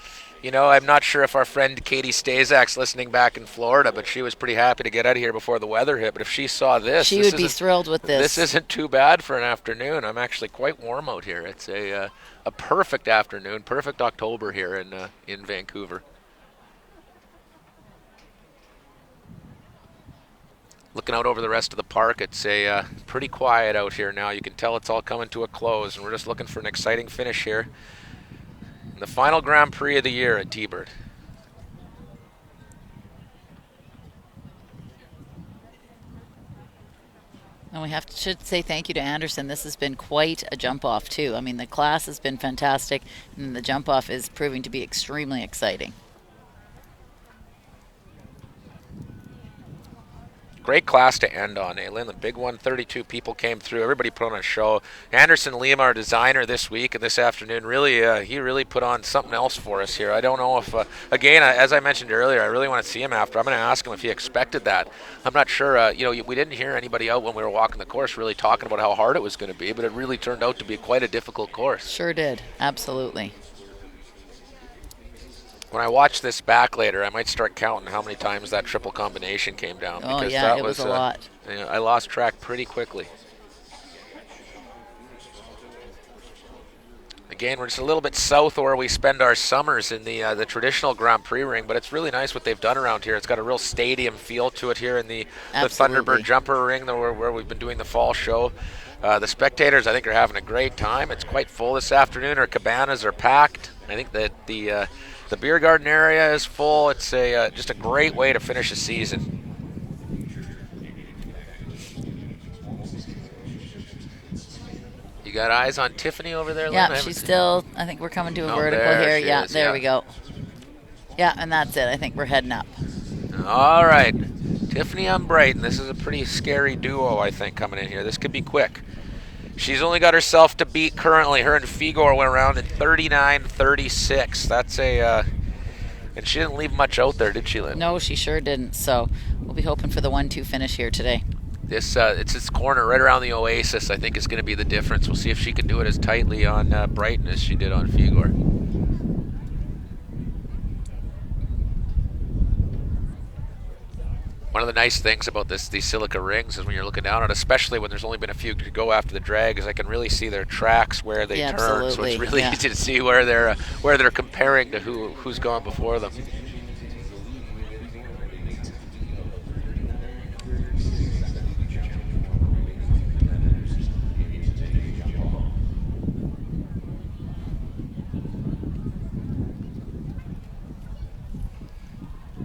Speaker 1: You know, I'm not sure if our friend Katie Stazak's listening back in Florida, but she was pretty happy to get out of here before the weather hit. But if she saw this,
Speaker 2: she would be thrilled with this.
Speaker 1: This isn't too bad for an afternoon. I'm actually quite warm out here. It's a perfect afternoon, perfect October here in Vancouver. Looking out over the rest of the park, it's pretty quiet out here now. You can tell it's all coming to a close, and we're just looking for an exciting finish here. The final Grand Prix of the year at T-Bird.
Speaker 2: And we should say thank you to Anderson. This has been quite a jump off too. I mean, the class has been fantastic, and the jump off is proving to be extremely exciting.
Speaker 1: Great class to end on, Lynn. The big 132 people came through. Everybody put on a show. Anderson Lima, our designer this week and this afternoon, he really put on something else for us here. I don't know if, again, as I mentioned earlier, I really want to see him after. I'm going to ask him if he expected that. I'm not sure. We didn't hear anybody out when we were walking the course really talking about how hard it was going to be, but it really turned out to be quite a difficult course.
Speaker 2: Sure did. Absolutely.
Speaker 1: When I watch this back later, I might start counting how many times that triple combination came down.
Speaker 2: Oh, yeah, that was a lot.
Speaker 1: I lost track pretty quickly. Again, we're just a little bit south of where we spend our summers in the traditional Grand Prix ring, but it's really nice what they've done around here. It's got a real stadium feel to it here in the Thunderbird jumper ring where we've been doing the fall show. The spectators, I think, are having a great time. It's quite full this afternoon. Our cabanas are packed. I think that the beer garden area is full. It's just a great way to finish a season. You got eyes on Tiffany over there, Lynn?
Speaker 2: Yeah, she's still, I think we're coming to a vertical here. Yeah, there we go. Yeah, and that's it. I think we're heading up.
Speaker 1: All right. Tiffany on Brighton. This is a pretty scary duo, I think, coming in here. This could be quick. She's only got herself to beat currently. Her and Figor went around in 39.36. That's and she didn't leave much out there, did she, Lynn?
Speaker 2: No, she sure didn't. So we'll be hoping for the 1-2 finish here today.
Speaker 1: It's this corner right around the Oasis, I think, is going to be the difference. We'll see if she can do it as tightly on Brighton as she did on Figor. One of the nice things about these silica rings is when you're looking down on it, especially when there's only been a few to go after the drag, is I can really see their tracks where they turn.
Speaker 2: Absolutely.
Speaker 1: So it's really easy to see where they're comparing to who's gone before them.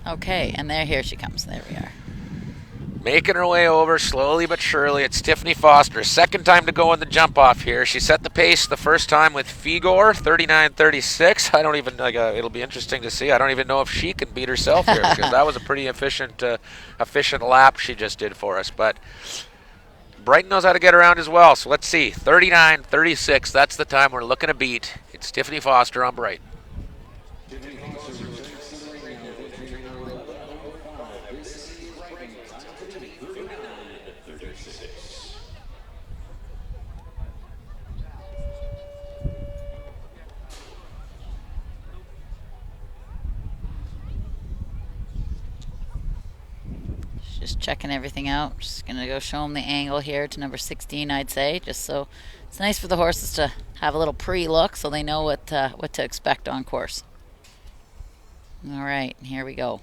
Speaker 2: Okay, and here she comes. There we are.
Speaker 1: Making her way over slowly but surely. It's Tiffany Foster. Second time to go in the jump off here. She set the pace the first time with Figor, 39.36. I don't even, it'll be interesting to see. I don't even know if she can beat herself here because that was a pretty efficient lap she just did for us. But Brighton knows how to get around as well. So let's see. 39.36. That's the time we're looking to beat. It's Tiffany Foster on Brighton.
Speaker 2: Just checking everything out. Just going to go show them the angle here to number 16, I'd say, just so it's nice for the horses to have a little pre-look so they know what to expect on course. All right, here we go.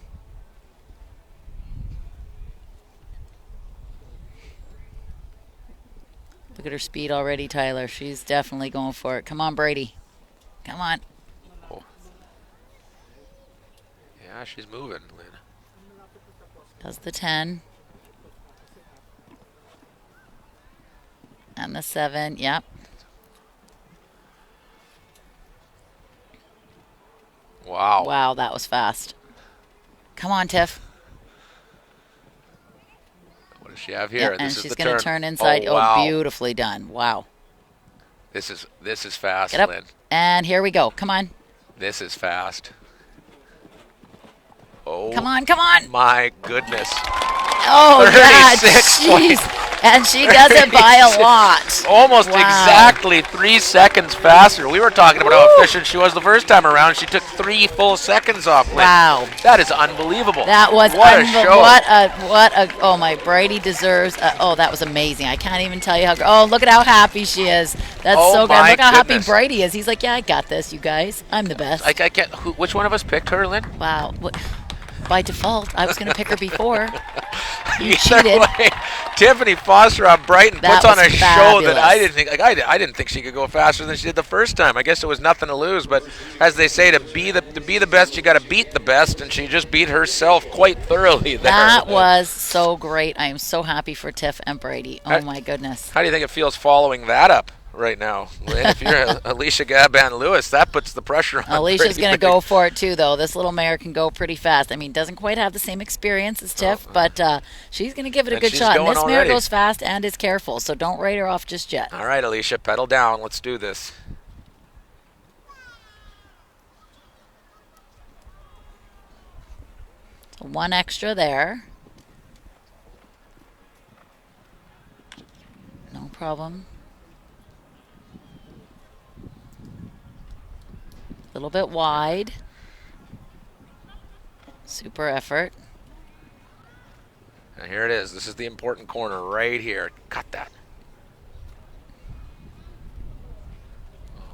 Speaker 2: Look at her speed already, Tyler. She's definitely going for it. Come on, Brady. Come on.
Speaker 1: Oh. Yeah, she's moving, Lynn.
Speaker 2: Does the 10. And the 7, yep.
Speaker 1: Wow.
Speaker 2: Wow, that was fast. Come on, Tiff.
Speaker 1: does she have here?
Speaker 2: Yeah, and
Speaker 1: this is
Speaker 2: she's
Speaker 1: the
Speaker 2: going to turn inside.
Speaker 1: Oh, wow.
Speaker 2: Beautifully done. Wow.
Speaker 1: This is fast,
Speaker 2: Get up.
Speaker 1: Lynn.
Speaker 2: And here we go. Come on.
Speaker 1: This is fast. Oh.
Speaker 2: Come on, come on.
Speaker 1: My goodness.
Speaker 2: Oh, yeah.
Speaker 1: 36
Speaker 2: Jeez. And she does it by a lot.
Speaker 1: Almost
Speaker 2: Wow.
Speaker 1: exactly 3 seconds faster. We were talking about how efficient she was the first time around. She took 3 full seconds off. Lynn.
Speaker 2: Wow.
Speaker 1: That is unbelievable.
Speaker 2: That was
Speaker 1: what a show.
Speaker 2: What a oh my Brady deserves that was amazing. I can't even tell you how look at how happy she is. That's so good. Look how happy Brady is. He's like, yeah, I got this, you guys. I'm the best.
Speaker 1: I can't. Which one of us picked her, Lynn?
Speaker 2: Wow. By default, I was going to pick her before. You
Speaker 1: Either
Speaker 2: cheated.
Speaker 1: way, Tiffany Foster on Brighton puts on a show that I didn't think. I didn't think she could go faster than she did the first time. I guess it was nothing to lose. But as they say, to be the best, you got to beat the best, and she just beat herself quite thoroughly there.
Speaker 2: That was so great. I am so happy for Tiff and Brady. Oh my goodness.
Speaker 1: How do you think it feels following that up right now, Lynn? If you're Alicia Gaban-Lewis, that puts the pressure on.
Speaker 2: Alicia's going to go for it too, though. This little mare can go pretty fast. I mean, doesn't quite have the same experience as Tiff, but she's going to give it a good shot. And this mare goes fast and is careful, so don't write her off just yet.
Speaker 1: All right, Alicia, pedal down. Let's do this.
Speaker 2: So 1 extra there. No problem. A little bit wide. Super effort.
Speaker 1: And here it is. This is the important corner right here. Cut that.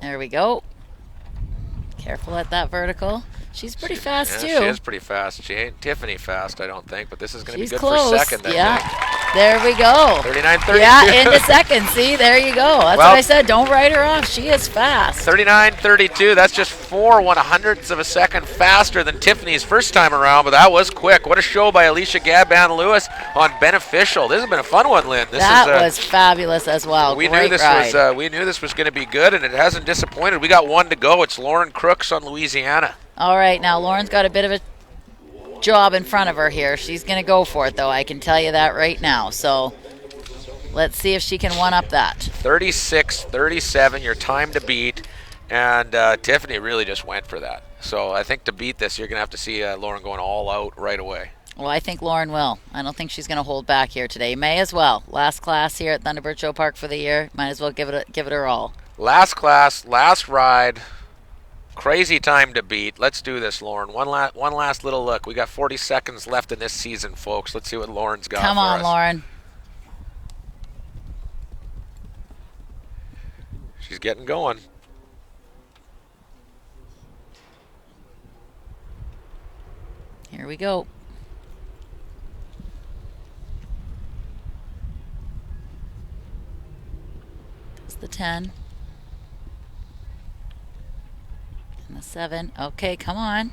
Speaker 2: There we go. Careful at that vertical. She's pretty fast, too.
Speaker 1: She is pretty fast. She ain't Tiffany fast, I don't think, but this is going to be good
Speaker 2: close.
Speaker 1: for second, I think.
Speaker 2: There we go.
Speaker 1: 39.32.
Speaker 2: Yeah, into second. See, there you go. That's what I said. Don't write her off. She is fast.
Speaker 1: 39.32. That's just 4/100ths of a second faster than Tiffany's first time around, but that was quick. What a show by Alicia Gaban-Lewis on Beneficial. This has been a fun one, Lynn.
Speaker 2: That was fabulous as well.
Speaker 1: We knew this was going to be good, and it hasn't disappointed. We got 1 to go. It's Lauren Crooks on Louisiana.
Speaker 2: All right, now Lauren's got a bit of a job in front of her here. She's going to go for it, though. I can tell you that right now. So let's see if she can one-up that.
Speaker 1: 36-37, your time to beat. And Tiffany really just went for that. So I think to beat this, you're going to have to see Lauren going all out right away.
Speaker 2: Well, I think Lauren will. I don't think she's going to hold back here today. May as well. Last class here at Thunderbird Show Park for the year. Might as well give it her all.
Speaker 1: Last class, last ride. Crazy time to beat. Let's do this, Lauren. One last little look. We got 40 seconds left in this season, folks. Let's see what Lauren's got.
Speaker 2: Come on, Lauren.
Speaker 1: She's getting going.
Speaker 2: Here we go. That's the 10. And the 7. Okay, come on.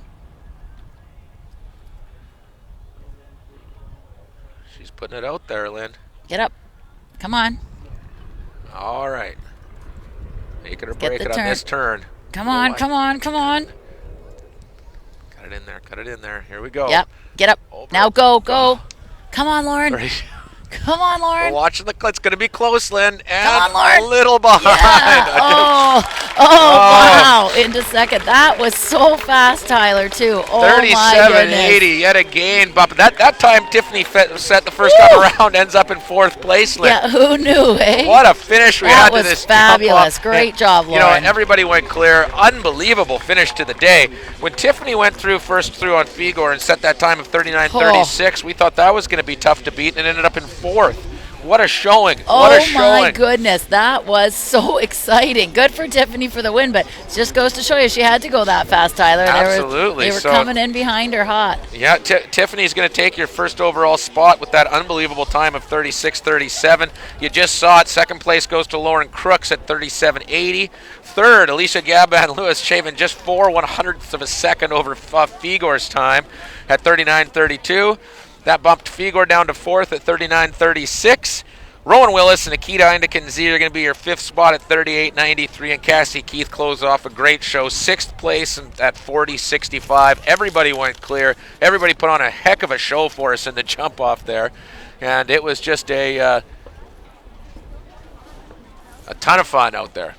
Speaker 1: She's putting it out there, Lynn.
Speaker 2: Get up. Come on.
Speaker 1: All right. Make it or break it on this turn.
Speaker 2: Come on, come on, come on.
Speaker 1: Cut it in there. Cut it in there. Here we go.
Speaker 2: Yep. Get up. Now go, go. Come on, Lauren. Come on, Lauren.
Speaker 1: We're watching it's going to be close, Lynn. And
Speaker 2: come on, Lauren.
Speaker 1: A little behind.
Speaker 2: Yeah. Wow. Into second. That was so fast, Tyler, too. Oh,
Speaker 1: 37.80 yet again. But that time, Tiffany set the first time around, ends up in 4th place, Lynn.
Speaker 2: Yeah, who knew, eh?
Speaker 1: What a finish we had to this.
Speaker 2: That was fabulous. Great job, Lauren.
Speaker 1: You know, everybody went clear. Unbelievable finish to the day. When Tiffany went first through on Figor and set that time of 39.36, we thought that was going to be tough to beat, and ended up in 4th. What a showing. What a showing.
Speaker 2: My goodness. That was so exciting. Good for Tiffany for the win, but it just goes to show you she had to go that fast, Tyler.
Speaker 1: Absolutely.
Speaker 2: They were coming in behind her hot.
Speaker 1: Yeah, Tiffany's going to take your first overall spot with that unbelievable time of 36.37. You just saw it. Second place goes to Lauren Crooks at 37.80. Third, Alicia Gaban-Lewis shaving just 4/100ths of a second over Figor's time at 39.32. That bumped Figor down to 4th at 39.36. Rowan Willis and Akita Indekenzie are going to be your 5th spot at 38.93, and Cassidy Keith closed off a great show. 6th place at 40.65. Everybody went clear. Everybody put on a heck of a show for us in the jump off there. and it was just a ton of fun out there.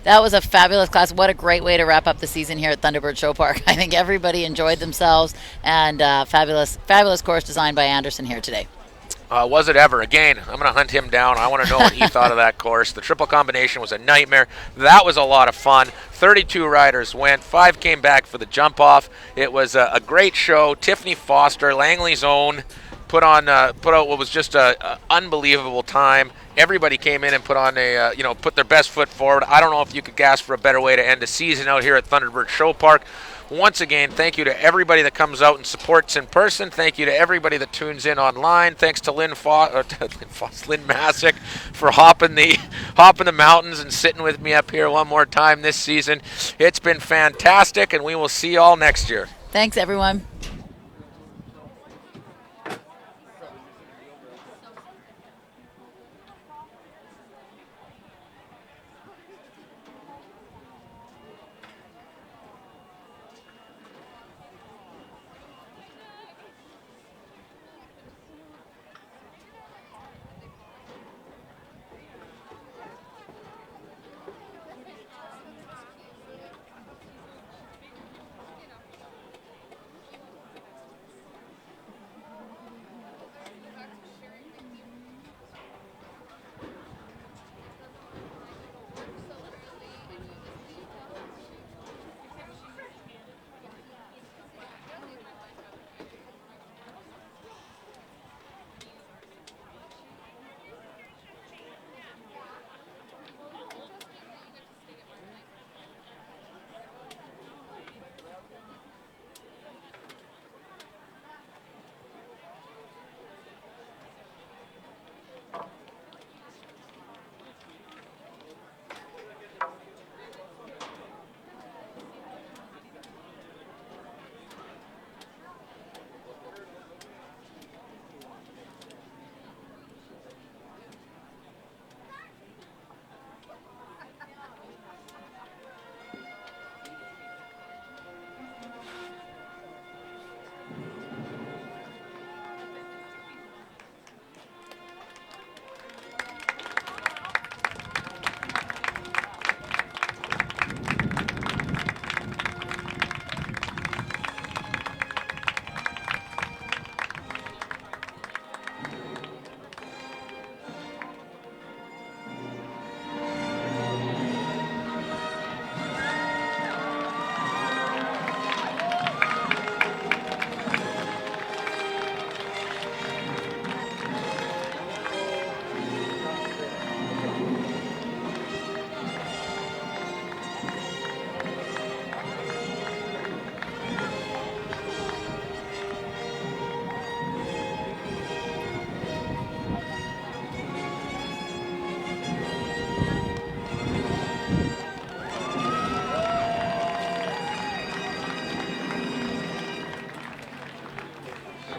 Speaker 2: That was a fabulous class. What a great way to wrap up the season here at Thunderbird Show Park. I think everybody enjoyed themselves, and fabulous course designed by Anderson here today.
Speaker 1: Was it ever? Again, I'm going to hunt him down. I want to know what he thought of that course. The triple combination was a nightmare. That was a lot of fun. 32 riders went. 5 came back for the jump off. It was a great show. Tiffany Foster, Langley's own, put out what was just a unbelievable time. Everybody came in and put on put their best foot forward. I don't know if you could ask for a better way to end a season out here at Thunderbird Show Park. Once again, thank you to everybody that comes out and supports in person. Thank you to everybody that tunes in online. Thanks to Lynn Masick for hopping the mountains and sitting with me up here one more time this season. It's been fantastic, and we will see you all next year.
Speaker 2: Thanks, everyone.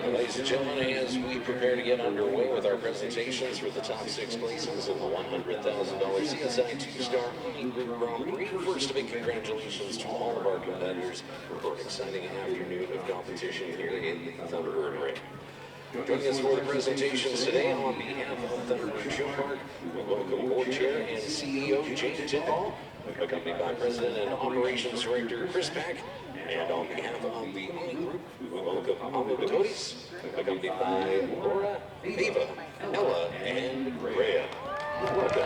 Speaker 3: Ladies and gentlemen, as we prepare to get underway with our presentations for the top 6 places in the $100,000 CSI 2-Star Onni Group Grand Prix, first, a big congratulations to all of our competitors for an exciting afternoon of competition here in the Thunderbird Ring. Joining us for the presentations today on behalf of Thunderbird Show Park, we welcome Board Chair and CEO Jane Tidball, accompanied by President and Operations Director Chris Peck, and on behalf of the Onni Group, we welcome Amu Batotis, accompanied by Laura, Eva, Ella, and Rhea. Welcome.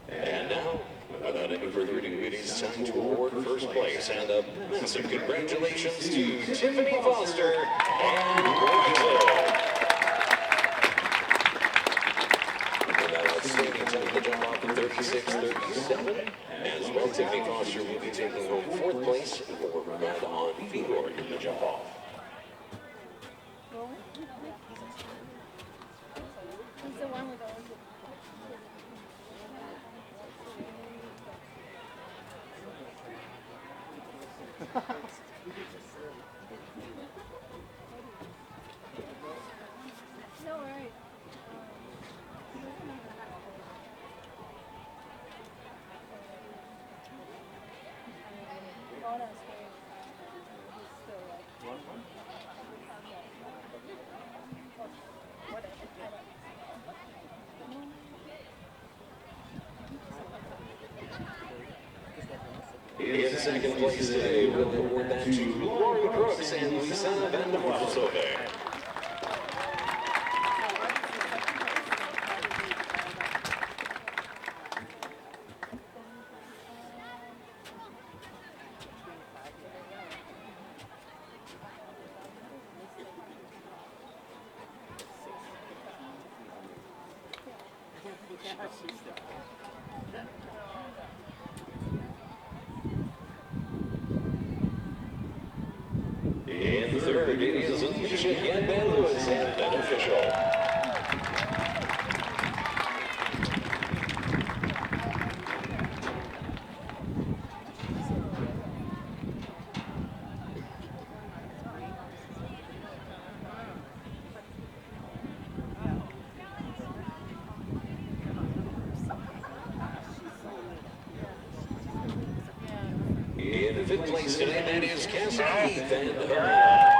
Speaker 3: And now, without any further ado, it is time to award first place, and a massive congratulations to Tiffany Foster and Relive. Outstanding time to jump off of 36-37. As well, Tiffany Foster will be taking home 4th place for Red on Fedor in the jump off.
Speaker 4: He's the one with all the... No, right. Oh, that's great.
Speaker 3: In second place today, we'll award that to Lauren Brooks and Lisa Van der. In third, it is Alicia Lewis and Beneficial. In fifth place today, that is Cassidy Keith and Onni.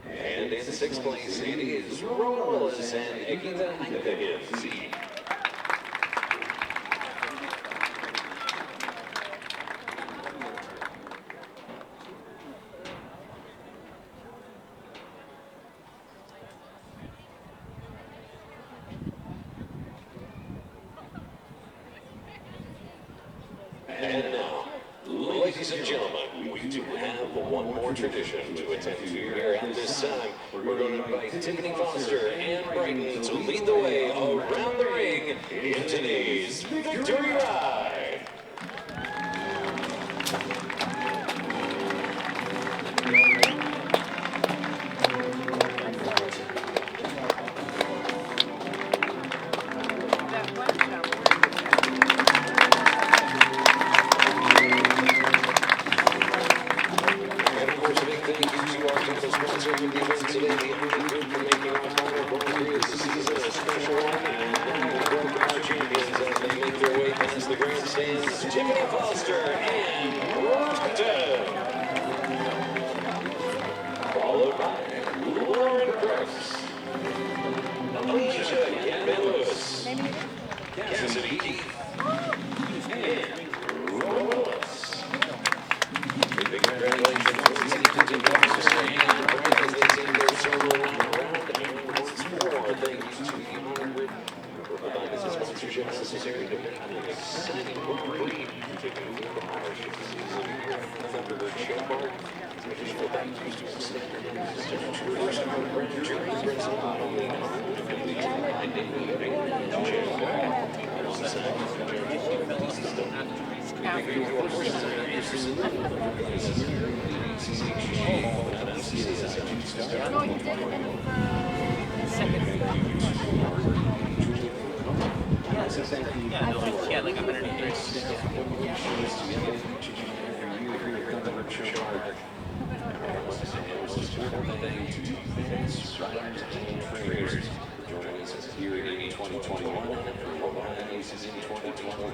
Speaker 3: And in sixth place, it is Rolls and Nikita Higgins. And now, ladies and gentlemen, we do have one more tradition to attend to here. At this time, we're going to invite Tiffany Foster and Brighton to lead the way around the ring in today's Victory Ride. And of course, a big thank you to our people sponsor of the event today, the Onni Group, for making our final Grand Prix of the season a special one. And welcome our champions as they make their way past the grandstands, Tiffany Foster and Brighton. Followed by Lauren Brooks, Alicia Lewis, Cassidy Keith, and Rolls. Big congratulations to the teams in Foster and Brighton as they take their solo round. And once more, thank you to the Onni Group for providing the sponsorship necessary to make an exciting Grand Prix to conclude our season here at the Thunderbird Show Bar. Additional thank yous to extended and to first-time grand jury president of the Onni and
Speaker 5: Yeah, like 103.
Speaker 3: Joining us here in 2021 and for Aces in 2021.